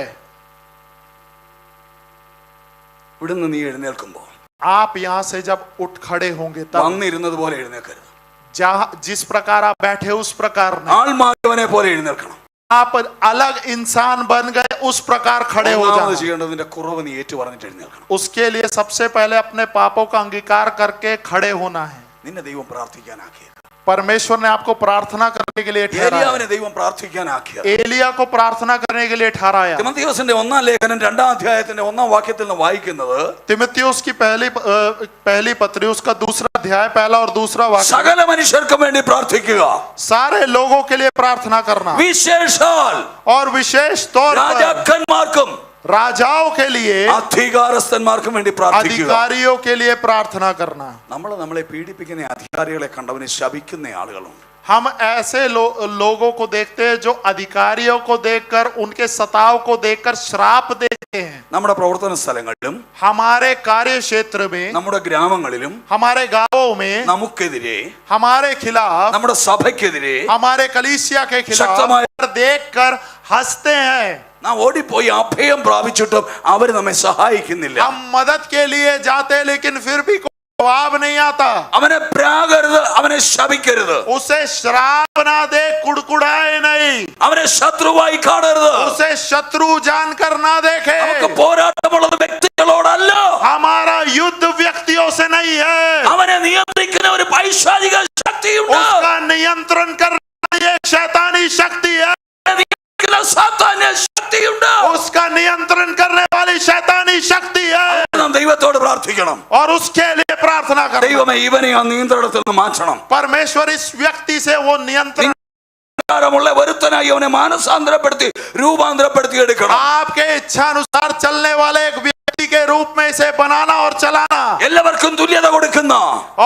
ഇവിടുന്ന് നീ എഴുന്നേൽക്കുമ്പോൾ आप यहाँ से जब उठ खड़े होंगे तब വന്നിരുന്നത് പോലെ എഴുന്നേൽക്കരുത്. जहाँ जिस प्रकार आप बैठे उस प्रकार नहीं, ആൾ മാറിയവനെ പോലെ എഴുന്നേൽക്കണം. आप अलग इंसान बन गए उस प्रकार खड़े हो ഒന്നാമത് जाओ। ചെയ്യേണ്ടത് നിന്റെ കുറവ് നീ ഏറ്റു പറഞ്ഞിട്ട് എഴുന്നേൽക്കണം. उसके लिए सबसे पहले अपने पापों का अंगीकार करके खड़े होना है। നിന്നെ ദൈവം പ്രാർത്ഥിക്കാനാക്കിയത് परमेश्वर ने आपको प्रार्थना करने के लिए ठहराया, ഏലിയാവിനെ ദൈവം പ്രാർത്ഥിക്കാനാക്കിയത്. एलिया को प्रार्थना करने के लिए ठहराया। തിമോഥെയോസിന്റെ 1-ാം ലേഖനം 2-ാം അധ്യായത്തിന്റെ 1-ാം വാക്യത്തിൽ നിന്ന് വായിക്കുന്നത്, तिमुथियुस की पहली पत्री उसका दूसरा अध्याय पहला और दूसरा वाक्य, സകല മനുഷ്യർക്കും വേണ്ടി പ്രാർത്ഥിക്കുക, सारे लोगों के लिए प्रार्थना करना, വിശേഷാൽ और विशेष तौर पर രാജാക്കന്മാർക്കും राजाओं के लिए, അധികാരസ്ഥന്മാർക്കും വേണ്ടി പ്രാർത്ഥിക്കുക. अधिकारियों के लिए प्रार्थना करना। നമ്മളെ പീഡിപ്പിക്കുന്ന അധികാരികളെ കണ്ടവനെ ശപിക്കുന്ന ആളുകളുണ്ട്. हम ऐसे लोगों को देखते हैं जो अधिकारियों को देखकर, उनके सताव को देखकर श्राप देते हैं। നമ്മുടെ പ്രവർത്തന സ്ഥലങ്ങളിലും हमारे कार्य क्षेत्र में, നമ്മുടെ ഗ്രാമങ്ങളിലും हमारे गांवों में, നമുക്കെതിരെ, हमारे खिलाफ, നമ്മുടെ സഭയ്ക്കെതിരെ हमारे कलीसिया के खिलाफ ശക്തമായ देखकर हंसते हैं। നാം ഓടിപ്പോയി അഭയം പ്രാപിച്ചിട്ടും അവർ നമ്മെ സഹായിക്കുന്നില്ല. हम मदद के लिए जाते हैं लेकिन फिर भी कोई जवाब नहीं आता। അവനെ പ്രാകരുത്, അവനെ ശപിക്കരുത്, उसे श्राप ना दे, कुड़कुड़ाए नहीं, അവനെ ശത്രുവായി കാണരുത്. उसे शत्रु जानकर ना देखे। നമുക്ക് പോരാട്ടമുള്ളത് വ്യക്തികളോടല്ല, हमारा युद्ध व्यक्तियों से नहीं है, അവനെ നിയന്ത്രിക്കുന്ന ഒരു പൈശാചിക ശക്തിയുണ്ട്. उसका नियंत्रण करना एक शैतानी शक्ति है, നിയന്ത്രിക്കുന്ന സാത്താന്യ ശക്തിയുണ്ട്. उसका नियंत्रण करने वाली शैतानी शक्ति है, നാം ദൈവത്തോട് പ്രാർത്ഥിക്കണം, और उसके लिए प्रार्थना करना। ദൈവമേ ഇവനെ ആ നിയന്ത്രണത്തിൽ നിന്ന് മാറ്റണം. परमेश्वर इस व्यक्ति से वो नियंत्रण, ുള്ള ഒരുത്തനായി അവനെ മാനസാന്തരപ്പെടുത്തി രൂപാന്തരപ്പെടുത്തി എടുക്കണം. आपके इच्छा अनुसार चलने वाले एक व्यक्ति के रूप में इसे बनाना और चलाना, എല്ലാവർക്കും തുല്യത കൊടുക്കുന്ന,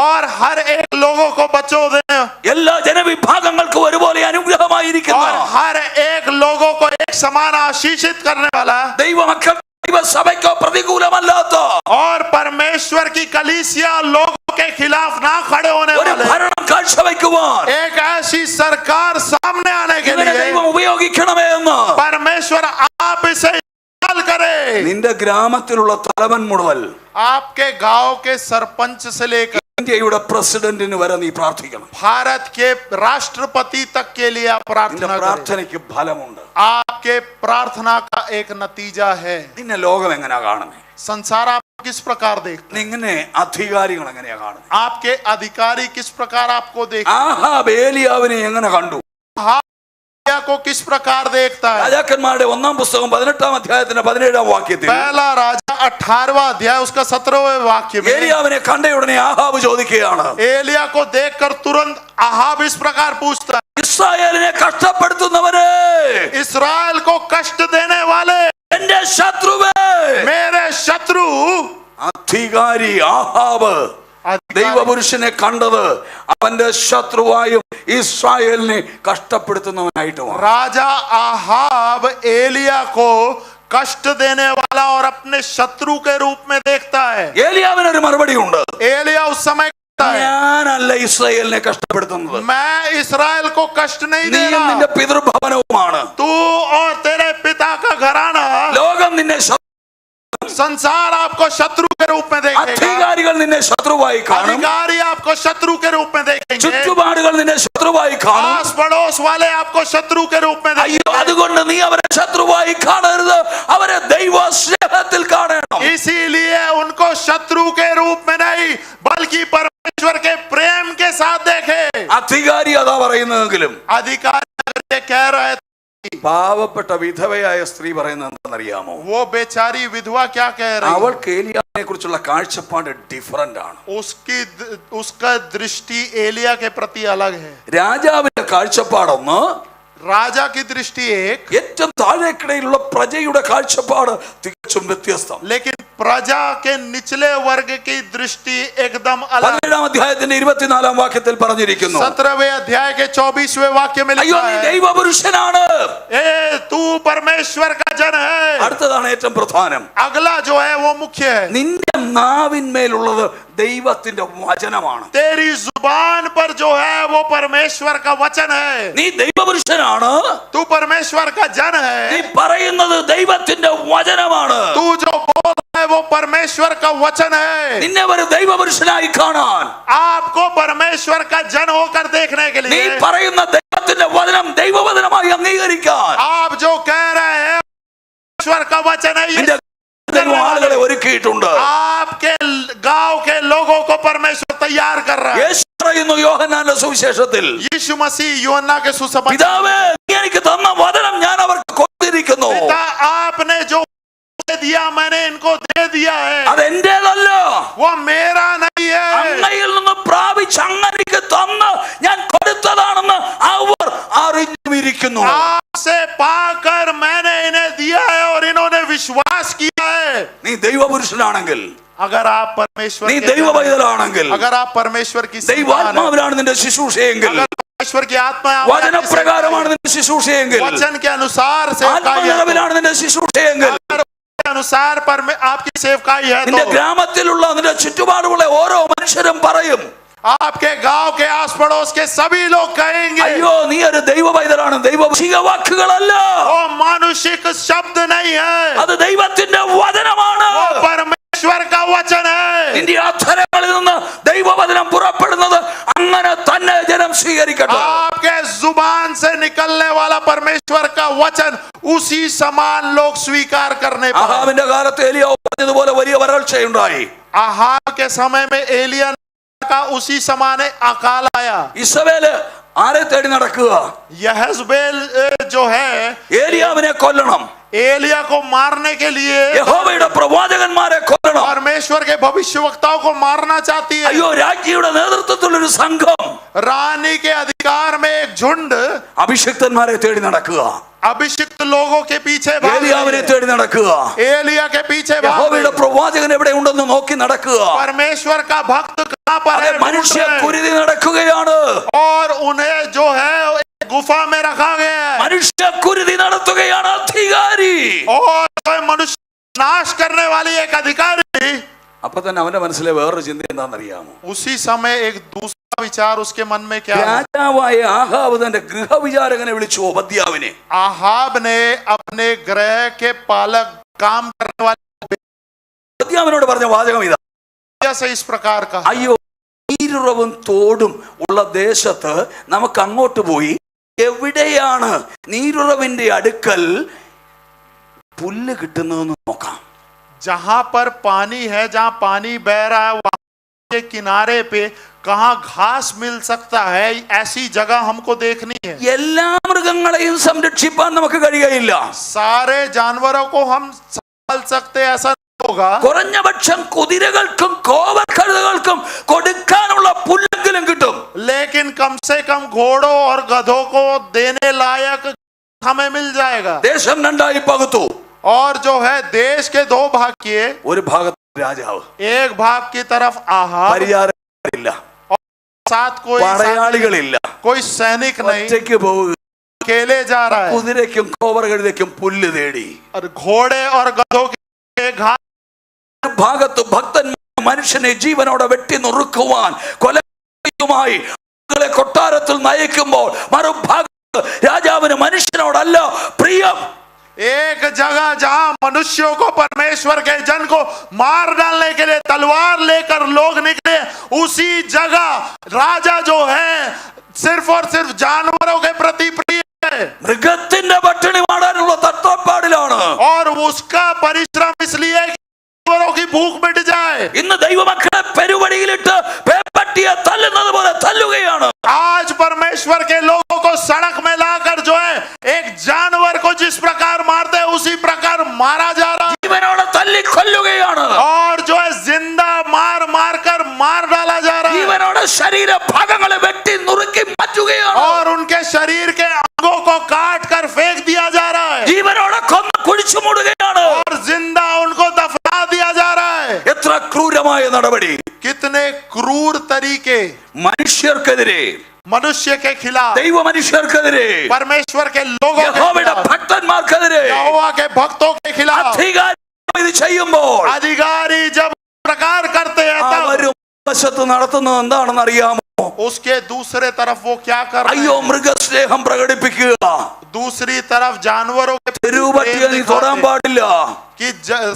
और हर एक लोगों को बच्चों देना, എല്ലാ ജനവിഭാഗങ്ങൾക്കും ഒരുപോലെ അനുഗ്രഹമായിരിക്കുന്ന, और हर एक लोगों को एक समान आशीषित करने वाला, ദൈവമക്കൾ ദൈവസഭയ്ക്കോ പ്രതികൂലമല്ലാത്ത और परमेश्वर की कलीसिया लोगों के खिलाफ ना खड़े होने ഒരു वाले ഭരണം കാഴ്ചവെക്കുവാൻ एक ऐसी सरकार सामने आने के ഇവനെ लिए ദൈവം ഉപയോഗിക്കണമേ എന്ന് परमेश्वर आप इसे इस्तेमाल करे। നിന്റെ ഗ്രാമത്തിലുള്ള തലവൻ മുതൽ आपके गांव के सरपंच से लेकर ഇന്ത്യയുടെ പ്രസിഡന്റിന് വരെ നീ പ്രാർത്ഥിക്കണം. भारत के राष्ट्रपति तक के लिए आप നിന്റെ प्रार्थना करें। പ്രാർത്ഥനയ്ക്ക് ഫലമുണ്ട്. आपके प्रार्थना का एक नतीजा है। നിന്നെ ലോകം എങ്ങനെയാ കാണുന്നത്? संसार आप किस प्रकार देखते हैं, നിങ്ങനെ അധികാരികൾ എങ്ങനെയാ കാണുന്നത്? आपके अधिकारी किस प्रकार आपको देखते ആഹാബ് ഏലിയാവിനെ എങ്ങനെ കണ്ടു? हैं, को किस प्रकार देखता है। രാജാക്കന്മാരുടെ 1-ാം പുസ്തകം 18-ാം അധ്യായത്തിന്റെ 17-ാം വാക്യത്തിൽ पहला राजा 18वां अध्याय उसका 17वें वाक्य में ഏലിയാവിനെ കണ്ട ഉടനെ ആഹാബ് ചോദിക്കുകയാണ്, एलिया को देखकर तुरंत अहाब इस प्रकार पूछता है, ഇസ്രായേലിനെ കഷ്ടപ്പെടുത്തുന്നവരെ, इस्राएल को कष्ट देने वाले, എന്റെ ശത്രുവേ, मेरे शत्रु। അധികാരി ആഹാബ് ദൈവപുരുഷനെ കണ്ടത് അവന്റെ ശത്രുവായും ഇസ്രായേലിനെ കഷ്ടപ്പെടുത്തുന്നവനായിട്ടുമാണ്. राजा आहाब एलिया को कष्ट देने वाला और अपने शत्रु के रूप में देखता है। ഏലിയാവിനൊരു മറുപടി ഉണ്ട്, एलिया उस समय कहता है, ഞാനല്ല ഇസ്രായേലിനെ കഷ്ടപ്പെടുത്തുന്നത്, मैं इस्राएल को कष्ट नहीं दे നീയും रहा, നിന്റെ പിതൃഭവനവുമാണ്. तू और तेरे पिता का घराना, ലോകം നിന്നെ संसार आपको शत्रु के रूप में देखेगा, അധികാരികൾ നിന്നെ ശത്രുവായി കാണും, अधिकारी आपको शत्रु के रूप में देखेंगे, ചുറ്റുപാടുകൾ നിന്നെ ശത്രുവായി കാണും. आस पड़ोस वाले आपको शत्रु के रूप में അയ്യോ, देखेंगे। അതുകൊണ്ട് നീ അവരെ ശത്രുവായി കാണരുത്, അവരെ ദൈവ സ്നേഹത്തിൽ കാണണം. इसीलिए उनको शत्रु के रूप में नहीं बल्कि परमेश्वर के प्रेम के साथ देखे। അധികാരി അതാ പറയുന്നതെങ്കിലും अधिकारी अगर ये कह रहे थे, പാവപ്പെട്ട വിധവയായ സ്ത്രീ പറയുന്നത് എന്താണെന്നറിയാമോ? वो बेचारी विधवा क्या कह रही है? അവൾക്ക് ഏലിയാവിനെ കുറിച്ചുള്ള കാഴ്ചപ്പാട് ഡിഫറന്റ് ആണ്. उसका दृष्टि एलिया के प्रति अलग है। രാജാവിന്റെ കാഴ്ചപ്പാടൊന്ന്, राजा की दृष्टि एक, ഏറ്റവും താഴേക്കിടയിലുള്ള പ്രജയുടെ കാഴ്ചപ്പാട് തികച്ചും വ്യത്യസ്തം. लेकिन प्रजा के निचले वर्ग की दृष्टि एकदम अलग। 17-ാം അധ്യായത്തിന്റെ 24-ാം വാക്യത്തിൽ പറഞ്ഞിരിക്കുന്നു, 17वें अध्याय के 24वें वाक्य में അയ്യോ लिखा നീ है, ദൈവപുരുഷനാണ്. ए तू परमेश्वर का जन है। അടുത്തതാണ് ഏറ്റവും പ്രധാനം, अगला जो है वो मुख्य है, നിന്റെ നാവിന്മേലുള്ളത് ദൈവത്തിന്റെ വചനമാണ്. तेरी जुबान पर जो है वो परमेश्वर का वचन है। നീ ദൈവപുരുഷനാണ്, तू परमेश्वर का जन നീ है, പറയുന്നത് ദൈവത്തിന്റെ വചനമാണ്. तू जो बोल रहा है वो परमेश्वर का वचन है। നിന്നെ ഒരു ദൈവപുരുഷനായി കാണാൻ, आपको परमेश्वर का जन होकर देखने के നീ लिए, പറയുന്ന ദൈവത്തിന്റെ വചനം ദൈവവചനമായി അംഗീകരിക്കാൻ आप जो कह रहे हैं परमेश्वर का वचन है, ये നിന്റെ ദൈവം ആളുകളെ ഒരുക്കിയിട്ടുണ്ട്. आपके गांव के लोगों को परमेश्वर तैयार कर रहा है। യേശു പറയുന്നു, യോഹന്നാന്റെ സുവിശേഷത്തിൽ यीशु मसीह यूहन्ना के सुसमाचार, പിതാവേ നീ എനിക്ക് തന്ന വചനം ഞാൻ അവർക്ക് കൊടുത്തിരിക്കുന്നു. पिता आपने जो दिया मैंने इनको दे दिया है, അതെന്റേതല്ല, वो मेरा नहीं है, അങ്ങയിൽ നിന്ന് പ്രാപിച്ച് അങ്ങനെക്ക് തന്ന് ഞാൻ കൊടുത്തതാണെന്ന് അവർ അറിഞ്ഞിരിക്കുന്നു. आपसे पाकर मैंने इन्हें दिया है और इन्होंने विश्वास किया है. നീ ദൈവപുരുഷനാണെങ്കിൽ, अगर आप परमेश्वर നീ के ദൈവപൈതലാണെങ്കിൽ, अगर आप परमेश्वर की संतान हैं, ദൈവാത്മാവിലാണ് നിന്റെ ശുശ്രൂഷയെങ്കിൽ, अगर परमेश्वर की आत्मा വചനപ്രകാരമാണ് നിന്റെ ശുശ്രൂഷയെങ്കിൽ, वचन के अनुसार सेवकाई है, ആത്മനിറവിലാണ് നിന്റെ ശുശ്രൂഷയെങ്കിൽ, अगर के अनुसार पर आपकी सेवकाई है, നിന്റെ तो ഗ്രാമത്തിലുള്ള നിന്റെ ചുറ്റുപാടുമുള്ള ഓരോ മനുഷ്യരും പറയും, आपके गांव के आस पड़ोस के सभी लोग कहेंगे, അയ്യോ നീ ഒരു ദൈവപൈതലാണ്. ദൈവശിക വാക്കുകളല്ല, वो मानुषिक शब्द नहीं है, അത് ദൈവത്തിന്റെ വചനമാണ്. वो परमेश्वर का वचन है. നിന്റെ അധരങ്ങളിൽ നിന്ന് ദൈവവചനം പുറപ്പെടുന്നത് അങ്ങനെ തന്നെ ജനം സ്വീകരിക്കട്ടെ. आपके जुबान से निकलने वाला परमेश्वर का वचन उसी समान लोग स्वीकार करने पाए. ആഹാബിന്റെ കാലത്ത് ഏലിയാവ് പറഞ്ഞതുപോലെ വലിയ വരൾച്ചയുണ്ടായി. आहाब के समय में एलिया का उसी समान अकाल आया. ഇസ്രായേല് ആരെ തേടി നടക്കുക? यहेजबेल जो है ഏലിയാവിനെ കൊല്ലണം, एलिया को मारने के लिए യഹോവയുടെ പ്രവാചകന്മാരെ കൊല്ലണം. परमेश्वर के भविष्यवक्ताओं को मारना चाहती है. അയ്യോ രാജ്ഞിയുടെ നേതൃത്വത്തിലൊരു സംഘം रानी के अधिकार में एक झुंड അഭിഷിക്തന്മാരെ തേടി നടക്കുക, अभिषिक्त लोगों के पीछे भाग रही ഏലിയാവിനെ है. തേടി നടക്കുക, एलिया के पीछे भाग യഹോവയുടെ रही है. പ്രവാചകൻ എവിടെ ഉണ്ടെന്ന് നോക്കി നടക്കുക. परमेश्वर का भक्त कहां पर है, മനുഷ്യ ढूंढ रहे हैं. കുരുതി നടക്കുകയാണ്. और उन्हें जो है एक गुफा में रखा गया है. മനുഷ്യ കുരുതി നടത്തുകയാണ് അധികാരി. और कोई मनुष्य नाश करने वाली एक अधिकारी. അപ്പൊ തന്നെ അവന്റെ മനസ്സിലെ വേറൊരു ചിന്ത എന്താണെന്നറിയാമോ? उसी समय एक दूसरा विचार उसके मन में क्या है? രാജാവായ ആഹാബ് തന്റെ ഗൃഹവിചാരകനെ വിളിച്ചു, ഓബദ്യാവിനെ. आहाब ने अपने गृह के पालक काम करने वाले ഓബദ്യാവിനോട് പറഞ്ഞ വാചകം ഇതാ, से इस प्रकार का, അയ്യോ നീരുറവും തോടും ഉള്ള ദേശത്ത് നമുക്ക് അങ്ങോട്ട് പോയി എവിടെയാണ് നീരുറവിന്റെ അടുക്കൽ പുല്ല് കിട്ടുന്നതെന്ന് നോക്കാം. जहां पर पानी है, जहां पानी बह रहा है, वहां के किनारे पे कहां घास मिल सकता है, ऐसी जगह हमको देखनी है. എല്ലാ മൃഗങ്ങളെയും സംരക്ഷിപ്പാൻ നമുക്ക് കഴിയുകയില്ല. सारे जानवरों को हम संभाल सकते ऐसा नहीं होगा. കുറഞ്ഞ പക്ഷം കുതിരകൾക്കും കോവർക്കഴുതകൾക്കും കൊടുക്കാനുള്ള പുല്ലെങ്കിലും കിട്ടും. लेकिन कम से कम घोड़ों और गधों को देने लायक हमें मिल जाएगा. ദേശം രണ്ടായി പകുത്തു. और जो है देश के दो भाग किए, ഒരു ഭാഗത്ത് രാജാവ്, एक भाग की तरफ आहाब, പരിചാരകരില്ല, साथ പടയാളികളില്ല, कोई सैनिक नहीं, ഒറ്റയ്ക്ക് പോവുക, अकेले जा रहा है. കുതിരയ്ക്കും കോവർകഴുതയ്ക്കും പുല്ല് തേടി. और घोड़े और गधों के घास. ഒരു ഭാഗത്ത് ഭക്തന്മാർ മനുഷ്യനെ ജീവനോടെ വെട്ടി നുറുക്കുവാൻ കൊലയുമായി കൊട്ടാരത്തിൽ നയിക്കുമ്പോൾ മറുഭാഗത്ത് രാജാവിന് മനുഷ്യനോടല്ല പ്രിയം. एक जगह जहां मनुष्यों को, परमेश्वर के जन को मार डालने के लिए तलवार लेकर लोग निकले, उसी जगह राजा जो है सिर्फ और सिर्फ जानवरों के प्रति प्रिय है. മൃഗത്തിന്റെ പട്ടിണി മാറാനുള്ള തത്രപ്പാടിലാണ്. और उसका परिश्रम इसलिए कि जानवरों की भूख मिट जाए. ഇന്ന് ദൈവമക്കളെ പെരുവഴിയിലിട്ട് പേപ്പട്ടിയെ തല്ലുന്നത് പോലെ തല്ലുകയാണ്. आज परमेश्वर के लोगों को सड़क में लाकर जो है एक जानवर को जिस प्रकार मारते हैं उसी प्रकार मारा जा रहा है. ജീവനോടെ തല്ലി കൊല്ലുകയാണ്. और जो है जिंदा मार मार कर मार डाला जा रहा है. ജീവനോടെ ശരീര ഭാഗങ്ങളെ വെട്ടി നുറുക്കി മാറ്റുകയാണ്. और उनके शरीर के अंगों को काट कर फेंक दिया जा रहा है. ജീവനോടെ കൊന്ന് കുഴിച്ചു മൂടുകയാണ്. और जिंदा उनको दफना दिया जा रहा है. എത്ര ക്രൂരമായ നടപടി! कितने क्रूर तरीके മനുഷ്യർക്കെതിരെ, मनुष्य के खिलाफ, ദൈവ മനുഷ്യർക്കെതിരെ, परमेश्वर के लोगों के യഹോവയുടെ खिलाफ, ഭക്തന്മാർക്കെതിരെ यहोवा के भक्तों के खिलाफ അധികാരി ഇത് ചെയ്യുമ്പോൾ अधिकारी जब प्रकार करते हैं അവരും വശത്ത് നടത്തുന്നത് എന്താണെന്ന് അറിയാമോ? उसके दूसरे तरफ वो क्या कर रहे അയ്യോ हैं? മൃഗസ്നേഹം പ്രകടിപ്പിക്കുക. दूसरी तरफ जानवरों के തെരുവുപട്ടിയെ നീ തൊടാൻ പാടില്ല. कि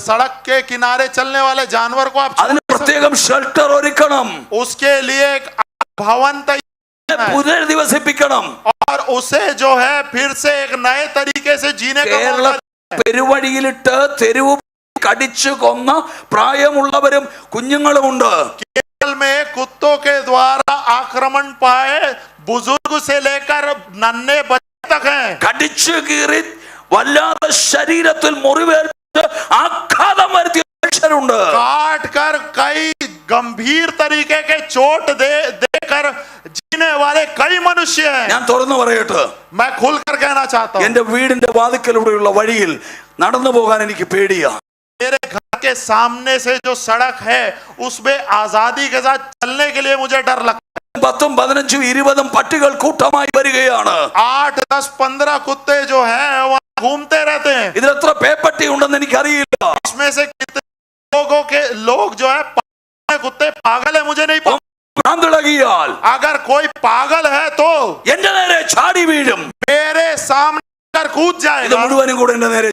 सड़क के किनारे चलने वाले जानवर को आप അതിന് പ്രത്യേകം ഷെൽട്ടർ ഒരുക്കണം, उसके लिए एक भवन तैयार है. പുനരധിവസിപ്പിക്കണം. और उसे जो है फिर से एक नए तरीके से जीने का കേരള मौका देना है. പെരുവഴിയിലിട്ട് തെരുവ് കടിച്ചു കൊന്ന പ്രായമുള്ളവരും കുഞ്ഞുങ്ങളുമുണ്ട്. केरल में कुत्तों के द्वारा आक्रमण पाए बुजुर्ग से लेकर नन्हे बच्चे तक हैं। കടിച്ചു കീറി വല്ലാത്ത ശരീരത്തിൽ മുറിവേറ്റ് ആഘാതം വരുത്തിയ മനുഷ്യരുണ്ട്. काट कर कई गंभीर तरीके के चोट देकर जीने वाले कई मनुष्य हैं। ഞാൻ തുറന്നു പറയട്ടെ, मैं खुलकर कहना चाहता हूँ, എന്റെ വീടിന്റെ വാതിക്കലൂടെയുള്ള വഴിയിൽ നടന്നു പോകാൻ എനിക്ക് പേടിയാ. मेरे घर के सामने से जो सड़क है उसमें आजादी के साथ चलने के लिए मुझे डर लगता है। 10, 15, 20 പട്ടികൾ കൂട്ടമായി വരികയാണ്. 8, 10, 15 कुत्ते जो हैं वहाँ घूमते रहते हैं। ഇതിൽ എത്ര പേപ്പട്ടി ഉണ്ടെന്ന് എനിക്കറിയില്ല. इसमें से कितने लोग जो है कुत्ते पागल है मुझे नहीं पता। ഭ്രാന്തിളകിയാൽ अगर कोई पागल है तो എന്റെ നേരെ ചാടി വീഴും. मेरे सामने कर कूद ഇത് जाएगा മുഴുവനും കൂടെ എന്റെ നേരെ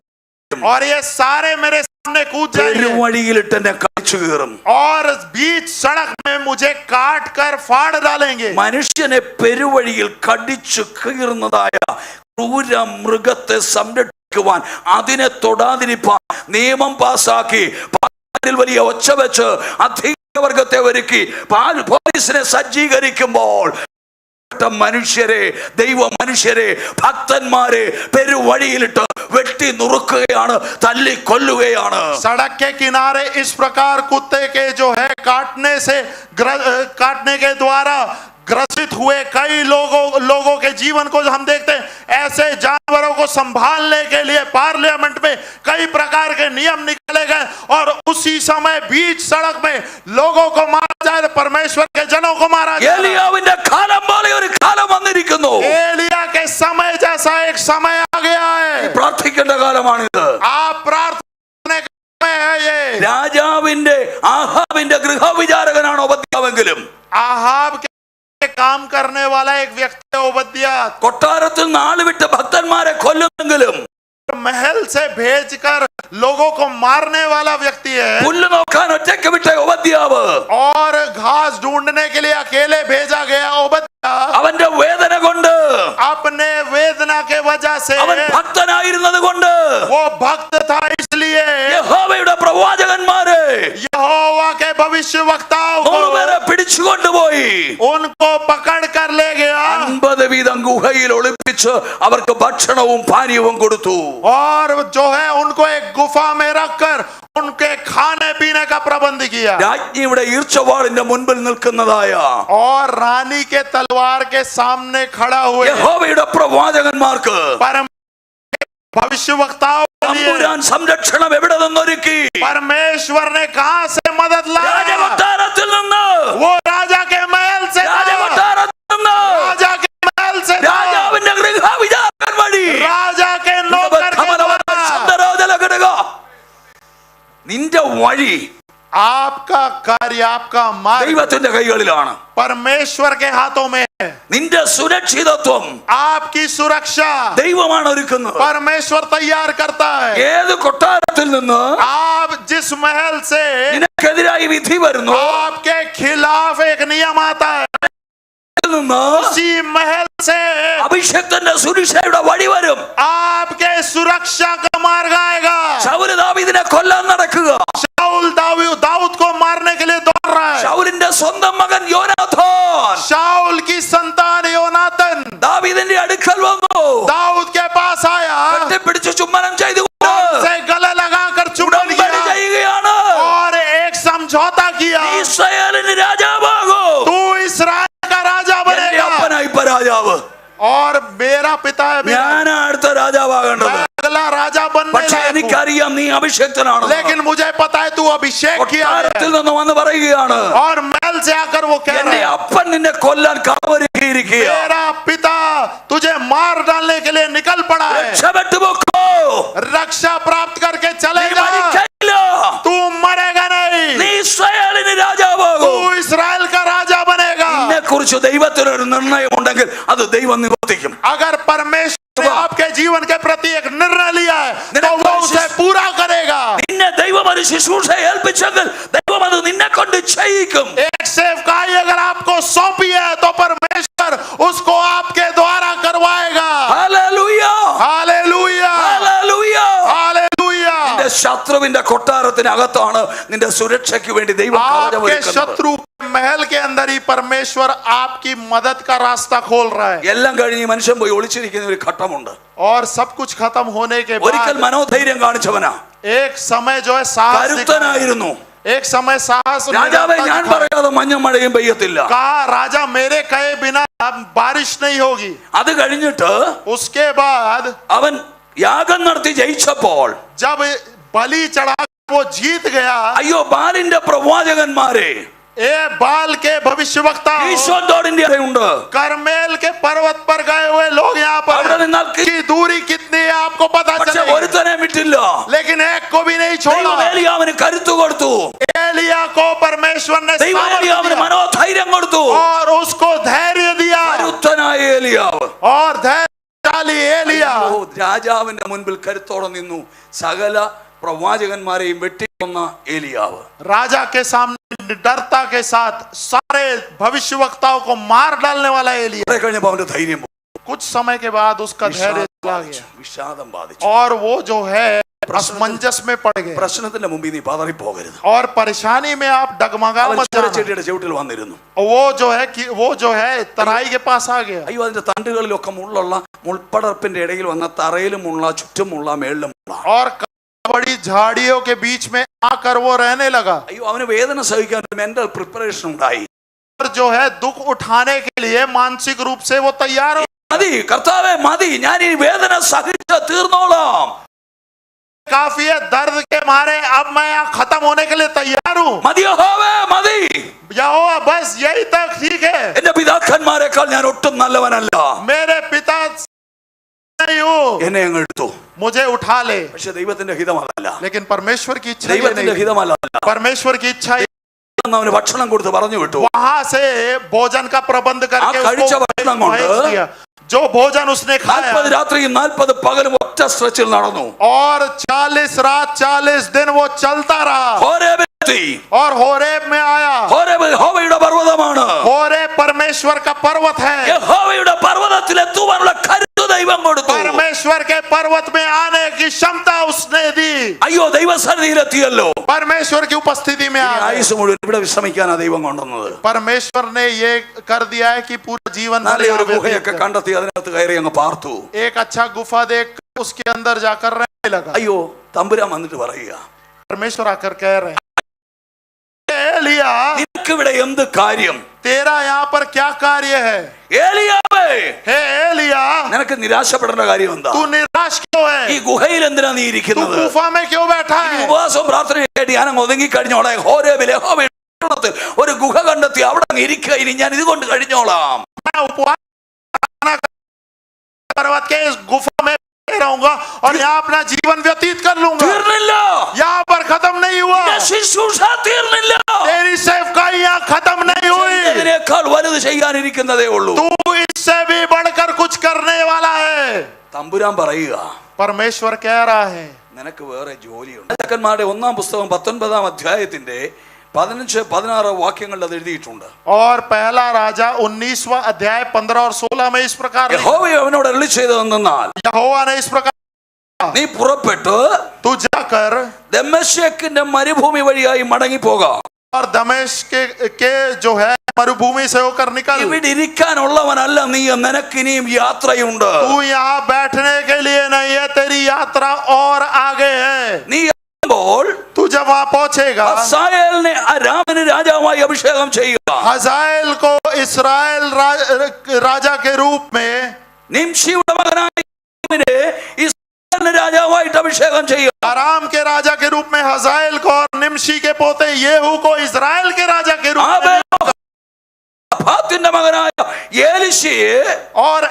और ये सारे मेरे सामने कूद जाएंगे വഴിയിലിട്ട് എന്നെ കടിച്ചു കീറും. और बीच सड़क में मुझे काट कर फाड़ डालेंगे। മനുഷ്യനെ പെരുവഴിയിൽ കടിച്ചു കീറുന്നതായ ക്രൂര മൃഗത്തെ സംരക്ഷിക്കുവാൻ, അതിനെ തൊടാതിരിപ്പാൻ നിയമം പാസാക്കി പാലിൽ വലിയ ഒച്ച വെച്ച് അധികാരവർഗത്തെ ഒരുക്കി പോലീസിനെ സജ്ജീകരിക്കുമ്പോൾ മനുഷ്യരെ, ദൈവ മനുഷ്യരെ, ഭക്തന്മാരെ പെരുവഴിയിലിട്ട് വെട്ടി നുറുക്കുകയാണ്, തല്ലി കൊല്ലുകയാണ്. सड़क के किनारे इस प्रकार कुत्ते के जो है काटने के द्वारा ग्रसित हुए कई लोगों के जीवन को हम देखते हैं। ऐसे जानवरों को संभालने के लिए पार्लियामेंट में कई प्रकार के नियम निकाले गए और उसी समय बीच सड़क में लोगों को मारा जाए, परमेश्वर के जनों को मारा जाए। ഏലിയാവിന്റെ കാലം പോലെ ഒരു കാലം വന്നിരിക്കുന്നു. एलिया के समय जैसा एक समय आ गया है। പ്രാർത്ഥിക്കേണ്ട കാലമാണിത്. आप प्रार्थना का समय है ये। രാജാവിന്റെ ആഹാബിന്റെ ഗൃഹവിചാരകനാണ് ഓബദ്യാവെങ്കിലും आहाब के काम करने वाला एक व्यक्ति ओबद्या കൊട്ടാരത്തിൽ നാള് വിട്ട് ഭക്തന്മാരെ കൊല്ലുന്നെങ്കിലും महल से भेजकर लोगों को मारने वाला व्यक्ति है പുല്ല് നോക്കാൻ ഒറ്റയ്ക്ക് വിട്ട ഓബദ്യാവ് और घास ढूंढने के लिए अकेले भेजा गया ओबद्या അവന്റെ വേദന കൊണ്ട്, अपने वेदना के वजह से അവൻ ഭക്തനായിരുന്നത് കൊണ്ട് वो भक्त था, इसलिए യഹോവയുടെ പ്രവാചകന്മാരെ यहोवा के भविष्यवक्ताओं को പേരെ പിടിച്ചുകൊണ്ടുപോയി उनको पकड़ कर ले गया 50 വീതം ഗുഹയിൽ ഒളിപ്പിച്ച് അവർക്ക് ഭക്ഷണവും പാനീയവും കൊടുത്തു. और जो है उनको एक गुफा में रखकर उनके खाने पीने का प्रबंध किया രാജ്ഞിയുടെ ഈർച്ചവാളിന്റെ മുൻപിൽ നിൽക്കുന്നതായ और रानी के तलवार के सामने खड़ा हुए യഹോവയുടെ പ്രവാചകന്മാർക്ക് परम भविष्यवक्ताओं के लिए തമ്പുരാൻ സംരക്ഷണം എവിടെ നിന്നൊരുക്കി? परमेश्वर ने कहां से मदद लाया? രാജകൊട്ടാരത്തിൽ നിന്ന്, वो राजा के महल से लाया। രാജകൊട്ടാരത്തിൽ നിന്ന്, राजा के महल से लाया। രാജാവിന്റെ ഗൃഹവിചാരകൻ വഴി. राजा के नौकर के द्वारा। ശബ്ദരോധനഘടക. നിന്റെ വഴി आपका कार्य, आपका मार्ग ദൈവത്തിന്റെ കൈകളിലാണ്. परमेश्वर के हाथों में है। നിന്റെ സുരക്ഷിതത്വം आपकी सुरक्षा ദൈവമാണ് ഒരുക്കുന്നത്. परमेश्वर तैयार करता है। ഏത് കൊട്ടാരത്തിൽ നിന്ന് आप जिस महल से നിനക്കെതിരായി വിധി വരുന്നു, आपके खिलाफ एक नियम आता है, നിന്ന് उसी महल से അഭിഷേകത്തിന്റെ സുരക്ഷയുടെ വഴി വരും. आपके सुरक्षा का मार्ग आएगा। ശൗല് ദാവീദിനെ കൊല്ലാൻ നടക്കുക. शाऊल दाऊद को मारने के लिए दौड़ रहा है। ശൗലിന്റെ സ്വന്തം മകൻ യോനാഥാൻ शाऊल की संतान योनातन ദാവീദിന്റെ അടുക്കൽ വന്നു. दाऊद के पास आया, കെട്ടിപ്പിടിച്ച് ചുംബനം ചെയ്തുകൊണ്ട് से गले लगाकर चुम्बन ഉടമ്പടി किया ചെയ്യുകയാണ്. और एक समझौता किया, നീ ഇസ്രായേലിന് രാജാവാകൂ. तू इस्राएल का राजा എന്റെ बनेगा അപ്പനായി ഇപ്പൊ രാജാവ്. और मेरा पिता है, ഞാനാ അടുത്ത രാജാവാകേണ്ടത്. मैं अगला राजा बनने പക്ഷെ लायक हूं। എനിക്കറിയാം നീ അഭിഷേക്തനാണ്. लेकिन मुझे पता है तू अभिषेक किया കൊട്ടാരത്തിൽ है। നിന്ന് വന്ന് പറയുകയാണ്, और महल से आकर वो कह എന്റെ रहा है, അപ്പൻ നിന്നെ കൊല്ലാൻ കാവരിക്കിയിരിക്കുക. मेरा पिता तुझे मार डालने के लिए निकल पड़ा है। രക്ഷപ്പെട്ടു പോക്കോ. रक्षा प्राप्त करके നീ चलेगा, മരിക്കയില്ല. तू मरेगा नहीं, നീ ഇസ്രായേലിന് രാജാവാകൂ. तू इस्राएल का राजा बनेगा। നിന്നെ കുറിച്ച് ദൈവത്തിനൊരു നിർണയം ഉണ്ടെങ്കിൽ അത് ദൈവം നിവർത്തിക്കും. अगर परमेश्वर ने आपके जीवन के प्रति एक निर्णय लिया है तो वो उसे पूरा करेगा। നിന്നെ ദൈവം ഒരു ശുശ്രൂഷ ഏൽപ്പിച്ചെങ്കിൽ ദൈവം അത് നിന്നെ കൊണ്ട് ചെയ്യിക്കും. एक सेवकाई अगर आपको सौंपी है तो परमेश्वर उसको आपके द्वारा करवाएगा। Hallelujah, hallelujah, hallelujah. हालेलुया। നിന്റെ ശത്രുവിന്റെ കൊട്ടാരത്തിനകത്താണ് നിന്റെ സുരക്ഷയ്ക്ക് വേണ്ടി ദൈവം കവചം आपके ഒരുക്കുന്നത്. शत्रु महल के अंदर ही परमेश्वर आपकी मदद का रास्ता खोल रहा है। എല്ലാം കഴിഞ്ഞ് ഈ മനുഷ്യൻ പോയി ഒളിച്ചിരിക്കുന്ന ഒരു ഘട്ടമുണ്ട്. और सब कुछ खत्म होने के ഒരിക്കൽ बाद മനോധൈര്യം കാണിച്ചവനാ, एक समय जो है साहस दिखाया। കരുത്തനായിരുന്നു. एक समय साहस രാജാവേ, ഞാൻ പറയാതെ മഞ്ഞും മഴയും പെയ്യത്തില്ല. कहा राजा मेरे कहे बिना बारिश नहीं होगी। അത് കഴിഞ്ഞിട്ട് उसके बाद അവൻ യാഗം നടത്തി ജയിച്ചപ്പോൾ जब बलि चढ़ा वो जीत गया, അയ്യോ ബാലിന്റെ പ്രവാചകന്മാരെ, ए बाल के भविष्यवक्ता ഈശോന്റെ ഉണ്ട്, करमेल के पर्वत पर गए हुए लोग यहाँ पर അവിടെ നിന്നാൽ की दूरी कितनी है आपको पता പക്ഷെ चलेगा, ഒരുത്തനെ വിട്ടില്ല. लेकिन एक को भी नहीं छोड़ा। ദൈവം ഏലിയാവിന് കരുത്തു കൊടുത്തു. एलिया को परमेश्वर ने ദൈവം सामर्थ्य ഏലിയാവിന് दिया മനോധൈര്യം കൊടുത്തു. और उसको धैर्य दिया കരുത്തനായ ഏലിയാവ് और धैर्यशाली एलिया അയ്യോ, രാജാവിന്റെ മുൻപിൽ കരുത്തോടെ നിന്നു സകല പ്രവാചകന്മാരെയും വെട്ടിക്കൊന്ന ഏലിയാവ്. राजा के सामने डरता के साथ सारे भविष्यवक्ताओं को मार डालने वाला एलिया। കുറെ കഴിഞ്ഞപ്പോൾ അവന്റെ ധൈര്യം പോയി. कुछ समय के बाद उसका धैर्य चला गया വിഷാദം ബാധിച്ചു. और वो जो है असमंजस में पड़ गए। പ്രശ്നത്തിന്റെ മുമ്പിൽ നീ പതറി പോകരുത്. और परेशानी में आप डगमगा അവൻ मत जाना। ചെടിയുടെ ചുവട്ടിൽ വന്നിരുന്നു. वो जो है तराई के पास आ गया। അയ്യോ, അതിന്റെ തണ്ടുകളിലൊക്കെ മുള്ളുള്ള മുൾപ്പടർപ്പിന്റെ ഇടയിൽ വന്ന തറയിലുമുള്ള ചുറ്റുമുള്ള മേളിലുമുള്ള और बड़ी झाड़ियों के बीच में आकर वो रहने लगा। അയ്യോ, അവന് വേദന സഹിക്കാൻ ഒരു മെന്റൽ പ്രിപ്പറേഷൻ ഉണ്ടായി. और जो है दुख उठाने के लिए मानसिक रूप से वो तैयार हो। മതി കർത്താവേ, മതി, ഞാൻ ഈ വേദന സഹിച്ച് തീർന്നോളാം. काफी है दर्द के मारे, अब मैं यहाँ खत्म होने के लिए तैयार हूँ। മതി യഹോവേ, മതി. यहोवा बस यही तक ठीक है। എന്റെ പിതാക്കന്മാരെക്കാൾ ഞാൻ ഒട്ടും നല്ലവനല്ല. मेरे पिता नहीं हूँ, എന്നെ അങ്ങ് എടുത്തു. मुझे उठा ले। പക്ഷെ ദൈവത്തിന്റെ ഹിതമല്ല. लेकिन परमेश्वर की इच्छा ये ദൈവത്തിന്റെ नहीं। ഹിതമല്ല. परमेश्वर की इच्छा അവന് ഭക്ഷണം കൊടുത്ത് പറഞ്ഞു വിട്ടു. वहां से भोजन का प्रबंध करके കഴിച്ച उसको ഭക്ഷണം കൊണ്ട് भेज दिया। जो भोजन उसने खाया 40 രാത്രിയും 40 പകലും ഒറ്റ സ്ട്രെച്ചിൽ നടന്നു. और 40 रात 40 दिन वो चलता रहा ഹോരേബിലെത്തി. और होरेब में आया। ഹോരേബ് യഹോവയുടെ പർവ്വതമാണ്. होरेब परमेश्वर का पर्वत है। യഹോവയുടെ പർവ്വതത്തിൽ എത്തുവാനുള്ള കരുത്ത് ദൈവം കൊടുത്തു. परमेश्वर के पर्वत में आने की क्षमता उसने दी। അയ്യോ, ദൈവസന്നിധിയിലെത്തിയല്ലോ. परमेश्वर की उपस्थिति में आ गए। ആയുസ് മുഴുവൻ ഇവിടെ വിശ്രമിക്കാനാ ദൈവം കൊണ്ടുവന്നത്. परमेश्वर ने ये कर दिया है कि पूरा जीवन भर നല്ലൊരു यहाँ व्यतीत ഗുഹയൊക്കെ कर। കണ്ടെത്തി അതിനകത്ത് കയറി അങ്ങ് പാർത്തു. एक अच्छा गुफा देख उसके अंदर जाकर रहने लगा। അയ്യോ, തമ്പുരാൻ വന്നിട്ട് പറയുക, परमेश्वर आकर कह रहे हैं, एलिया നിനക്കിവിടെ എന്ത് കാര്യം? तेरा यहाँ पर क्या कार्य है? ഏലിയാവേ, हे एलिया നിനക്ക് നിരാശപ്പെടേണ്ട കാര്യം എന്താ? तू निराश क्यों ഈ है? ഗുഹയിൽ എന്തിനാ നീ तू ഇരിക്കുന്നത്? गुफा में क्यों बैठा ഈ है? ഉപവാസവും പ്രാർത്ഥനയും കേട്ട് ഞാൻ അങ്ങ് ഒതുങ്ങി കഴിഞ്ഞോളെ. ഹോരേബിലെ യഹോവയുടെ പർവ്വതത്തിൽ ഒരു ഗുഹ കണ്ടെത്തി അവിടെ അങ്ങ് ഇരിക്കുക. ഇനി ഞാൻ ഇതുകൊണ്ട് കഴിഞ്ഞോളാം. मैं उपवास पर्वत के इस गुफा में रहूंगा और यहाँ अपना जीवन व्यतीत कर लूंगा। തീർന്നില്ല. यहाँ पर खत्म नहीं हुआ। നിന്റെ ശുശ്രൂഷ തീർന്നില്ല. तेरी सेवकाई यहाँ खत्म नहीं हुई। ഇതിനേക്കാൾ വലുത് ചെയ്യാനിരിക്കുന്നതേ ഉള്ളൂ. तू इससे भी बढ़कर कुछ करने वाला है। തമ്പുരാൻ പറയുക, परमेश्वर कह रहा है, നിനക്ക് വേറെ ജോലിയുണ്ട്. രാജാക്കന്മാരുടെ 1-ാം പുസ്തകം 19-ാം അധ്യായത്തിന്റെ 15-16 വാക്യങ്ങളിൽ അത് എഴുതിയിട്ടുണ്ട്. और पहला राजा 19वां अध्याय 15 और 16 में इस प्रकार യഹോവ അവനോട് അരുളി ചെയ്തതെന്നാൽ, यहोवा ने इस प्रकार, നീ പുറപ്പെട്ട് तू जाकर ദമ്മേശെക്കിന്റെ മരുഭൂമി വഴിയായി മടങ്ങി പോകാം. और दमिश्क के जो है मरुभूमि से होकर निकल। ഇവിടെ ഇരിക്കാനുള്ളവനല്ല നീ, നിനക്ക് ഇനിയും യാത്രയുണ്ട്. तू यहाँ बैठने के लिए नहीं है, तेरी यात्रा और आगे है। നീ എത്തുമ്പോൾ तू जब वहां पहुंचेगा, ഹസായേലിനെ അരാമിന് രാജാവായി അഭിഷേകം ചെയ്യുക. हजाएल को इस्राएल राजा के रूप में, നിംഷിയുടെ മകനായ ഇസ്രായേലിന് രാജാവായിട്ട് അഭിഷേകം ചെയ്യുക. आराम के राजा के रूप में हजाएल को और निम्शी के पोते येहू को इस्राएल के राजा के रूप में, ആബേലിന്റെ മകനായ ഏലിശയെ और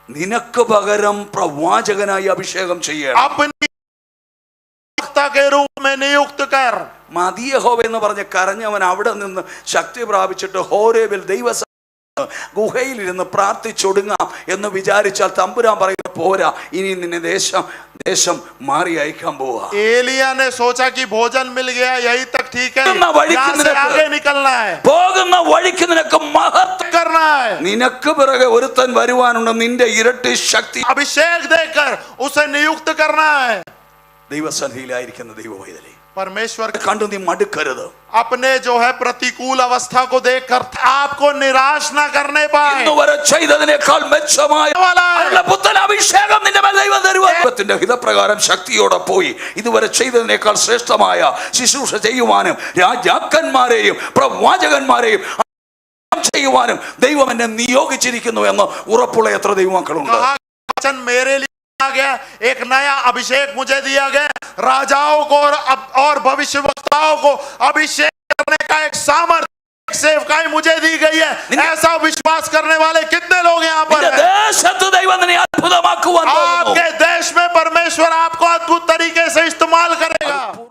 നിനക്ക് പകരം പ്രവാചകനായി അഭിഷേകം ചെയ്യണം. अपनी वक्ता के रूप में नियुक्त कर। മതി യഹോവ എന്ന് പറഞ്ഞ് കരഞ്ഞവൻ അവിടെ നിന്ന് ശക്തി പ്രാപിച്ചിട്ട് ഹോരേബിൽ ഗുഹയിലിരുന്ന് പ്രാർത്ഥിച്ചൊടുങ്ങാം എന്ന് വിചാരിച്ചാൽ തമ്പുരാൻ പറയുന്ന പോരാ, ഇനി നിന്നെ ദേശം മാറി അയക്കാൻ പോവാ. एलिया ने सोचा कि भोजन मिल गया, यही तक ठीक है, वही यहाँ से आगे निकलना है, പോകുന്ന വഴിക്ക് നിനക്ക് മഹത്വം करना है। നിനക്ക് പിറകെ ഒരുത്തൻ വരുവാനുണ്ട്, നിന്റെ ഇരട്ടി ശക്തി. अभिषेक देकर उसे नियुक्त करना है। ദൈവസന്നിധിയിലായിരിക്കുന്ന ദൈവവൈതലേ, परमेश्वर കണ്ടു നീ മടുക്കരുത്. अपने जो है प्रतिकूल अवस्था को देखकर आपको निराश ना करने पाए। ഇന്നുവരെ ചെയ്തതിനേക്കാൾ മെച്ചമായ പുത്തൻ അഭിഷേകം നിന്റെ മേൽ ദൈവം തരുവാൻ ദൈവത്തിന്റെ ഹിതപ്രകാരം ശക്തിയോടെ പോയി ഇതുവരെ ചെയ്തതിനേക്കാൾ ശ്രേഷ്ഠമായ ശുശ്രൂഷ ചെയ്യുവാനും രാജാക്കന്മാരെയും പ്രവാചകന്മാരെയും ചെയ്യുവാനും ദൈവം എന്നെ നിയോഗിച്ചിരിക്കുന്നു എന്ന് ഉറപ്പുള്ള എത്ര ദൈവമക്കളുണ്ട്? वचन मेरे लिए आ गया, एक नया अभिषेक मुझे दिया गया, राजाओं को और भविष्यवक्ताओं को अभिषेक करने का एक सामर्थ्य, एक सेवकाई मुझे दी गई है। ऐसा विश्वास करने वाले कितने लोग यहाँ पर हैं? आपके देश में परमेश्वर आपको अद्भुत तरीके से इस्तेमाल करेगा।